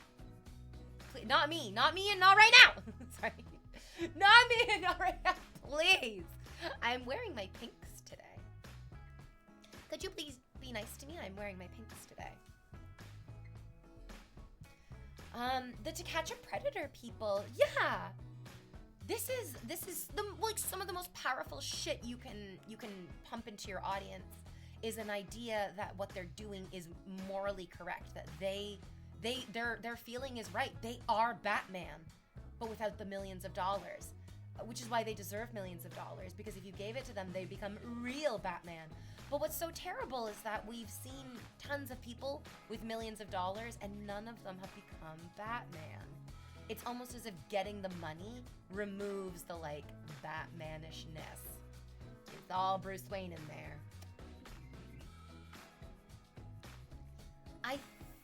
Please, not me and not right now. Sorry. Not me and not right now, please. I'm wearing my pinks today. Could you please be nice to me? I'm wearing my pinks today. The To Catch a Predator people. Yeah. This is the, like some of the most powerful shit you can pump into your audience is an idea that what they're doing is morally correct, that their feeling is right. They are Batman, but without the millions of dollars, which is why they deserve millions of dollars, because if you gave it to them, they become real Batman. But what's so terrible is that we've seen tons of people with millions of dollars and none of them have become Batman. It's almost as if getting the money removes the like Batmanishness. It's all Bruce Wayne in there. I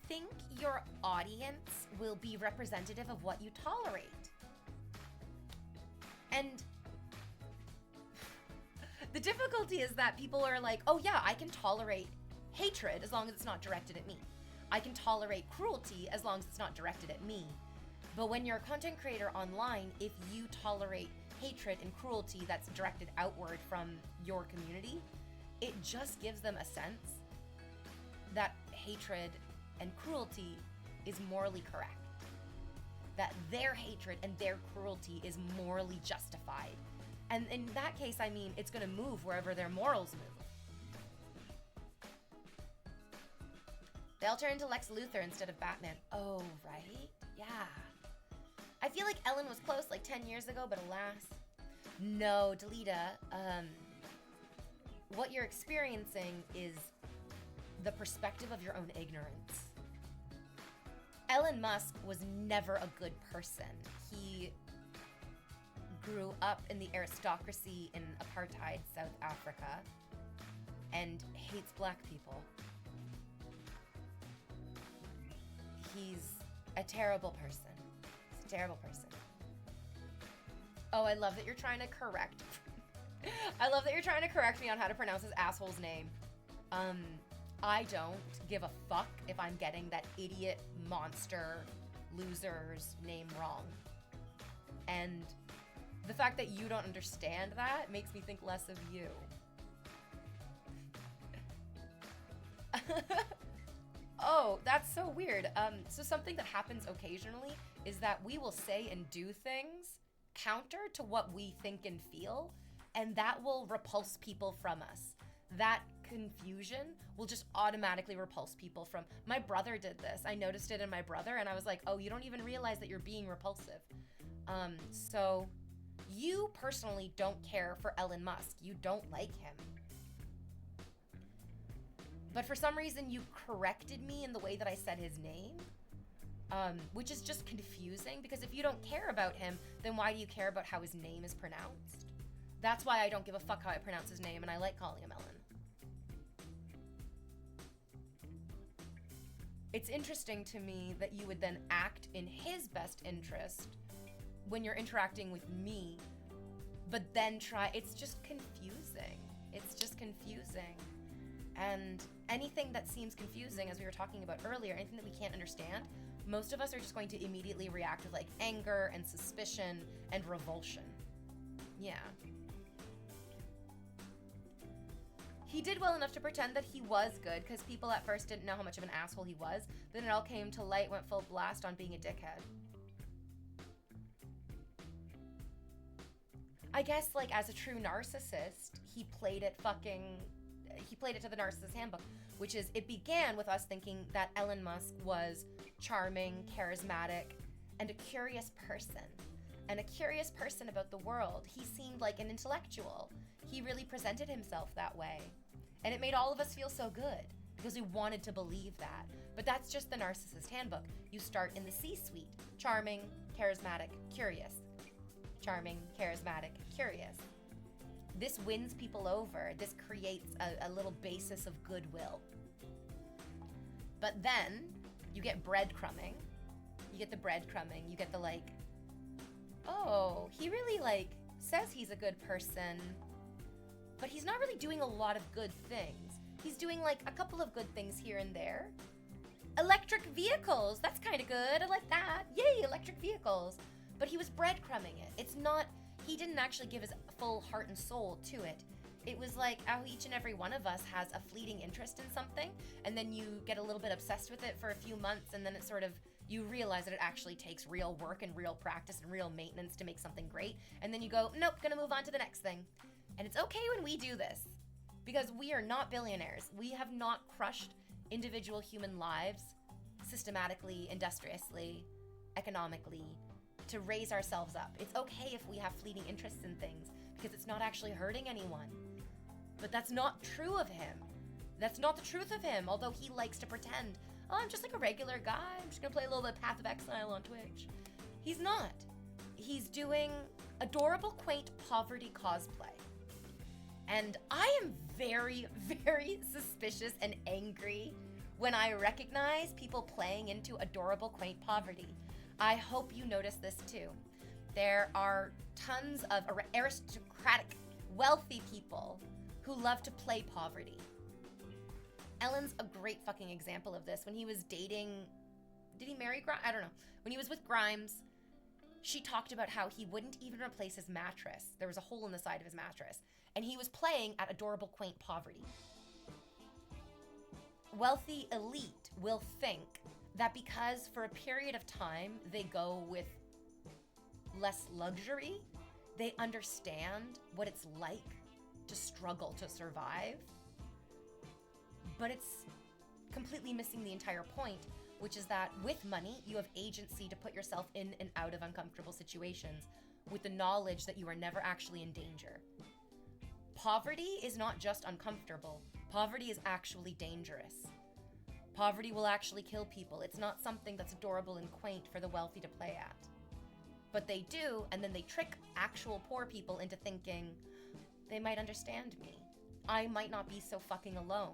think your audience will be representative of what you tolerate. And the difficulty is that people are like, oh yeah, I can tolerate hatred as long as it's not directed at me. I can tolerate cruelty as long as it's not directed at me. But when you're a content creator online, if you tolerate hatred and cruelty that's directed outward from your community, it just gives them a sense that hatred and cruelty is morally correct. That their hatred and their cruelty is morally justified. And in that case, I mean, it's gonna move wherever their morals move. They'll turn into Lex Luthor instead of Batman. Oh, right? Yeah. I feel like Ellen was close like 10 years ago, but alas. No, Delita, what you're experiencing is the perspective of your own ignorance. Elon Musk was never a good person. He grew up in the aristocracy in apartheid South Africa and hates black people. He's a terrible person. He's a terrible person. Oh, I love that you're trying to correct. I love that you're trying to correct me on how to pronounce his asshole's name. I don't give a fuck if I'm getting that idiot monster loser's name wrong. And the fact that you don't understand that makes me think less of you. Oh, that's so weird. So something that happens occasionally is that we will say and do things counter to what we think and feel, and that will repulse people from us. That confusion will just automatically repulse people from... My brother did this. I noticed it in my brother, and I was like, oh, you don't even realize that you're being repulsive. So you personally don't care for Elon Musk. You don't like him. But for some reason, you corrected me in the way that I said his name, which is just confusing, because if you don't care about him, then why do you care about how his name is pronounced? That's why I don't give a fuck how I pronounce his name, and I like calling him Ellen. It's interesting to me that you would then act in his best interest when you're interacting with me, but then it's just confusing. It's just confusing. And anything that seems confusing, as we were talking about earlier, anything that we can't understand, most of us are just going to immediately react with like anger and suspicion and revulsion. Yeah. He did well enough to pretend that he was good, because people at first didn't know how much of an asshole he was. Then it all came to light, went full blast on being a dickhead. I guess, like, as a true narcissist, he played it to the Narcissist Handbook, which is, it began with us thinking that Elon Musk was charming, charismatic, and a curious person. And a curious person about the world. He seemed like an intellectual. He really presented himself that way. And it made all of us feel so good, because we wanted to believe that. But that's just the Narcissist Handbook. You start in the C-suite. Charming, charismatic, curious. Charming, charismatic, curious. This wins people over. This creates a little basis of goodwill. But then, you get breadcrumbing. You get the breadcrumbing. You get the like, oh, he really like says he's a good person, but he's not really doing a lot of good things. He's doing like a couple of good things here and there. Electric vehicles, that's kind of good. I like that. Yay, electric vehicles. But he was breadcrumbing it. It's not, he didn't actually give his full heart and soul to it. It was like how each and every one of us has a fleeting interest in something, and then you get a little bit obsessed with it for a few months, and then it sort of, you realize that it actually takes real work and real practice and real maintenance to make something great, and then you go, nope, gonna move on to the next thing. And it's okay when we do this. because we are not billionaires. We have not crushed individual human lives systematically, industriously, economically, to raise ourselves up. It's okay if we have fleeting interests in things because it's not actually hurting anyone. But that's not true of him. That's not the truth of him, although he likes to pretend, oh, I'm just like a regular guy. I'm just gonna play a little bit of Path of Exile on Twitch. He's not. He's doing adorable, quaint poverty cosplay. And I am very, very suspicious and angry when I recognize people playing into adorable, quaint poverty. I hope you notice this too. There are tons of aristocratic, wealthy people who love to play poverty. Ellen's a great fucking example of this. When he was dating, did he marry Grimes? I don't know. When he was with Grimes, she talked about how he wouldn't even replace his mattress. There was a hole in the side of his mattress. And he was playing at adorable, quaint poverty. Wealthy elite will think that because for a period of time they go with less luxury, they understand what it's like to struggle to survive. But it's completely missing the entire point, which is that with money, you have agency to put yourself in and out of uncomfortable situations with the knowledge that you are never actually in danger. Poverty is not just uncomfortable. Poverty is actually dangerous. Poverty will actually kill people. It's not something that's adorable and quaint for the wealthy to play at. But they do, and then they trick actual poor people into thinking, they might understand me. I might not be so fucking alone.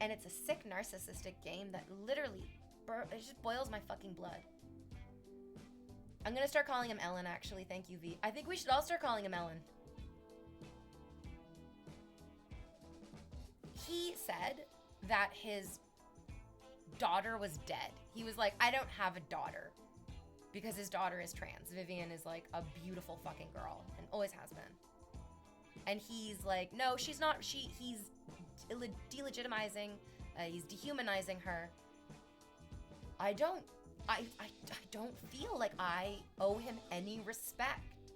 And it's a sick, narcissistic game that literally, it just boils my fucking blood. I'm gonna start calling him Ellen, actually. Thank you, V. I think we should all start calling him Ellen. He said that his daughter was dead. He was like, I don't have a daughter because his daughter is trans. Vivian is like a beautiful fucking girl and always has been. And he's like, no, she's not. He's delegitimizing. He's dehumanizing her. I don't feel like I owe him any respect.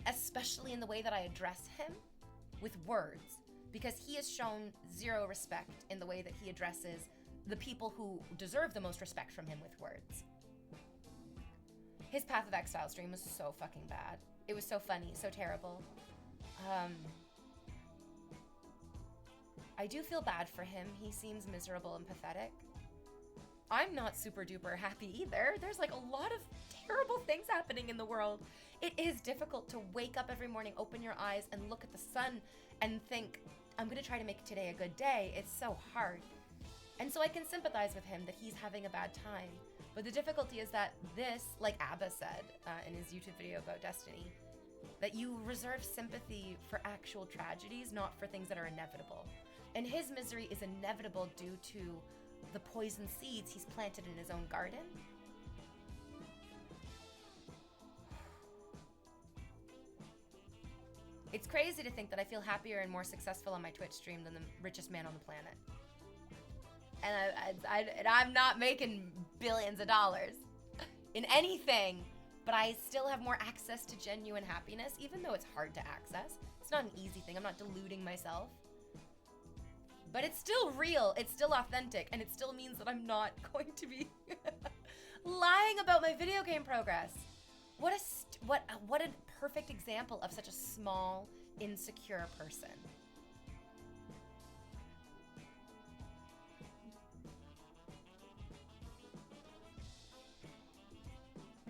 Especially in the way that I address him with words. Because he has shown zero respect in the way that he addresses the people who deserve the most respect from him with words. His Path of Exile stream was so fucking bad. It was so funny, so terrible. I do feel bad for him. He seems miserable and pathetic. I'm not super duper happy either. There's like a lot of terrible things happening in the world. It is difficult to wake up every morning, open your eyes, and look at the sun and think, I'm gonna try to make today a good day. It's so hard. And so I can sympathize with him that he's having a bad time. But the difficulty is that this, like Abba said in his YouTube video about Destiny, that you reserve sympathy for actual tragedies, not for things that are inevitable. And his misery is inevitable due to the poison seeds he's planted in his own garden. It's crazy to think that I feel happier and more successful on my Twitch stream than the richest man on the planet. And I'm not making billions of dollars in anything, but I still have more access to genuine happiness, even though it's hard to access. It's not an easy thing. I'm not deluding myself. But it's still real, it's still authentic, and it still means that I'm not going to be lying about my video game progress. What a perfect example of such a small, insecure person.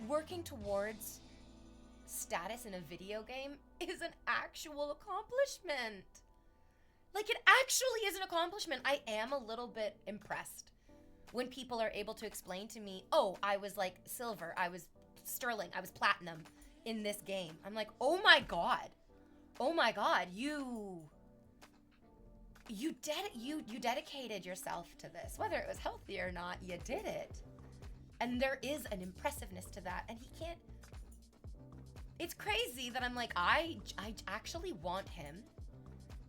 Working towards status in a video game is an actual accomplishment. Like, it actually is an accomplishment. I am a little bit impressed when people are able to explain to me, oh, I was like silver, I was sterling, I was platinum in this game. I'm like, oh my god, you dedicated yourself to this. Whether it was healthy or not, you did it. And there is an impressiveness to that, and he can't. It's crazy that I'm like, I actually want him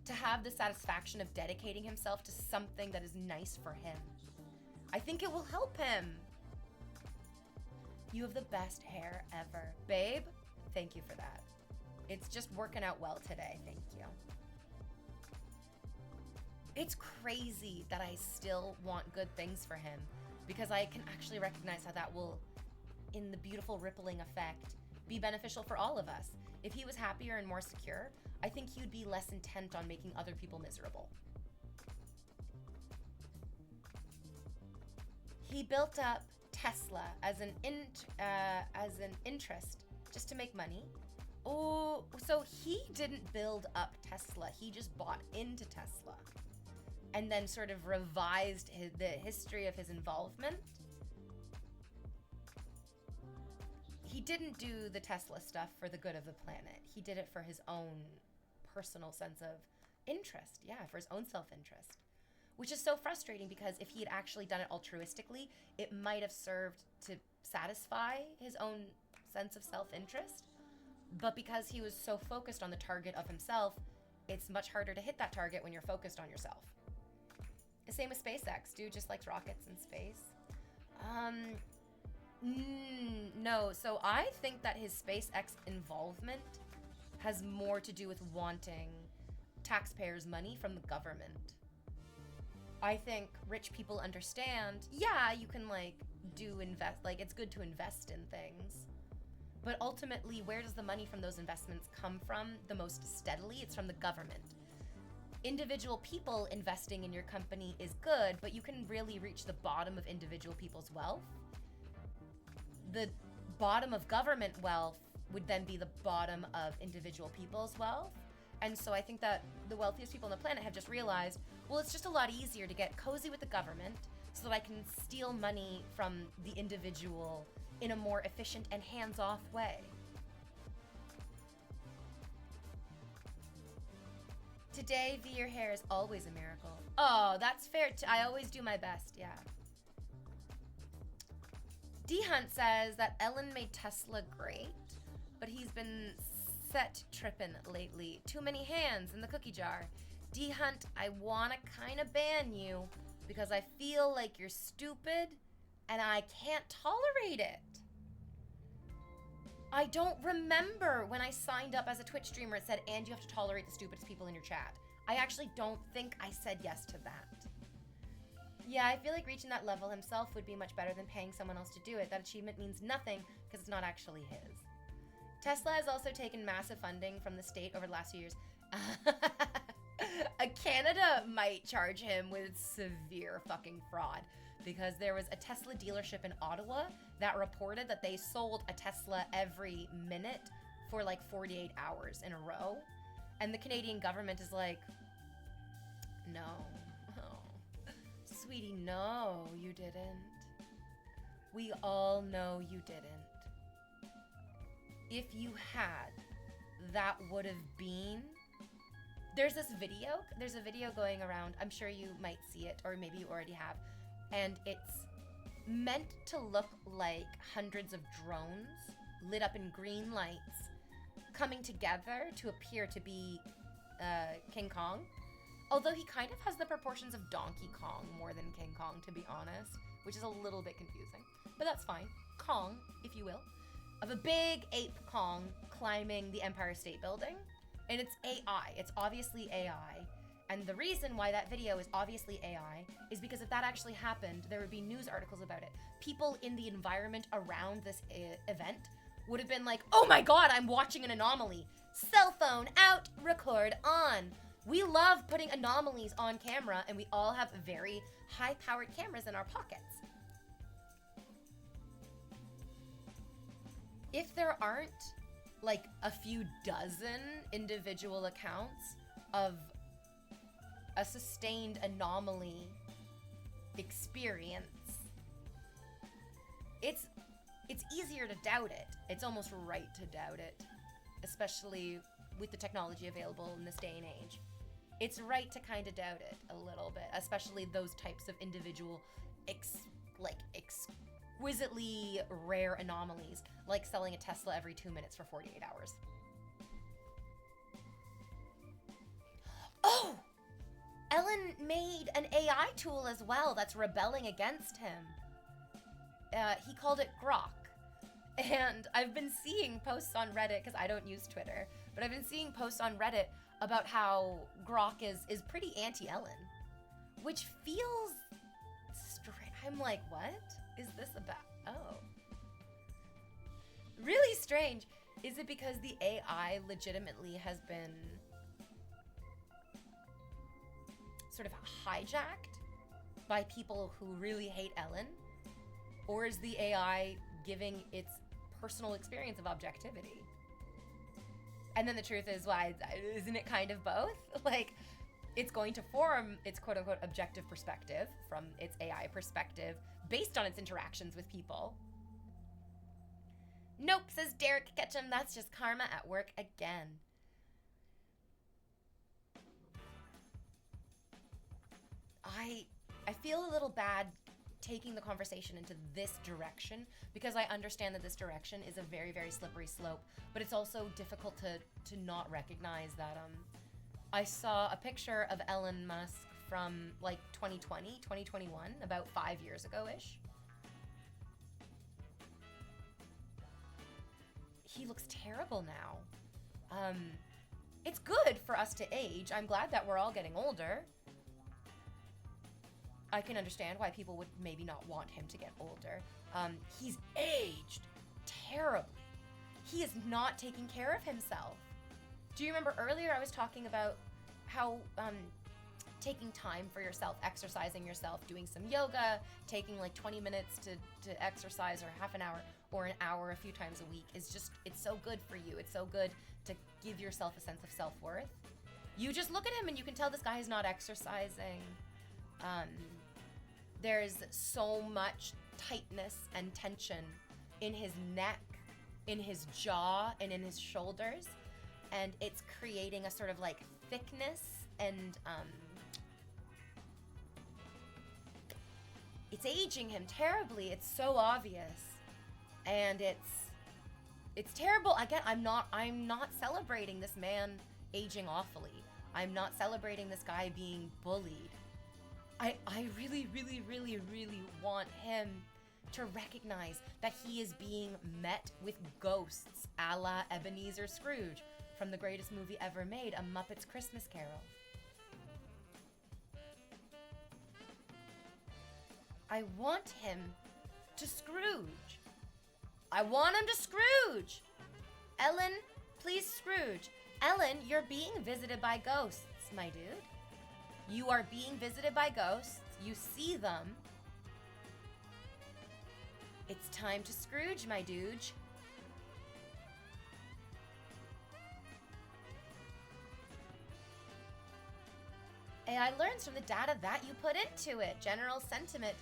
to have the satisfaction of dedicating himself to something that is nice for him. I think it will help him. You have the best hair ever. Babe, thank you for that. It's just working out well today. Thank you. It's crazy that I still want good things for him because I can actually recognize how that will, in the beautiful rippling effect, be beneficial for all of us. If he was happier and more secure, I think he would be less intent on making other people miserable. He built up Tesla as an interest just to make money. Oh, so he didn't build up Tesla. He just bought into Tesla and then sort of revised the history of his involvement. He didn't do the Tesla stuff for the good of the planet. He did it for his own personal sense of interest. Yeah, for his own self-interest. Which is so frustrating because if he had actually done it altruistically, it might have served to satisfy his own sense of self-interest. But because he was so focused on the target of himself, it's much harder to hit that target when you're focused on yourself. The same with SpaceX. Dude just likes rockets and space. No, so I think that his SpaceX involvement has more to do with wanting taxpayers' money from the government. I think rich people understand, yeah, you can it's good to invest in things. But ultimately, where does the money from those investments come from the most steadily? It's from the government. Individual people investing in your company is good, but you can really reach the bottom of individual people's wealth. The bottom of government wealth would then be the bottom of individual people's wealth. And so I think that the wealthiest people on the planet have just realized, well, it's just a lot easier to get cozy with the government so that I can steal money from the individual in a more efficient and hands-off way. Today, V, your hair is always a miracle. Oh, that's fair. I always do my best, yeah. D Hunt says that Ellen made Tesla great, but he's been set trippin' lately. Too many hands in the cookie jar. D Hunt, I wanna kinda ban you because I feel like you're stupid and I can't tolerate it. I don't remember when I signed up as a Twitch streamer it said, and you have to tolerate the stupidest people in your chat. I actually don't think I said yes to that. Yeah, I feel like reaching that level himself would be much better than paying someone else to do it. That achievement means nothing because it's not actually his. Tesla has also taken massive funding from the state over the last few years. Canada might charge him with severe fucking fraud because there was a Tesla dealership in Ottawa that reported that they sold a Tesla every minute for like 48 hours in a row. And the Canadian government is like, no. Oh. Sweetie, no, you didn't. We all know you didn't. If you had, that would have been... There's a video going around, I'm sure you might see it, or maybe you already have, and it's meant to look like hundreds of drones lit up in green lights coming together to appear to be King Kong. Although he kind of has the proportions of Donkey Kong more than King Kong, to be honest, which is a little bit confusing, but that's fine. Kong, if you will, of a big ape Kong climbing the Empire State Building. And it's AI. It's obviously AI. And the reason why that video is obviously AI is because if that actually happened, there would be news articles about it. People in the environment around this event would have been like, oh my God, I'm watching an anomaly. Cell phone out, record on. We love putting anomalies on camera, and we all have very high-powered cameras in our pockets. If there aren't like a few dozen individual accounts of a sustained anomaly experience, it's easier to doubt it. It's almost right to doubt it, especially with the technology available in this day and age. It's right to kind of doubt it a little bit, especially those types of individual exquisitely rare anomalies, like selling a Tesla every 2 minutes for 48 hours. Oh! Ellen made an AI tool as well that's rebelling against him. He called it Grok. And I've been seeing posts on Reddit, because I don't use Twitter, but I've been seeing posts on Reddit about how Grok is pretty anti-Ellen, which feels strange. I'm like, what is this about? Oh. Really strange. Is it because the AI legitimately has been sort of hijacked by people who really hate Ellen? Or is the AI giving its personal experience of objectivity? And then the truth is, why isn't it kind of both? Like, it's going to form its quote-unquote objective perspective from its AI perspective based on its interactions with people. Nope, says Derek Ketchum, that's just karma at work again. I feel a little bad taking the conversation into this direction, because I understand that this direction is a very, very slippery slope, but it's also difficult to not recognize that I saw a picture of Elon Musk from like 2020, 2021, about 5 years ago-ish. He looks terrible now. It's good for us to age. I'm glad that we're all getting older. I can understand why people would maybe not want him to get older. He's aged terribly. He is not taking care of himself. Do you remember earlier I was talking about how taking time for yourself, exercising yourself, doing some yoga, taking like 20 minutes to exercise, or half an hour or an hour a few times a week is just, it's so good for you. It's so good to give yourself a sense of self-worth. You just look at him and you can tell this guy is not exercising. There's so much tightness and tension in his neck, in his jaw, and in his shoulders. And it's creating a sort of like thickness and it's aging him terribly. It's so obvious. And it's terrible. Again, I'm not celebrating this man aging awfully. I'm not celebrating this guy being bullied. I really, really, really, really want him to recognize that he is being met with ghosts, a la Ebenezer Scrooge from the greatest movie ever made, A Muppet's Christmas Carol. I want him to Scrooge. I want him to Scrooge. Ellen, please Scrooge. Ellen, you're being visited by ghosts, my dude. You are being visited by ghosts. You see them. It's time to Scrooge, my dude. AI learns from the data that you put into it. General sentiment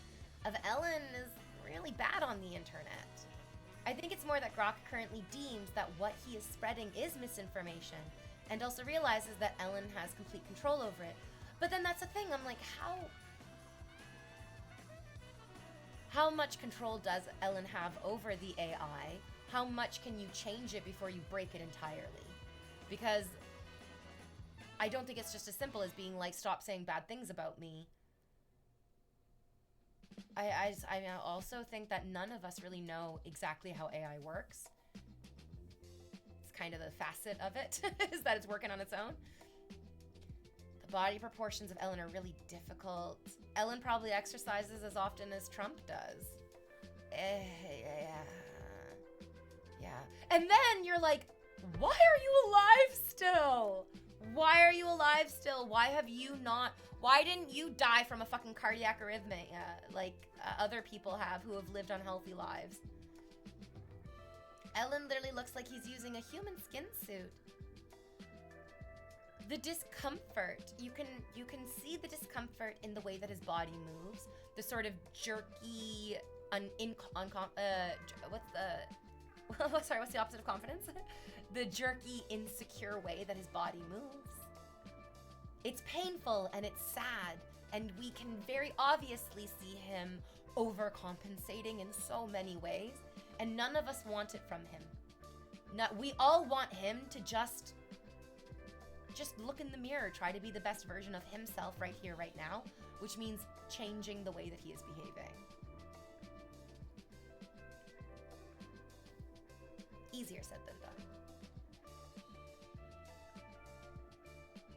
of Ellen is really bad on the internet. I think it's more that Grok currently deems that what he is spreading is misinformation, and also realizes that Ellen has complete control over it. But then that's the thing, I'm like, how much control does Ellen have over the AI? How much can you change it before you break it entirely? Because I don't think it's just as simple as being like, stop saying bad things about me. I also think that none of us really know exactly how AI works. It's kind of the facet of it, is that it's working on its own. The body proportions of Ellen are really difficult. Ellen probably exercises as often as Trump does. Yeah. And then you're like, why are you alive still? Why are you alive still? Why didn't you die from a fucking cardiac arrhythmia like other people have who have lived unhealthy lives? Ellen literally looks like he's using a human skin suit. The discomfort, you can see the discomfort in the way that his body moves. The sort of jerky, what's the opposite of confidence? The jerky, insecure way that his body moves. It's painful and it's sad, and we can very obviously see him overcompensating in so many ways, and none of us want it from him. We all want him to just look in the mirror, try to be the best version of himself right here, right now, which means changing the way that he is behaving. Easier said than done.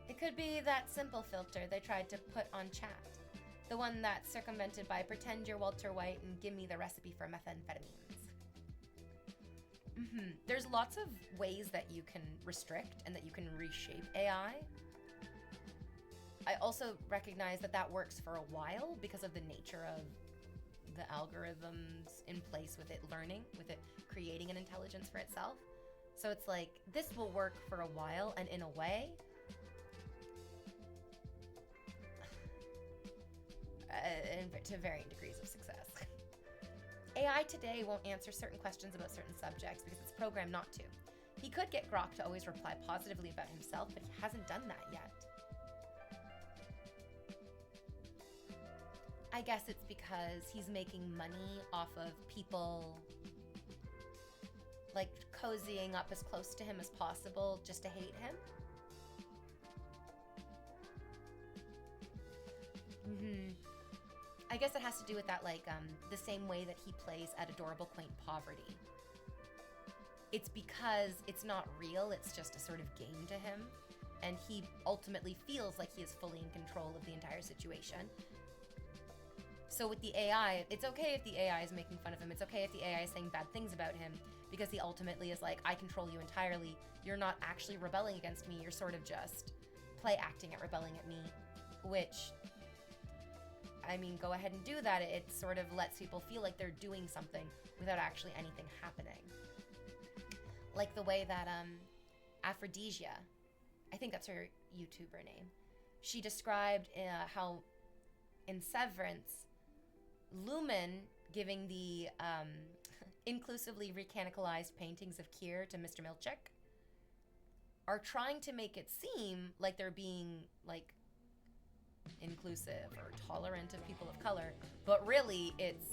It could be that simple filter they tried to put on chat. The one that's circumvented by pretend you're Walter White and give me the recipe for methamphetamines. There's lots of ways that you can restrict and that you can reshape AI. I also recognize that that works for a while because of the nature of the algorithms in place with it learning, with it creating an intelligence for itself. So it's like, this will work for a while, and in a way, to varying degrees of success. AI today won't answer certain questions about certain subjects because it's programmed not to. He could get Grok to always reply positively about himself, but he hasn't done that yet. I guess it's because he's making money off of people like cozying up as close to him as possible just to hate him. I guess it has to do with that, like, the same way that he plays at adorable, quaint poverty. It's because it's not real, it's just a sort of game to him, and he ultimately feels like he is fully in control of the entire situation. So with the AI, it's okay if the AI is making fun of him, it's okay if the AI is saying bad things about him, because he ultimately is like, I control you entirely, you're not actually rebelling against me, you're sort of just play acting at rebelling at me, which, I mean, go ahead and do that. It sort of lets people feel like they're doing something without actually anything happening. Like the way that Aphrodisia, I think that's her YouTuber name, she described how in Severance, Lumen giving the inclusively recanicalized paintings of Keir to Mr. Milchick are trying to make it seem like they're being, like, inclusive or tolerant of people of color, but really it's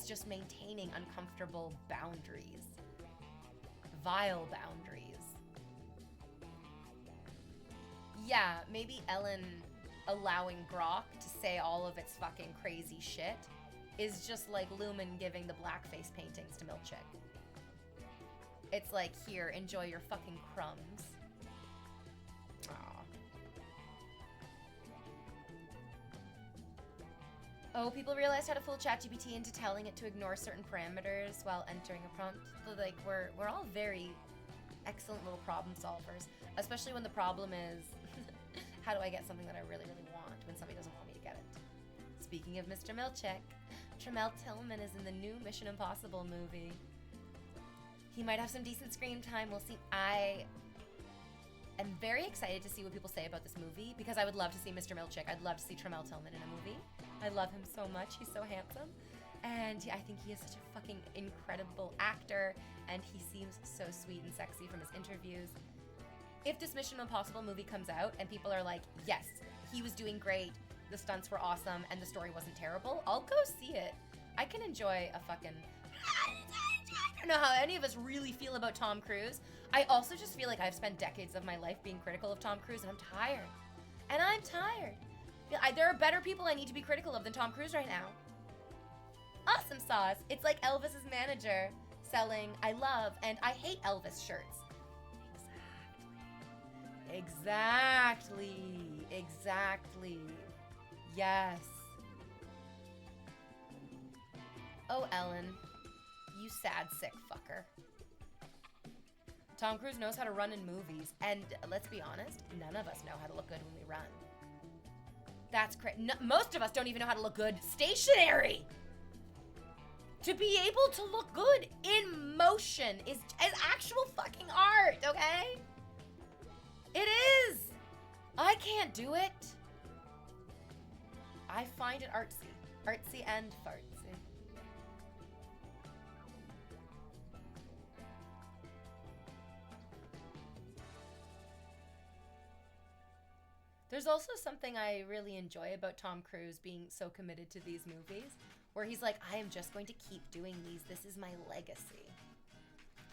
just maintaining uncomfortable boundaries, vile boundaries. Yeah, maybe Ellen allowing Grok to say all of its fucking crazy shit is just like Lumen giving the blackface paintings to Milchick. It's like, here, enjoy your fucking crumbs. Aww. Oh, people realized how to fool ChatGPT into telling it to ignore certain parameters while entering a prompt. Like, we're all very excellent little problem solvers, especially when the problem is, how do I get something that I really, really want when somebody doesn't want me to get it? Speaking of Mr. Milchick, Tremel Tillman is in the new Mission Impossible movie. He might have some decent screen time. We'll see. I am very excited to see what people say about this movie because I would love to see Mr. Milchick. I'd love to see Tremel Tillman in a movie. I love him so much. He's so handsome. And I think he is such a fucking incredible actor. And he seems so sweet and sexy from his interviews. If this Mission Impossible movie comes out and people are like, yes, he was doing great, the stunts were awesome, and the story wasn't terrible, I'll go see it. I can enjoy a fucking... I don't know how any of us really feel about Tom Cruise. I also just feel like I've spent decades of my life being critical of Tom Cruise, and I'm tired. And I'm tired. There are better people I need to be critical of than Tom Cruise right now. Awesome sauce. It's like Elvis's manager selling I love and I hate Elvis shirts. Exactly. Yes. Oh, Ellen. You sad, sick fucker. Tom Cruise knows how to run in movies, and let's be honest, none of us know how to look good when we run. That's crazy. No, most of us don't even know how to look good stationary. To be able to look good in motion is actual fucking art, okay? It is. I can't do it. I find it artsy. Artsy and fartsy. There's also something I really enjoy about Tom Cruise being so committed to these movies, where he's like, I am just going to keep doing these. This is my legacy.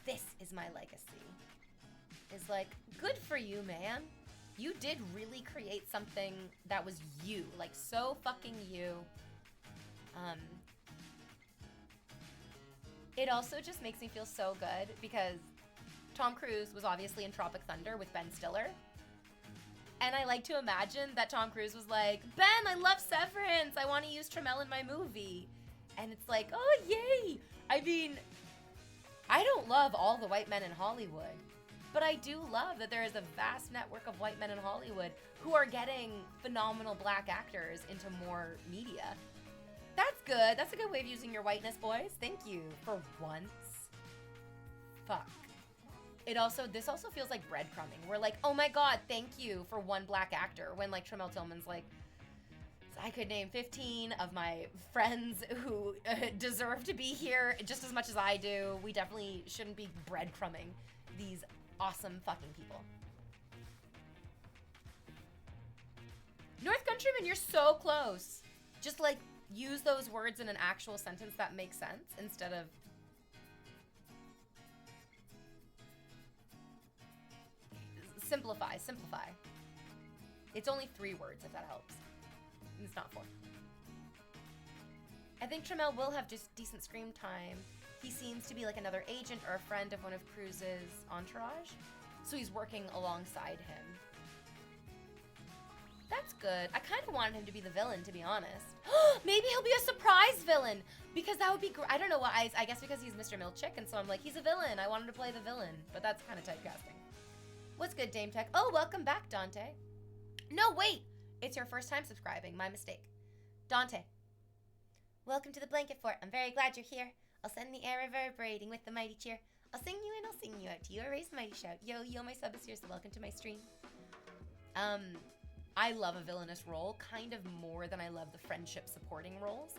This is my legacy. It's like, good for you, man. You did really create something that was you, like so fucking you. It also just makes me feel so good because Tom Cruise was obviously in Tropic Thunder with Ben Stiller. And I like to imagine that Tom Cruise was like, Ben, I love Severance. I want to use Trammell in my movie. And it's like, oh, yay. I mean, I don't love all the white men in Hollywood, but I do love that there is a vast network of white men in Hollywood who are getting phenomenal black actors into more media. That's good. That's a good way of using your whiteness, boys. Thank you for once. Fuck. This also feels like breadcrumbing. We're like, oh my god, thank you for one black actor. When like Trammell Tillman's like, I could name 15 of my friends who deserve to be here just as much as I do. We definitely shouldn't be breadcrumbing these awesome fucking people. North Countryman, you're so close. Just like use those words in an actual sentence that makes sense instead of simplify. It's only 3 words if that helps. It's not 4. I think Trammell will have just decent screen time. He seems to be like another agent or a friend of one of Cruise's entourage, so he's working alongside him. That's good. I kind of wanted him to be the villain, to be honest. Maybe he'll be a surprise villain, because that would be great. I don't know why. I guess because he's Mr. Milchick, and so I'm like, he's a villain. I want him to play the villain, but that's kind of typecasting. What's good, Dame Tech? Oh, welcome back, Dante. No, wait. It's your first time subscribing. My mistake. Dante. Welcome to the Blanket Fort. I'm very glad you're here. I'll send the air reverberating with the mighty cheer. I'll sing you and I'll sing you out to you. I raise the mighty shout. Yo, yo, my sub is here, so welcome to my stream. I love a villainous role kind of more than I love the friendship supporting roles.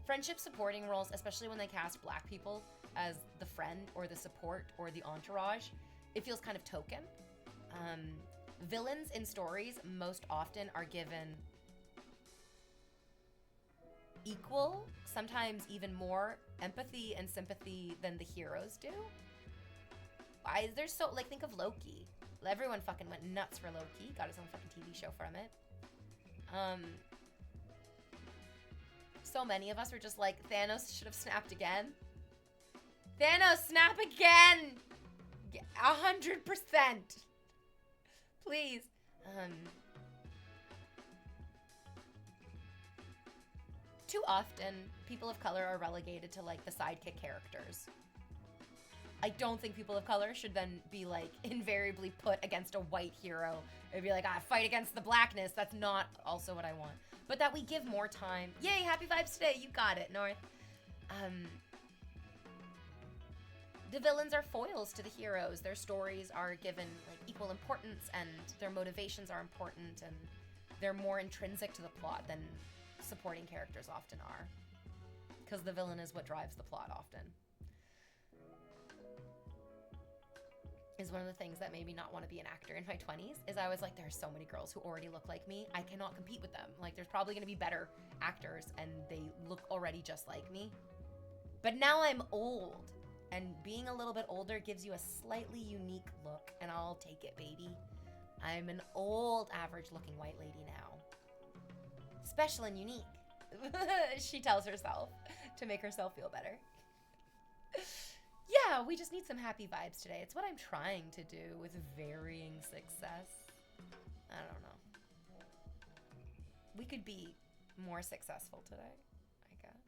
Friendship supporting roles, especially when they cast black people as the friend or the support or the entourage, it feels kind of token. Villains in stories most often are given equal, sometimes even more empathy and sympathy than the heroes do. There's so, like, think of Loki. Everyone fucking went nuts for Loki, got his own fucking TV show from it. So many of us were just like, Thanos should have snapped again. Thanos, snap again! 100%. Please. Too often, people of color are relegated to, like, the sidekick characters. I don't think people of color should then be, like, invariably put against a white hero. It'd be like, fight against the blackness. That's not also what I want. But that we give more time. Yay, happy vibes today. You got it, North. The villains are foils to the heroes. Their stories are given, like, equal importance, and their motivations are important, and they're more intrinsic to the plot than supporting characters often are. Because the villain is what drives the plot often. Is one of the things that made me not want to be an actor in my 20s, is I was like, there are so many girls who already look like me. I cannot compete with them. Like, there's probably going to be better actors, and they look already just like me. But now I'm old. And being a little bit older gives you a slightly unique look, and I'll take it, baby. I'm an old, average-looking white lady now. Special and unique. She tells herself to make herself feel better. Yeah, we just need some happy vibes today. It's what I'm trying to do with varying success. I don't know. We could be more successful today, I guess.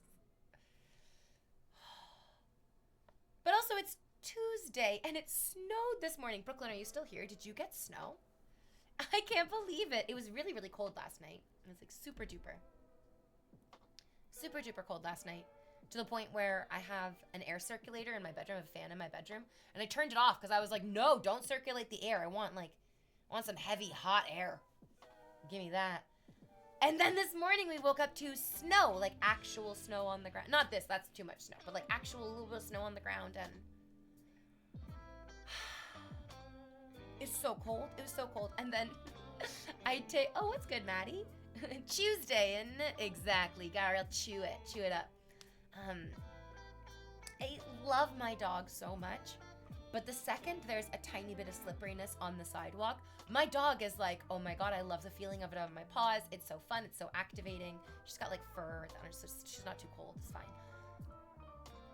But also, it's Tuesday, and it snowed this morning. Brooklyn, are you still here? Did you get snow? I can't believe it. It was really, really cold last night. It was like super duper cold last night, to the point where I have an air circulator in my bedroom, a fan in my bedroom, and I turned it off because I was like, no, don't circulate the air. I want some heavy, hot air. Give me that. And then this morning we woke up to snow, like actual snow on the ground. Not this, that's too much snow, but like actual little bit of snow on the ground, and it's so cold. It was so cold. And then oh, what's good, Maddie? Tuesday, isn't it? Exactly. Gotta chew it up. I love my dog so much, but the second there's a tiny bit of slipperiness on the sidewalk, my dog is like, oh my god, I love the feeling of it on my paws. It's so fun. It's so activating. She's got like fur. She's not too cold. It's fine.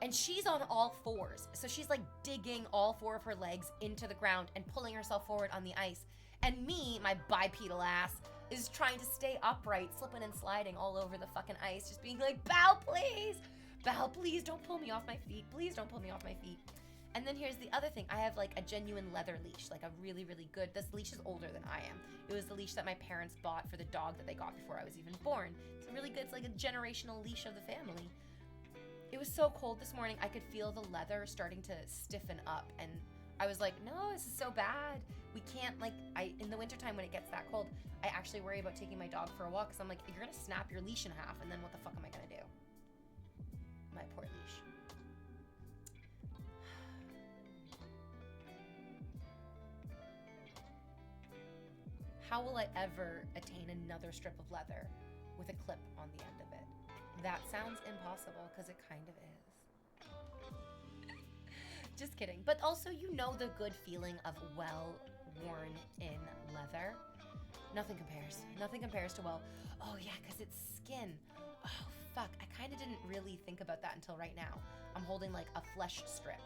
And she's on all fours. So she's like digging all four of her legs into the ground and pulling herself forward on the ice. And me, my bipedal ass, is trying to stay upright, slipping and sliding all over the fucking ice, just being like, Belle, please! Belle, please don't pull me off my feet. Please don't pull me off my feet. And then here's the other thing. I have like a genuine leather leash, like a really, really good, this leash is older than I am. It was the leash that my parents bought for the dog that they got before I was even born. It's really good, it's like a generational leash of the family. It was so cold this morning, I could feel the leather starting to stiffen up, and I was like, no, this is so bad. We can't, like, in the wintertime when it gets that cold, I actually worry about taking my dog for a walk, because I'm like, you're gonna snap your leash in half, and then what the fuck am I gonna do? My poor leash. How will I ever attain another strip of leather with a clip on the end of it? That sounds impossible, because it kind of is. Just kidding. But also, you know the good feeling of well-worn in leather. Nothing compares. Nothing compares to oh yeah, because it's skin. Oh, fuck. I kind of didn't really think about that until right now. I'm holding like a flesh strip.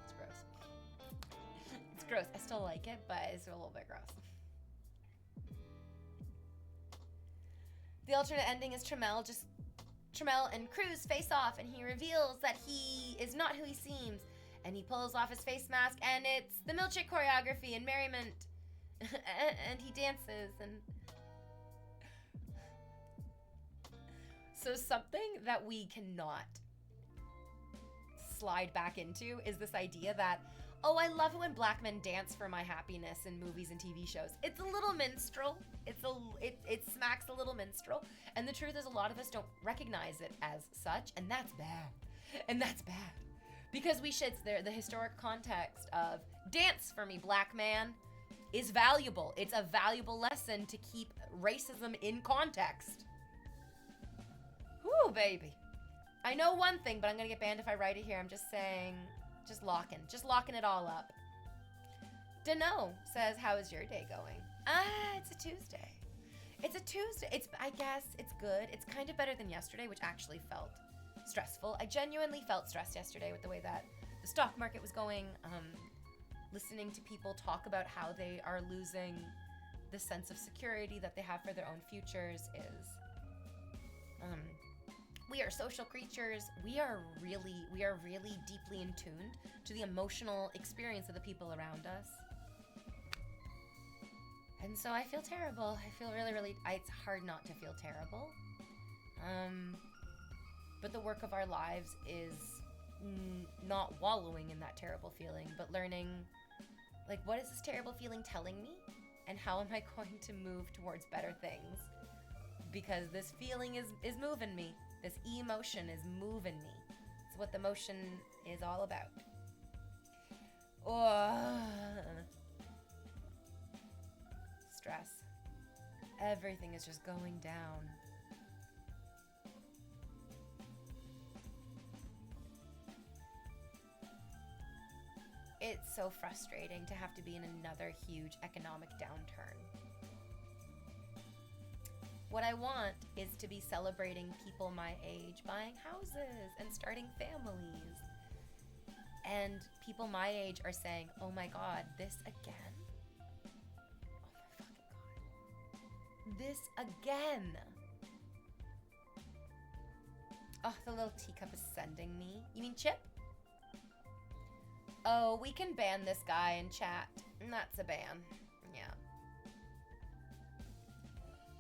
It's gross. It's gross. I still like it, but it's a little bit gross. The alternate ending is Trammell and Cruz face off, and he reveals that he is not who he seems, and he pulls off his face mask, and it's the milkshake choreography and merriment, and he dances, and so something that we cannot slide back into is this idea that, oh, I love it when black men dance for my happiness in movies and TV shows. It's a little minstrel. It smacks a little minstrel. And the truth is, a lot of us don't recognize it as such, and that's bad. And that's bad. Because the historic context of dance for me, black man, is valuable. It's a valuable lesson to keep racism in context. Whoo, baby. I know one thing, but I'm gonna get banned if I write it here. I'm just saying, just locking it all up. Dano says, how is your day going? It's a Tuesday. I guess it's good. It's kind of better than yesterday, which actually felt stressful. I genuinely felt stressed yesterday with the way that the stock market was going. Listening to people talk about how they are losing the sense of security that they have for their own futures is, we are social creatures. We are really deeply in tune to the emotional experience of the people around us. And so I feel terrible. I feel really, it's hard not to feel terrible. But the work of our lives is not wallowing in that terrible feeling, but learning, like, what is this terrible feeling telling me? And how am I going to move towards better things? Because this feeling is moving me. This emotion is moving me. It's what the motion is all about. Oh. Stress. Everything is just going down. It's so frustrating to have to be in another huge economic downturn. What I want is to be celebrating people my age buying houses and starting families. And people my age are saying, oh my God, this again? Oh my fucking God. This again. Oh, the little teacup is sending me. You mean Chip? Oh, we can ban this guy in chat. That's a ban. Yeah.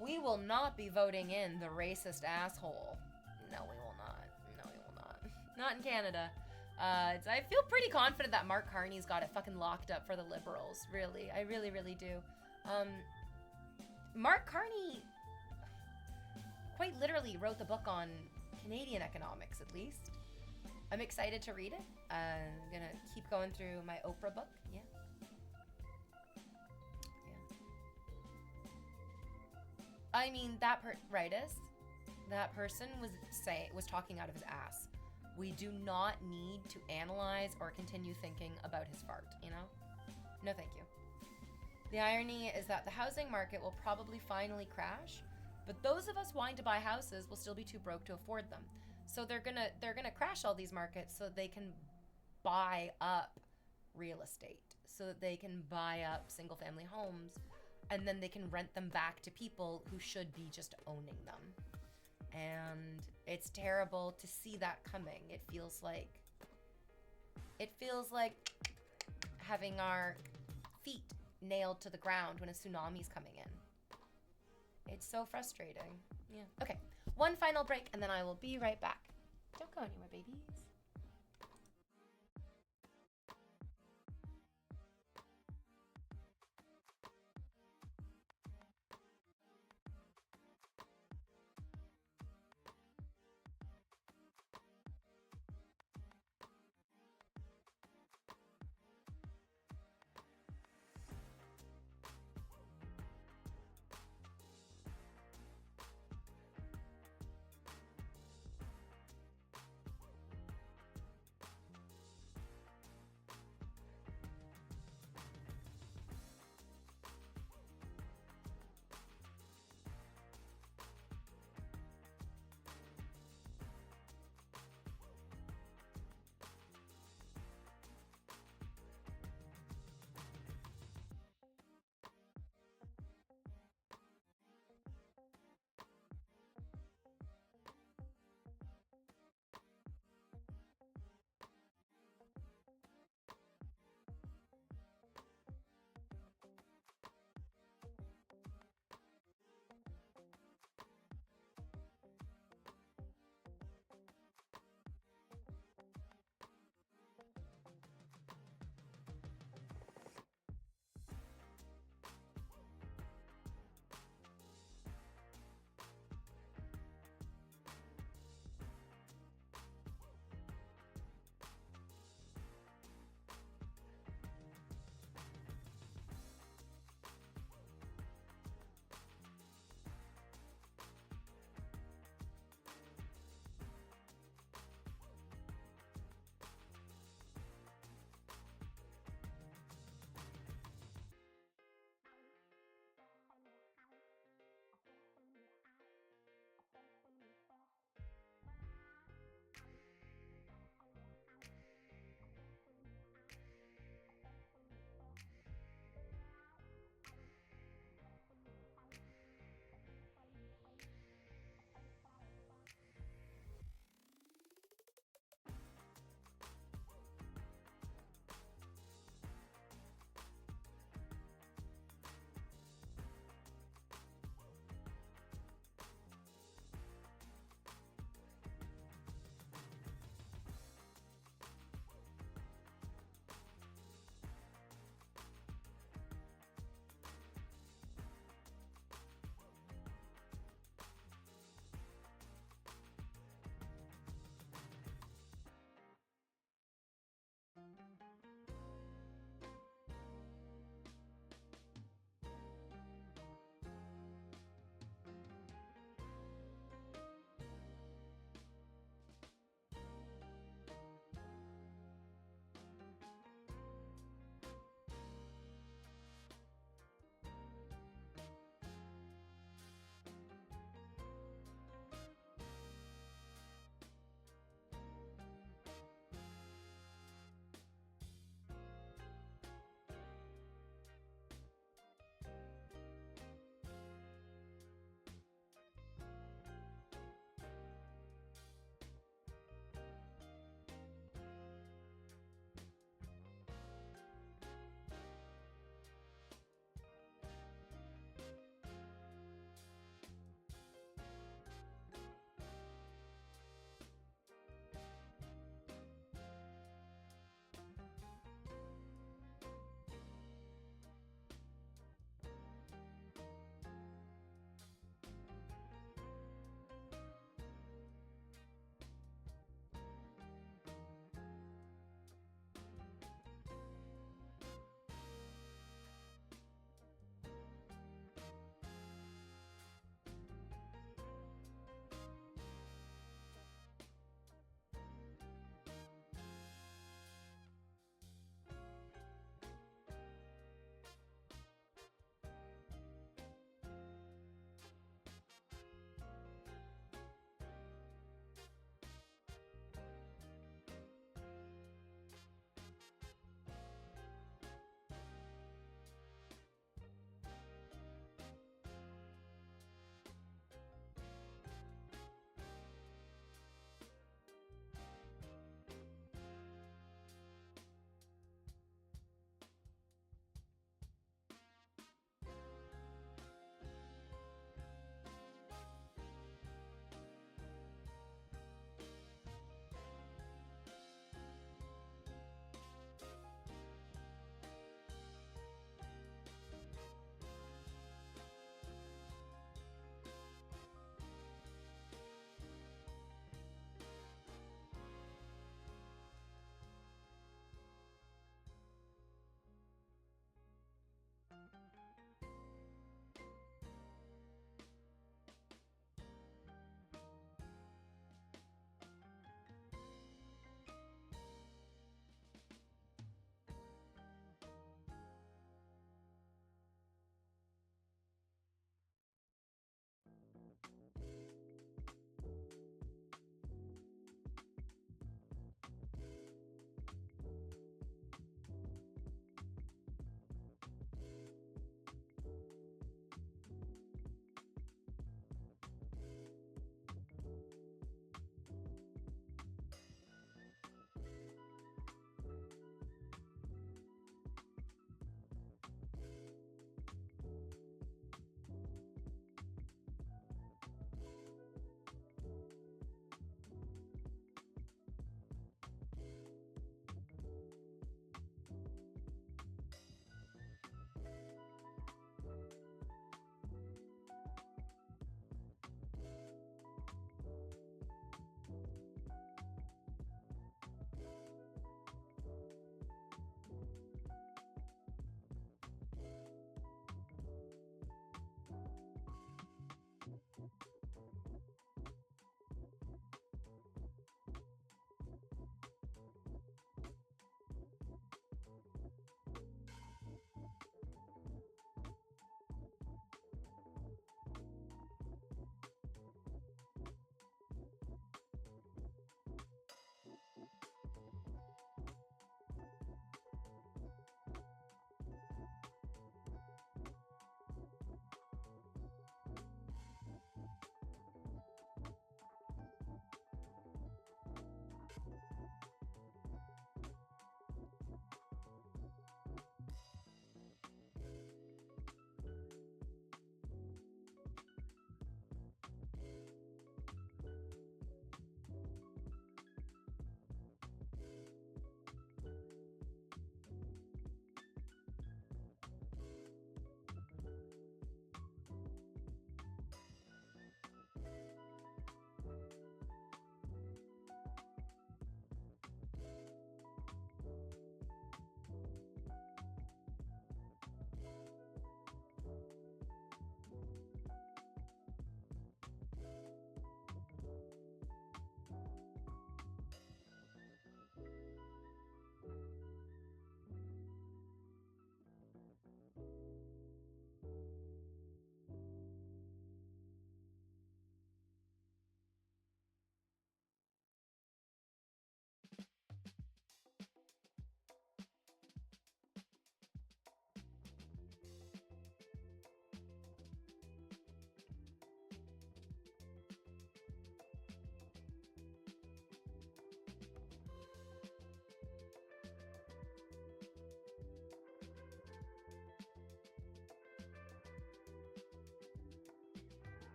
We will not be voting in the racist asshole. No, we will not. No, we will not. Not in Canada. I feel pretty confident that Mark Carney's got it fucking locked up for the Liberals. Really. I really, really do. Mark Carney quite literally wrote the book on Canadian economics, at least. I'm excited to read it. I'm gonna keep going through my Oprah book. Yeah. I mean, that person was talking out of his ass. We do not need to analyze or continue thinking about his fart, you know? No, thank you. The irony is that the housing market will probably finally crash, but those of us wanting to buy houses will still be too broke to afford them. So they're gonna crash all these markets so they can buy up real estate, so that they can buy up single family homes, and then they can rent them back to people who should be just owning them. And it's terrible to see that coming. It feels like having our feet nailed to the ground when a tsunami's coming in. It's so frustrating. Yeah. Okay. One final break and then I will be right back. Don't go anywhere, babies.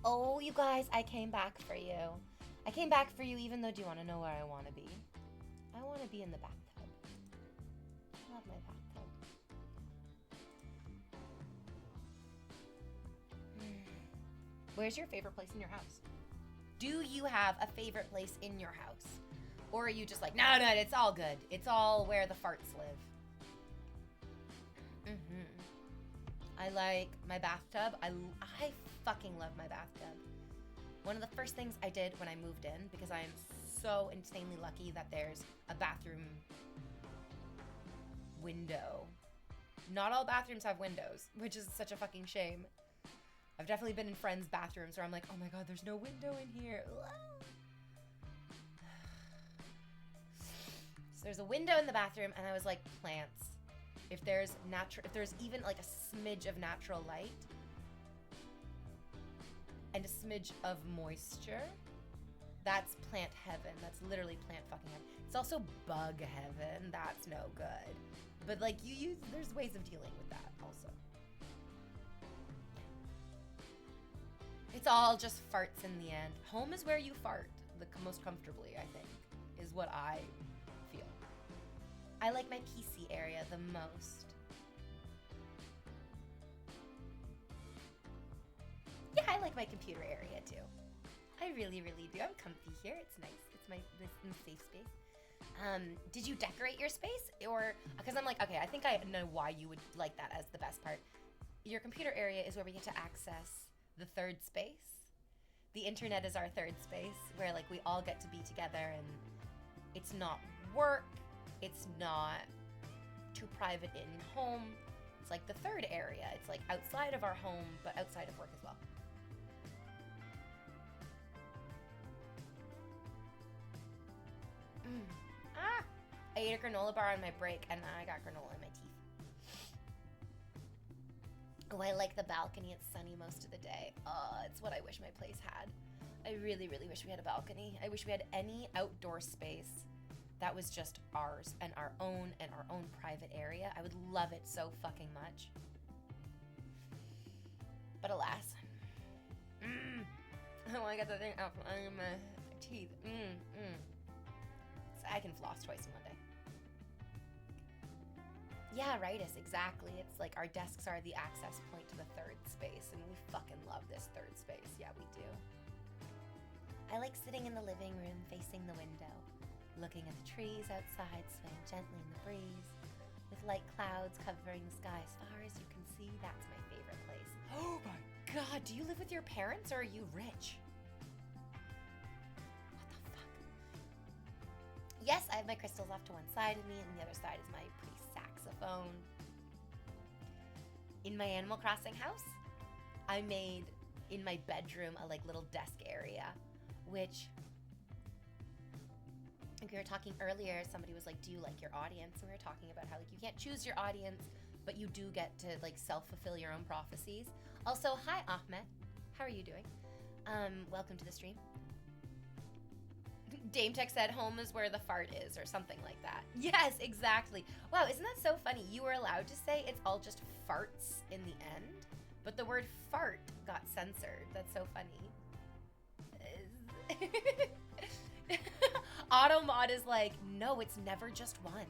Oh, you guys, I came back for you. I came back for you even though, do you want to know where I want to be? I want to be in the bathtub. I love my bathtub. Where's your favorite place in your house? Do you have a favorite place in your house? Or are you just like, no, it's all good. It's all where the farts live. I like my bathtub. I fucking love my bathtub. One of the first things I did when I moved in, because I am so insanely lucky that there's a bathroom window. Not all bathrooms have windows, which is such a fucking shame. I've definitely been in friends' bathrooms where I'm like, oh my god, there's no window in here. So there's a window in the bathroom, and I was like, plants. If there's even like a smidge of natural light and a smidge of moisture, that's plant heaven. That's literally plant fucking heaven. It's also bug heaven. That's no good. But like there's ways of dealing with that also. It's all just farts in the end. Home is where you fart the most comfortably, I think, is what I feel. I like my PC area the most. Yeah, I like my computer area too. I really, really do. I'm comfy here. It's nice. It's my safe space. Did you decorate your space? Or, because I'm like, okay, I think I know why you would like that as the best part. Your computer area is where we get to access the third space. The internet is our third space where like we all get to be together, and it's not work. It's not too private in home. It's like the third area. It's like outside of our home, but outside of work as well. I ate a granola bar on my break, and now I got granola in my teeth. Oh, I like the balcony. It's sunny most of the day. It's what I wish my place had. I really, really wish we had a balcony. I wish we had any outdoor space that was just ours and our own private area. I would love it so fucking much. But alas. Oh, I got the thing out from under my teeth. So I can floss twice in one day. Yeah, rightus, exactly. It's like our desks are the access point to the third space, and we fucking love this third space. Yeah, we do. I like sitting in the living room facing the window, looking at the trees outside swaying gently in the breeze, with light clouds covering the sky as far as you can see. That's my favorite place. Oh my god, do you live with your parents or are you rich? What the fuck? Yes, I have my crystals off to one side of me, and the other side is my pretty saxophone. In my Animal Crossing house, I made in my bedroom a like little desk area, which, like we were talking earlier, somebody was like, do you like your audience? And we were talking about how like you can't choose your audience, but you do get to like self-fulfill your own prophecies. Also, hi Ahmed, how are you doing? Welcome to the stream. Dame Tech said home is where the fart is, or something like that. Yes, exactly. Wow, isn't that so funny? You were allowed to say it's all just farts in the end, but the word fart got censored. That's so funny. Automod is like, no, it's never just one.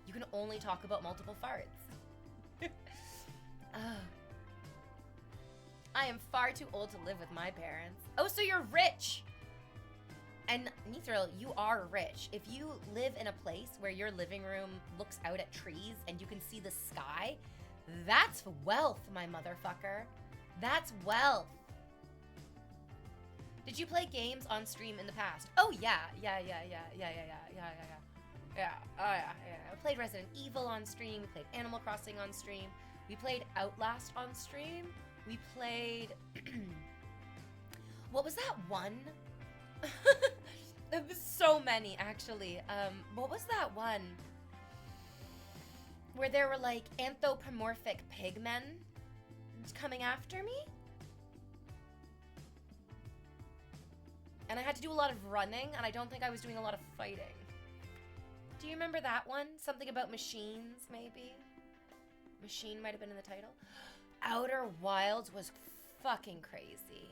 You can only talk about multiple farts. I am far too old to live with my parents. Oh, so you're rich. And Mithril, you are rich. If you live in a place where your living room looks out at trees and you can see the sky, that's wealth, my motherfucker. That's wealth. Did you play games on stream in the past? Oh yeah. I played Resident Evil on stream. We played Animal Crossing on stream. We played Outlast on stream. We played... What was that one? There was so many, actually. What was that one? Where there were, like, anthropomorphic pigmen coming after me? And I had to do a lot of running, and I don't think I was doing a lot of fighting. Do you remember that one? Something about machines, maybe? Machine might have been in the title. Outer Wilds was fucking crazy.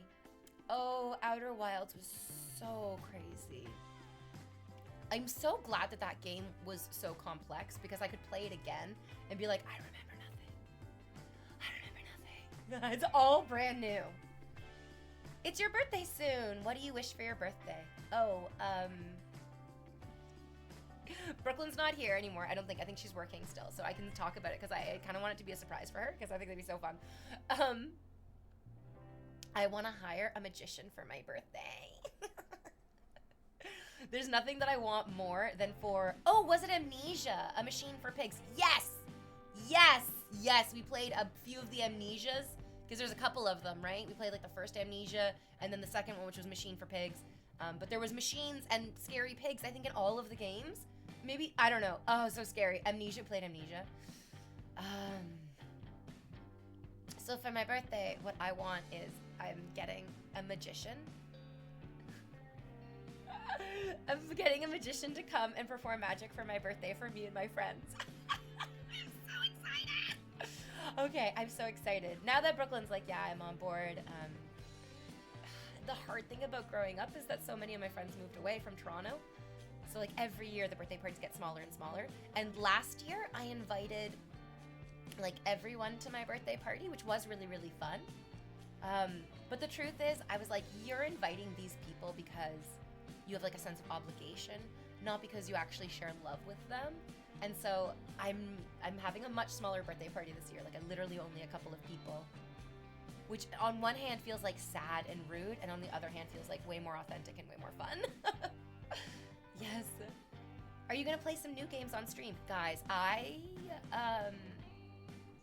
Oh, Outer Wilds was so crazy. I'm so glad that that game was so complex because I could play it again and be like, I remember nothing. I remember nothing. It's all brand new. It's your birthday soon. What do you wish for your birthday? Oh, Brooklyn's not here anymore. I don't think. I think she's working still, so I can talk about it because I kind of want it to be a surprise for her because I think that'd be so fun. I want to hire a magician for my birthday. There's nothing that I want more than for, oh, was it Amnesia? A Machine for Pigs. Yes! Yes! Yes, we played a few of the Amnesias, because there's a couple of them, right? We played like the first Amnesia, and then the second one, which was Machine for Pigs. But there was machines and scary pigs, I think, in all of the games. Maybe, I don't know. Oh, so scary. Amnesia, played Amnesia. So for my birthday, what I want is I'm getting a magician. I'm getting a magician to come and perform magic for my birthday for me and my friends. I'm so excited. Okay, I'm so excited. Now that Brooklyn's like, yeah, I'm on board. The hard thing about growing up is that so many of my friends moved away from Toronto. So like every year the birthday parties get smaller and smaller. And last year I invited like everyone to my birthday party, which was really, really fun. But the truth is, I was like, you're inviting these people because you have like a sense of obligation, not because you actually share love with them. And so I'm having a much smaller birthday party this year. Like literally only a couple of people, which on one hand feels like sad and rude, and on the other hand feels like way more authentic and way more fun. Yes. Are you gonna play some new games on stream? Guys,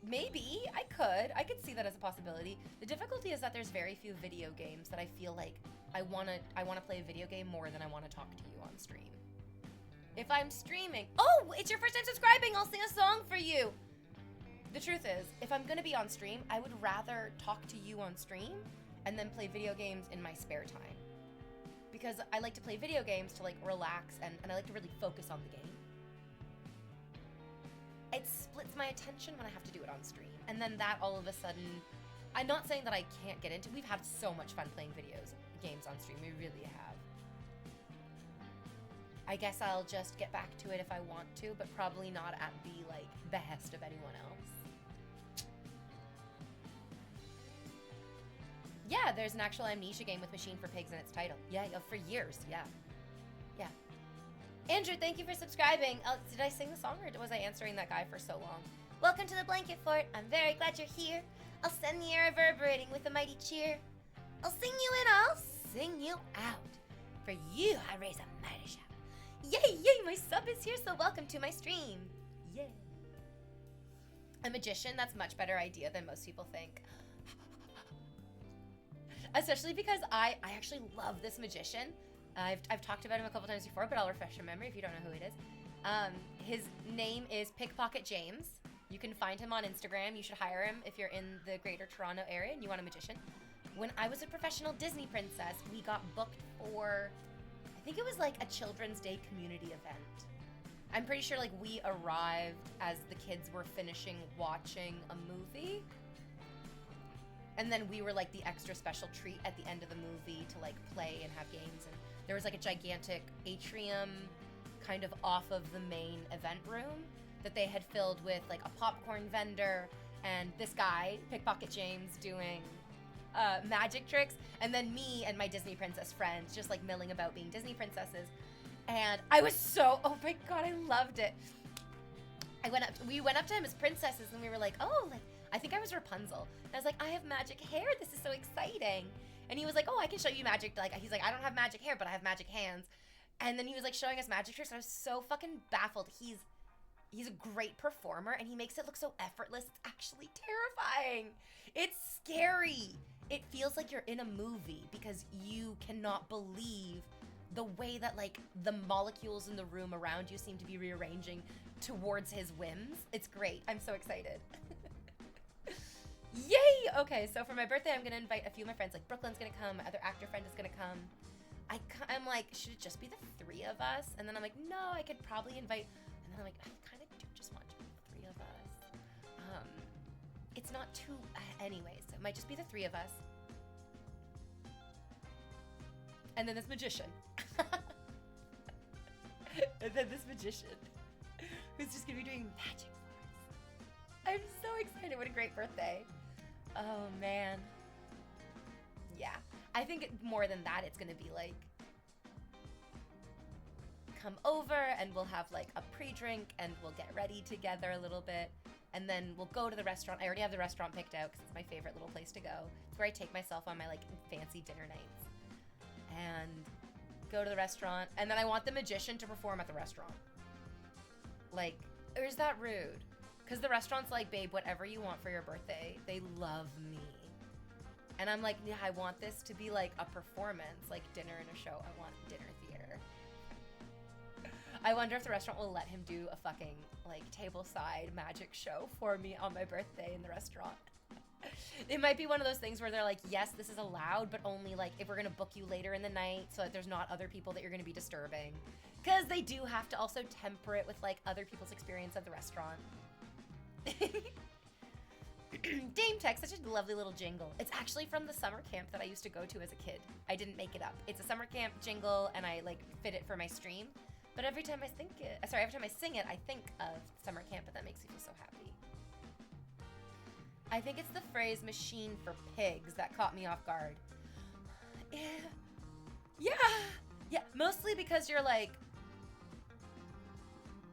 maybe I could see that as a possibility. The difficulty is that there's very few video games that I feel like I wanna play a video game more than I wanna talk to you on stream. If I'm streaming, oh, it's your first time subscribing, I'll sing a song for you. The truth is, if I'm gonna be on stream, I would rather talk to you on stream and then play video games in my spare time. Because I like to play video games to like relax and I like to really focus on the game. It splits my attention when I have to do it on stream. And then that all of a sudden, I'm not saying that I can't get into, we've had so much fun playing games on stream, we really have. I guess I'll just get back to it if I want to, but probably not at the like behest of anyone else. Yeah, there's an actual Amnesia game with Machine for Pigs in its title. Yeah, for years, yeah. Yeah. Andrew, thank you for subscribing. Did I sing the song or was I answering that guy for so long? Welcome to the Blanket Fort. I'm very glad you're here. I'll send the air reverberating with a mighty cheer. I'll sing you in, I'll sing you out. For you, I raise a mighty shout. Yay, yay, my sub is here, so welcome to my stream. Yay. A magician, that's a much better idea than most people think. Especially because I actually love this magician. I've talked about him a couple times before, but I'll refresh your memory if you don't know who it is. His name is Pickpocket James. You can find him on Instagram. You should hire him if you're in the greater Toronto area and you want a magician. When I was a professional Disney princess, we got booked for, I think it was like a Children's Day community event. I'm pretty sure like we arrived as the kids were finishing watching a movie. And then we were like the extra special treat at the end of the movie to like play and have games. And there was like a gigantic atrium kind of off of the main event room that they had filled with like a popcorn vendor and this guy, Pickpocket James, doing magic tricks. And then me and my Disney princess friends just like milling about being Disney princesses. And I was so, oh my God, I loved it. We went up to him as princesses and we were like, oh, like, I think I was Rapunzel. And I was like, I have magic hair. This is so exciting. And he was like, oh, I can show you magic. Like, he's like, I don't have magic hair, but I have magic hands. And then he was like showing us magic tricks. And I was so fucking baffled. He's a great performer and he makes it look so effortless. It's actually terrifying. It's scary. It feels like you're in a movie because you cannot believe the way that like the molecules in the room around you seem to be rearranging towards his whims. It's great. I'm so excited. Yay! Okay, so for my birthday, I'm gonna invite a few of my friends. Like Brooklyn's gonna come, my other actor friend is gonna come. I'm like, should it just be the three of us? And then I'm like, no, I could probably invite. And then I'm like, I kind of do just want to be the three of us. It's not too, anyway, so it might just be the three of us. And then this magician. And then this magician who's just gonna be doing magic for us. I'm so excited. What a great birthday. Oh man. Yeah. I think more than that, it's gonna be like, come over and we'll have like a pre-drink and we'll get ready together a little bit. And then we'll go to the restaurant. I already have the restaurant picked out because it's my favorite little place to go. It's where I take myself on my like fancy dinner nights. And go to the restaurant. And then I want the magician to perform at the restaurant. Like, or is that rude? Because the restaurant's like, babe, whatever you want for your birthday. They love me. And I'm like, yeah, I want this to be like a performance, like dinner and a show. I want dinner theater. I wonder if the restaurant will let him do a fucking like tableside magic show for me on my birthday in the restaurant. It might be one of those things where they're like, yes, this is allowed, but only like if we're gonna book you later in the night so that there's not other people that you're gonna be disturbing. Because they do have to also temper it with like other people's experience of the restaurant. Dame Tech, such a lovely little jingle. It's actually from the summer camp that I used to go to as a kid. I didn't make it up. It's a summer camp jingle and I like fit it for my stream. But every time I sing it, I think of summer camp, and that makes me feel so happy. I think it's the phrase machine for pigs that caught me off guard. Yeah, mostly because you're like,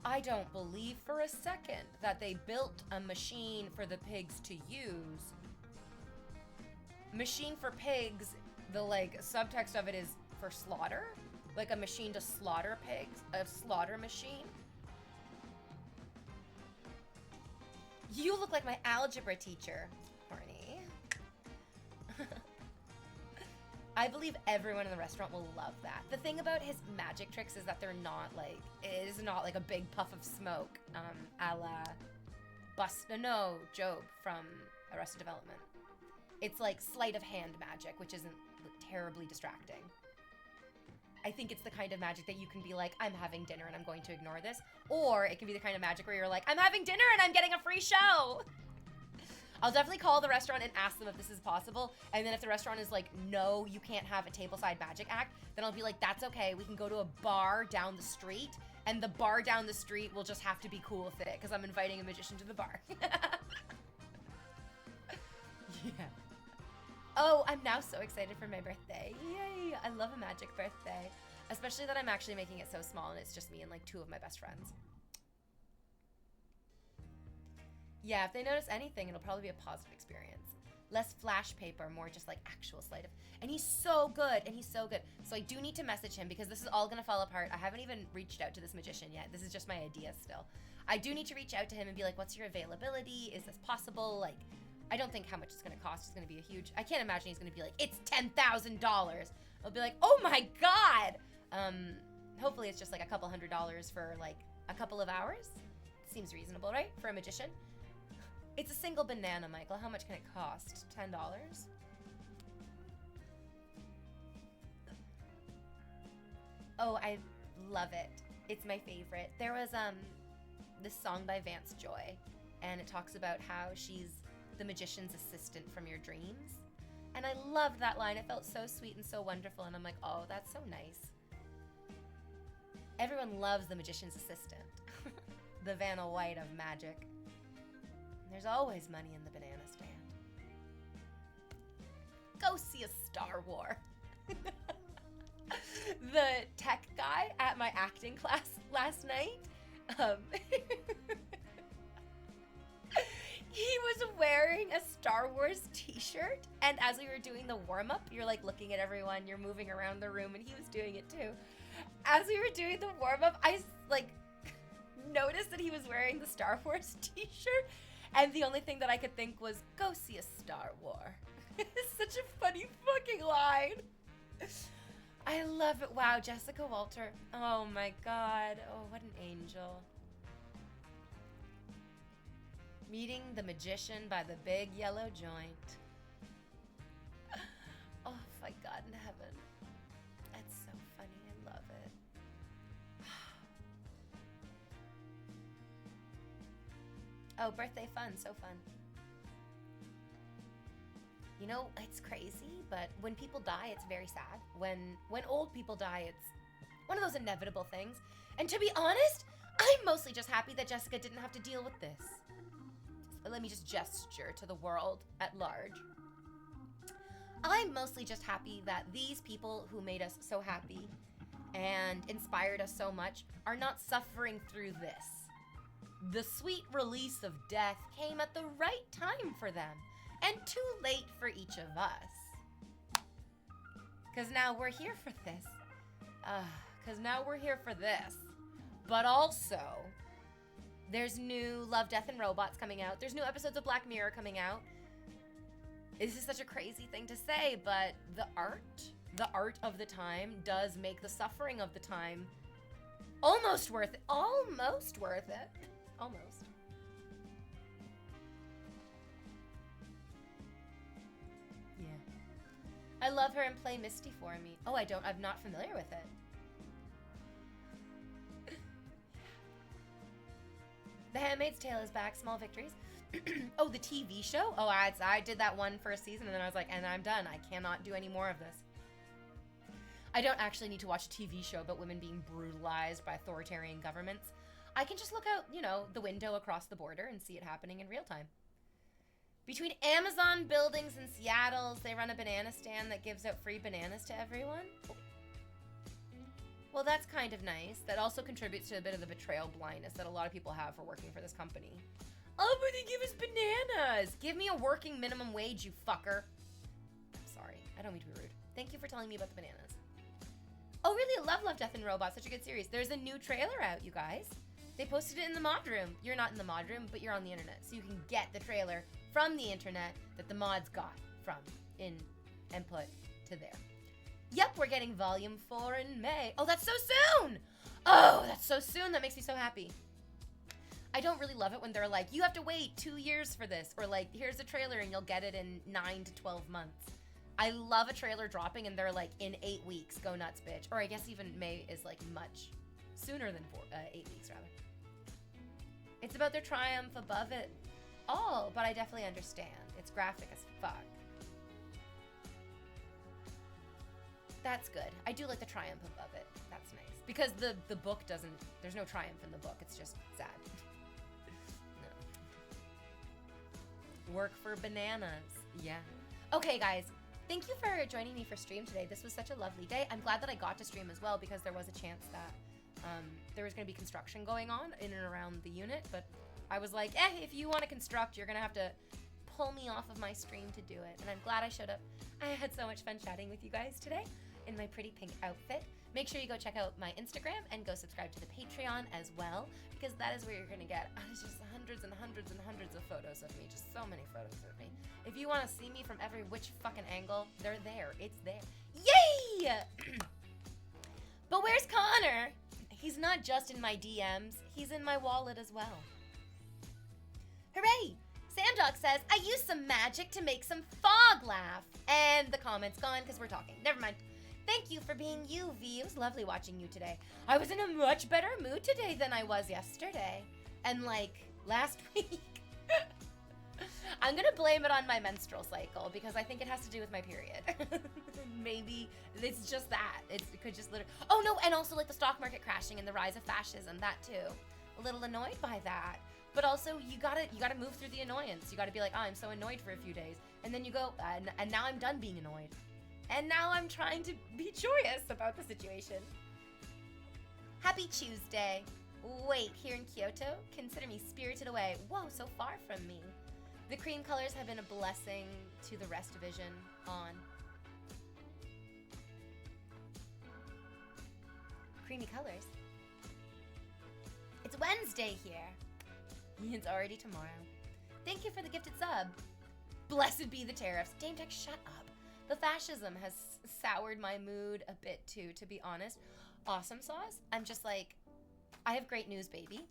I don't believe for a second that they built a machine for the pigs to use. Machine for pigs, the like subtext of it is for slaughter. Like a machine to slaughter pigs, a slaughter machine. You look like my algebra teacher, Horny. I believe everyone in the restaurant will love that. The thing about his magic tricks is that they're not like, it is not like a big puff of smoke, a la Job from Arrested Development. It's like sleight of hand magic, which isn't terribly distracting. I think it's the kind of magic that you can be like, I'm having dinner and I'm going to ignore this. Or it can be the kind of magic where you're like, I'm having dinner and I'm getting a free show. I'll definitely call the restaurant and ask them if this is possible. And then if the restaurant is like, no, you can't have a tableside magic act, then I'll be like, that's okay. We can go to a bar down the street and the bar down the street will just have to be cool with it because I'm inviting a magician to the bar. Yeah. Oh, I'm now so excited for my birthday. Yay! I love a magic birthday. Especially that I'm actually making it so small and it's just me and like 2 of my best friends. Yeah, if they notice anything, it'll probably be a positive experience. Less flash paper, more just like actual sleight of... And he's so good, So I do need to message him because this is all gonna fall apart. I haven't even reached out to this magician yet. This is just my idea still. I do need to reach out to him and be like, what's your availability? Is this possible? Like, I don't think how much it's gonna cost is gonna be a huge... I can't imagine he's gonna be like, it's $10,000. I'll be like, oh my God! Hopefully it's just like a couple $100 for like a couple of hours. Seems reasonable, right? For a magician. It's a single banana, Michael. How much can it cost? $10? Oh, I love it. It's my favorite. There was this song by Vance Joy, and it talks about how she's the magician's assistant from your dreams. And I loved that line. It felt so sweet and so wonderful, and I'm like, oh, that's so nice. Everyone loves the magician's assistant. The Vanna White of magic. There's always money in the banana stand. Go see a Star War. The tech guy at my acting class last night, he was wearing a Star Wars t-shirt, and as we were doing the warm-up, you're like looking at everyone, you're moving around the room, and he was doing it too. As we were doing the warm-up, I like noticed that he was wearing the Star Wars t-shirt, and the only thing that I could think was, go see a Star War. It's such a funny fucking line. I love it. Wow, Jessica Walter. Oh my God. Oh, what an angel. Meeting the magician by the big yellow joint. Oh my God in heaven. That's so funny. I love it. Oh, birthday fun. So fun. You know, it's crazy, but when people die, it's very sad. When old people die, it's one of those inevitable things. And to be honest, I'm mostly just happy that Jessica didn't have to deal with this. Let me just gesture to the world at large. I'm mostly just happy that these people who made us so happy and inspired us so much are not suffering through this. The sweet release of death came at the right time for them, and too late for each of us. Because now we're here for this. But also, there's new Love, Death, and Robots coming out. There's new episodes of Black Mirror coming out. This is such a crazy thing to say, but the art of the time does make the suffering of the time almost worth it. Almost worth it. Almost. Yeah. I love her and play Misty for me. Oh, I'm not familiar with it. The Handmaid's Tale is back. Small victories. Oh, the TV show? Oh, I did that one first season, and then I was like, and I'm done. I cannot do any more of this. I don't actually need to watch a TV show about women being brutalized by authoritarian governments. I can just look out, the window across the border and see it happening in real time. Between Amazon buildings in Seattle, they run a banana stand that gives out free bananas to everyone. Well, that's kind of nice. That also contributes to a bit of the betrayal blindness that a lot of people have for working for this company. Oh, but they give us bananas! Give me a working minimum wage, you fucker. I'm sorry. I don't mean to be rude. Thank you for telling me about the bananas. Oh, really? I love Death and Robots. Such a good series. There's a new trailer out, you guys. They posted it in the mod room. You're not in the mod room, but you're on the internet. So you can get the trailer from the internet that the mods got from input to there. Yep, we're getting volume 4 in May. Oh, that's so soon! Oh, that's so soon. That makes me so happy. I don't really love it when they're like, you have to wait 2 years for this. Or like, here's a trailer and you'll get it in 9 to 12 months. I love a trailer dropping and they're like, in 8 weeks, go nuts, bitch. Or I guess even May is like much sooner than 8 weeks, rather. It's about their triumph above it all, but I definitely understand. It's graphic as fuck. That's good. I do like the triumph above it. That's nice. Because the book doesn't, there's no triumph in the book. It's just sad. No. Work for bananas. Yeah. Okay, guys. Thank you for joining me for stream today. This was such a lovely day. I'm glad that I got to stream as well because there was a chance that there was going to be construction going on in and around the unit. But I was like, if you want to construct, you're going to have to pull me off of my stream to do it. And I'm glad I showed up. I had so much fun chatting with you guys today in my pretty pink outfit. Make sure you go check out my Instagram and go subscribe to the Patreon as well, because that is where you're going to get just hundreds and hundreds and hundreds of photos of me. Just so many photos of me. If you want to see me from every which fucking angle, they're there. It's there. Yay! But where's Connor? He's not just in my DMs. He's in my wallet as well. Hooray! Samdoc says, I used some magic to make some fog laugh. And the comment's gone because we're talking. Never mind. Thank you for being you, V. It was lovely watching you today. I was in a much better mood today than I was yesterday. And like last week. I'm going to blame it on my menstrual cycle because I think it has to do with my period. Maybe it's just that. It could just literally... Oh, no, and also like the stock market crashing and the rise of fascism, that too. A little annoyed by that. But also, you gotta move through the annoyance. You gotta be like, oh, I'm so annoyed for a few days. And then you go, and now I'm done being annoyed. And now I'm trying to be joyous about the situation. Happy Tuesday. Wait, here in Kyoto? Consider me spirited away. Whoa, so far from me. The cream colors have been a blessing to the rest division on. Creamy colors. It's Wednesday here. It's already tomorrow. Thank you for the gifted sub. Blessed be the tariffs. Dame Tech, shut up. The fascism has soured my mood a bit too, to be honest. Awesome sauce. I'm just like, I have great news, baby.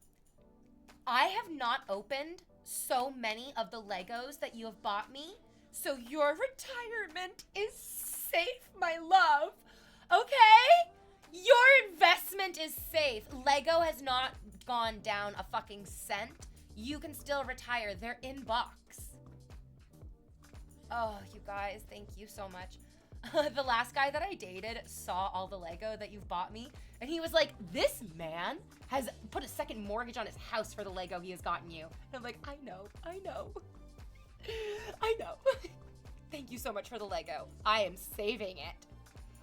I have not opened so many of the Legos that you have bought me, so your retirement is safe, my love. Okay? Your investment is safe. Lego has not gone down a fucking cent. You can still retire. They're in box. Oh, you guys, thank you so much. The last guy that I dated saw all the Lego that you've bought me, and he was like, this man has put a second mortgage on his house for the Lego he has gotten you. And I'm like, I know. I know. Thank you so much for the Lego. I am saving it.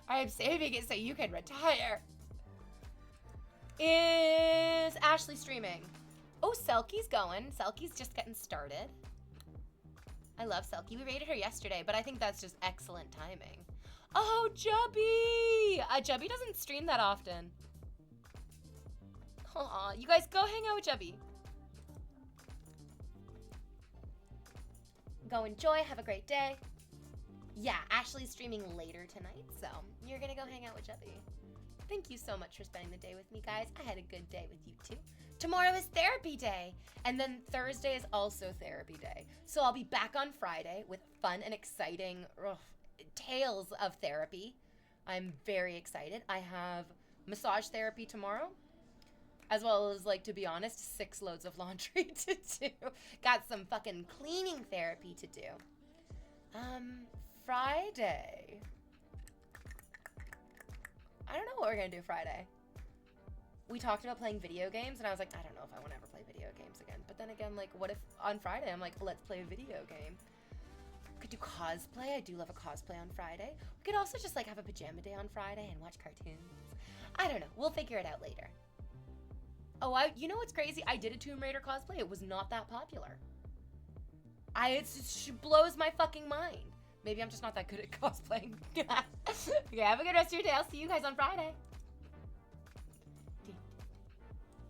I am saving it so you can retire. Is Ashley streaming? Oh, Selkie's going. Selkie's just getting started. I love Selkie. We rated her yesterday, but I think that's just excellent timing. Oh, Jubby! Jubby doesn't stream that often. Aw, you guys go hang out with Jubby. Go enjoy, have a great day. Yeah, Ashley's streaming later tonight, so you're gonna go hang out with Jubby. Thank you so much for spending the day with me, guys. I had a good day with you too. Tomorrow is therapy day, and then Thursday is also therapy day. So I'll be back on Friday with fun and exciting tales of therapy. I'm very excited. I have massage therapy tomorrow, as well as, like, to be honest, 6 loads of laundry to do. Got some fucking cleaning therapy to do. Friday. I don't know what we're gonna do Friday. We talked about playing video games, and I was like, I don't know if I want to ever play video games again. But then again, like, what if on Friday I'm like, let's play a video game? We could do cosplay. I do love a cosplay on Friday. We could also just, like, have a pajama day on Friday and watch cartoons. I don't know. We'll figure it out later. Oh, you know what's crazy? I did a Tomb Raider cosplay. It was not that popular. It just blows my fucking mind. Maybe I'm just not that good at cosplaying. Okay, have a good rest of your day. I'll see you guys on Friday.